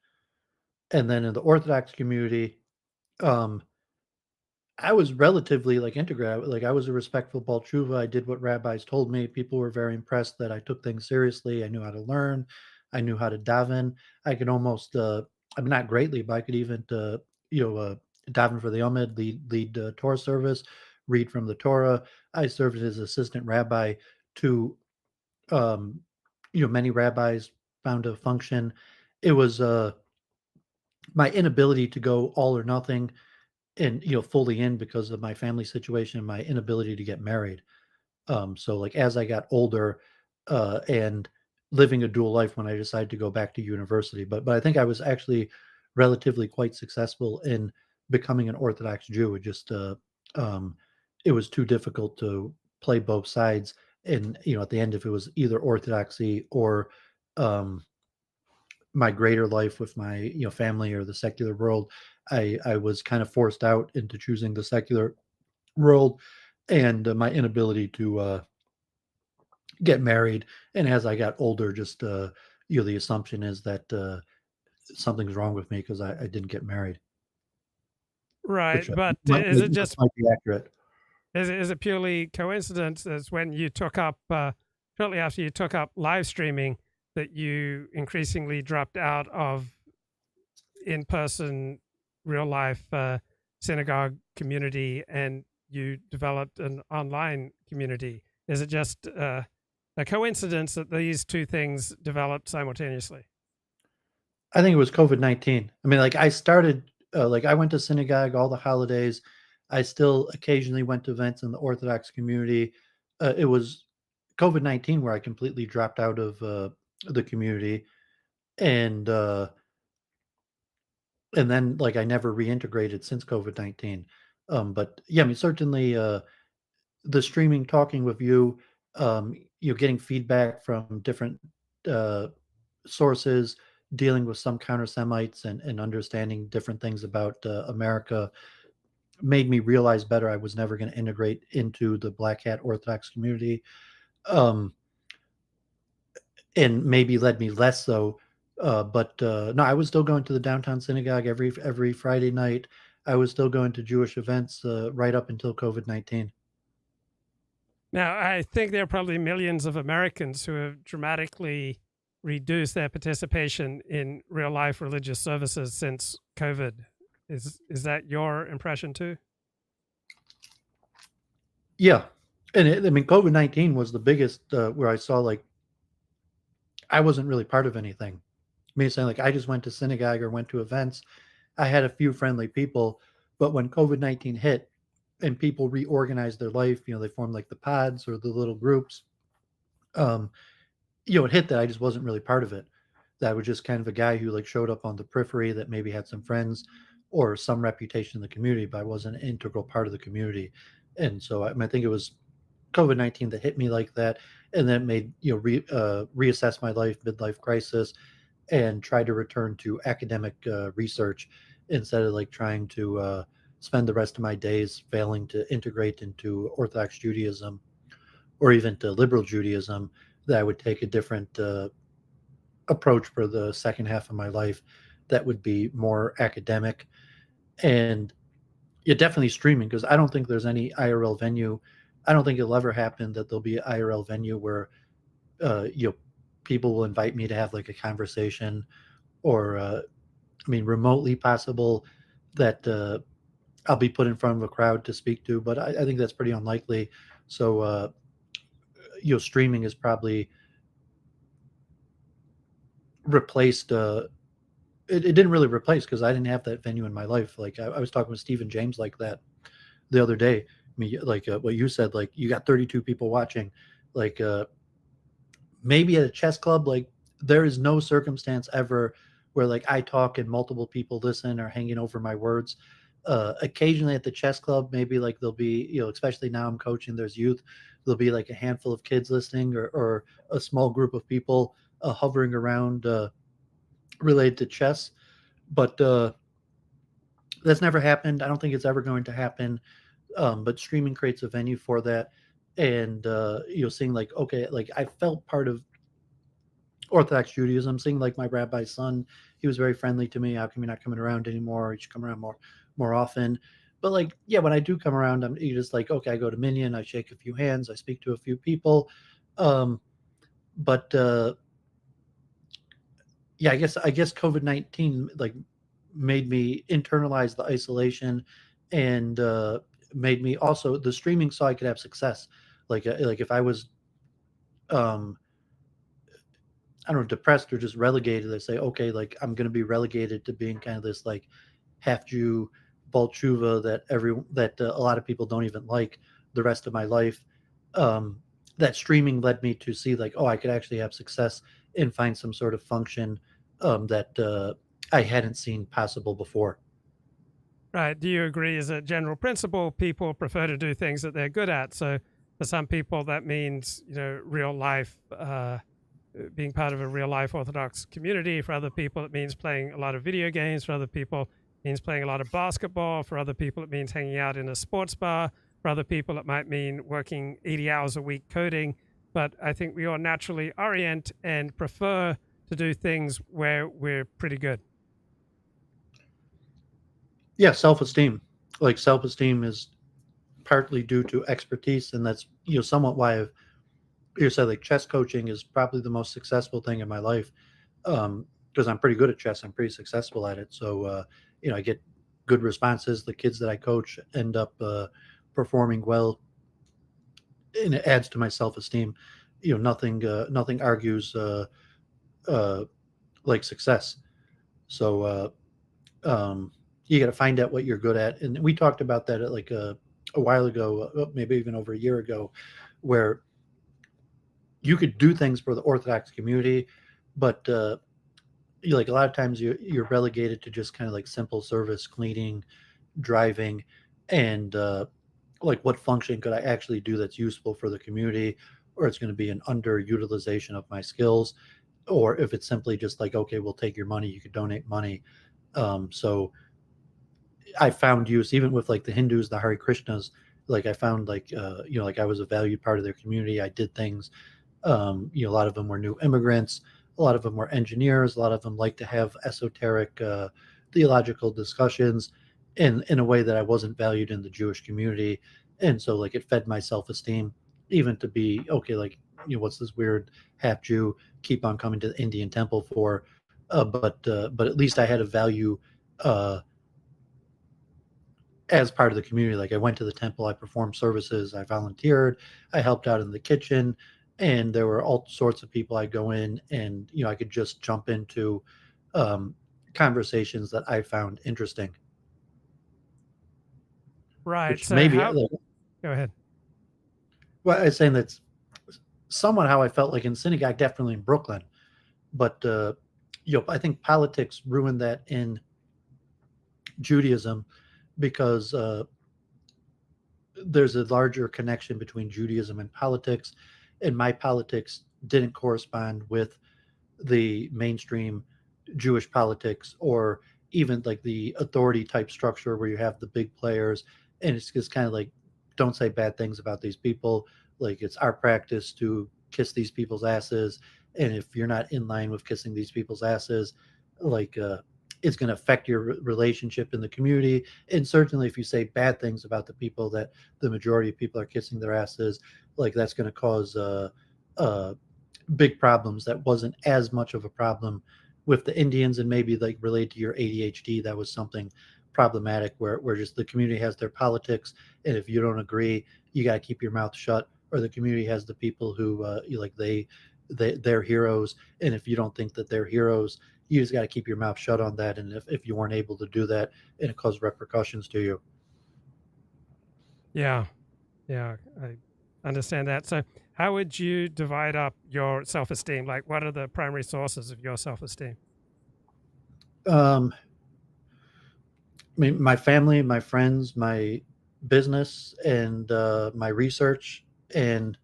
And then in the Orthodox community, I was relatively like integrated. Like I was a respectful Baal Tshuva. I did what rabbis told me. People were very impressed that I took things seriously. I knew how to learn. I knew how to daven. I could almost, I mean, not greatly, but I could even, daven for the Amid, lead Torah service, read from the Torah. I served as assistant rabbi to, many rabbis found a function. It was my inability to go all or nothing and fully in because of my family situation, my inability to get married. So like as I got older, and living a dual life when I decided to go back to university, but I think I was actually relatively quite successful in becoming an Orthodox Jew. It just it was too difficult to play both sides, and at the end, if it was either Orthodoxy or um, my greater life with my family or the secular world, I was kind of forced out into choosing the secular world, and my inability to get married. And as I got older, just the assumption is that something's wrong with me because I didn't get married. Right, Which but is it just might be accurate? Is it purely coincidence as when you took up shortly after you took up live streaming that you increasingly dropped out of in-person real life synagogue community and you developed an online community? Is it just a coincidence that these two things developed simultaneously? I think it was COVID-19. I mean, like I started, I went to synagogue all the holidays. I still occasionally went to events in the Orthodox community. It was COVID-19 where I completely dropped out of the community, and then like I never reintegrated since COVID-19. But yeah, I mean, certainly the streaming, talking with you, you're getting feedback from different sources, dealing with some counter Semites and understanding different things about America made me realize better I was never going to integrate into the Black Hat Orthodox community, and maybe led me less so. But no, I was still going to the downtown synagogue every Friday night. I was still going to Jewish events right up until COVID-19. Now, I think there are probably millions of Americans who have dramatically reduced their participation in real life religious services since COVID. Is that your impression too? Yeah. And I mean, COVID-19 was the biggest where I saw like I wasn't really part of anything. I mean, saying like I just went to synagogue or went to events. I had a few friendly people, but when COVID-19 hit and people reorganized their life, they formed like the pods or the little groups. It hit that I just wasn't really part of it. That I was just kind of a guy who like showed up on the periphery that maybe had some friends or some reputation in the community, but I wasn't an integral part of the community. And so I think it was COVID-19 that hit me like that, and then made reassess my life, midlife crisis, and try to return to academic research instead of like trying to spend the rest of my days failing to integrate into Orthodox Judaism or even to liberal Judaism. That I would take a different approach for the second half of my life that would be more academic. And definitely streaming, because I don't think there's any IRL venue. I don't think it'll ever happen that there'll be an IRL venue where people will invite me to have like a conversation, or remotely possible that I'll be put in front of a crowd to speak to, but I think that's pretty unlikely. So streaming is probably replaced. It didn't really replace, because I didn't have that venue in my life. Like I was talking with Stephen James like that the other day. I mean, like what you said, like you got 32 people watching, like maybe at a chess club, like there is no circumstance ever where like I talk and multiple people listen or hanging over my words. Occasionally at the chess club, maybe like there'll be, especially now I'm coaching, there's youth, there'll be like a handful of kids listening, or a small group of people hovering around related to chess. But that's never happened. I don't think it's ever going to happen. But streaming creates a venue for that. And seeing like, okay, like I felt part of Orthodox Judaism, seeing like my rabbi's son, he was very friendly to me. How come you're not coming around anymore? You should come around more often. But like, yeah, when I do come around, you're just like, okay, I go to Minyan, I shake a few hands, I speak to a few people. But yeah, I guess COVID-19 like made me internalize the isolation, and made me also the streaming so I could have success. Like if I was I don't know, depressed or just relegated, they say, okay, like I'm going to be relegated to being kind of this like half Jew bal tshuva that a lot of people don't even like the rest of my life. That streaming led me to see like, oh, I could actually have success and find some sort of function that I hadn't seen possible before. Right. Do you agree, as a general principle, people prefer to do things that they're good at? So for some people, that means, real life, being part of a real life Orthodox community. For other people, it means playing a lot of video games. For other people, it means playing a lot of basketball. For other people, it means hanging out in a sports bar. For other people, it might mean working 80 hours a week coding. but I think we all naturally orient and prefer to do things where we're pretty good. Yeah, self-esteem. Like self-esteem is partly due to expertise, and that's somewhat why you said like chess coaching is probably the most successful thing in my life, because I'm pretty good at chess. I'm pretty successful at it. So I get good responses. The kids that I coach end up performing well, and it adds to my self-esteem. Nothing argues like success. So you got to find out what you're good at, and we talked about that at like a while ago, maybe even over a year ago, where you could do things for the Orthodox community, but like a lot of times you're relegated to just kind of like simple service, cleaning, driving, and like what function could I actually do that's useful for the community, or it's going to be an underutilization of my skills, or if it's simply just like, okay, we'll take your money, you could donate money. So I found use even with like the Hindus, the Hare Krishnas. Like I found like like I was a valued part of their community. I did things. A lot of them were new immigrants. A lot of them were engineers. A lot of them like to have esoteric theological discussions in a way that I wasn't valued in the Jewish community. And so like it fed my self-esteem, even to be okay. Like what's this weird half Jew keep on coming to the Indian temple for? But at least I had a value as part of the community. Like I went to the temple, I performed services, I volunteered, I helped out in the kitchen, and there were all sorts of people. I'd go in and I could just jump into conversations that I found interesting. Right. Which So maybe go ahead. Well, I was saying that's somewhat how I felt like in synagogue, definitely in Brooklyn, but I think politics ruined that in Judaism, because there's a larger connection between Judaism and politics, and my politics didn't correspond with the mainstream Jewish politics, or even like the authority type structure where you have the big players, and it's just kind of like, don't say bad things about these people. Like it's our practice to kiss these people's asses, and if you're not in line with kissing these people's asses, like it's going to affect your relationship in the community. And certainly if you say bad things about the people that the majority of people are kissing their asses, like that's going to cause big problems. That wasn't as much of a problem with the Indians, and maybe like related to your ADHD, that was something problematic where just the community has their politics, and if you don't agree, you got to keep your mouth shut. Or the community has the people who they're heroes, and if you don't think that they're heroes, you just got to keep your mouth shut on that. And if you weren't able to do that, and it caused repercussions to you. Yeah, I understand that. So how would you divide up your self-esteem? Like, what are the primary sources of your self-esteem? I mean, my family, my friends, my business, and my research, and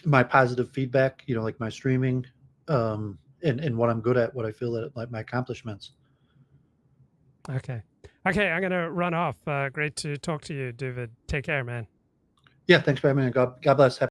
my positive feedback, like my streaming, and what I'm good at, what I feel that like my accomplishments. Okay, I'm going to run off. Great to talk to you, Dooovid. Take care, man. Yeah, thanks for having me. God bless.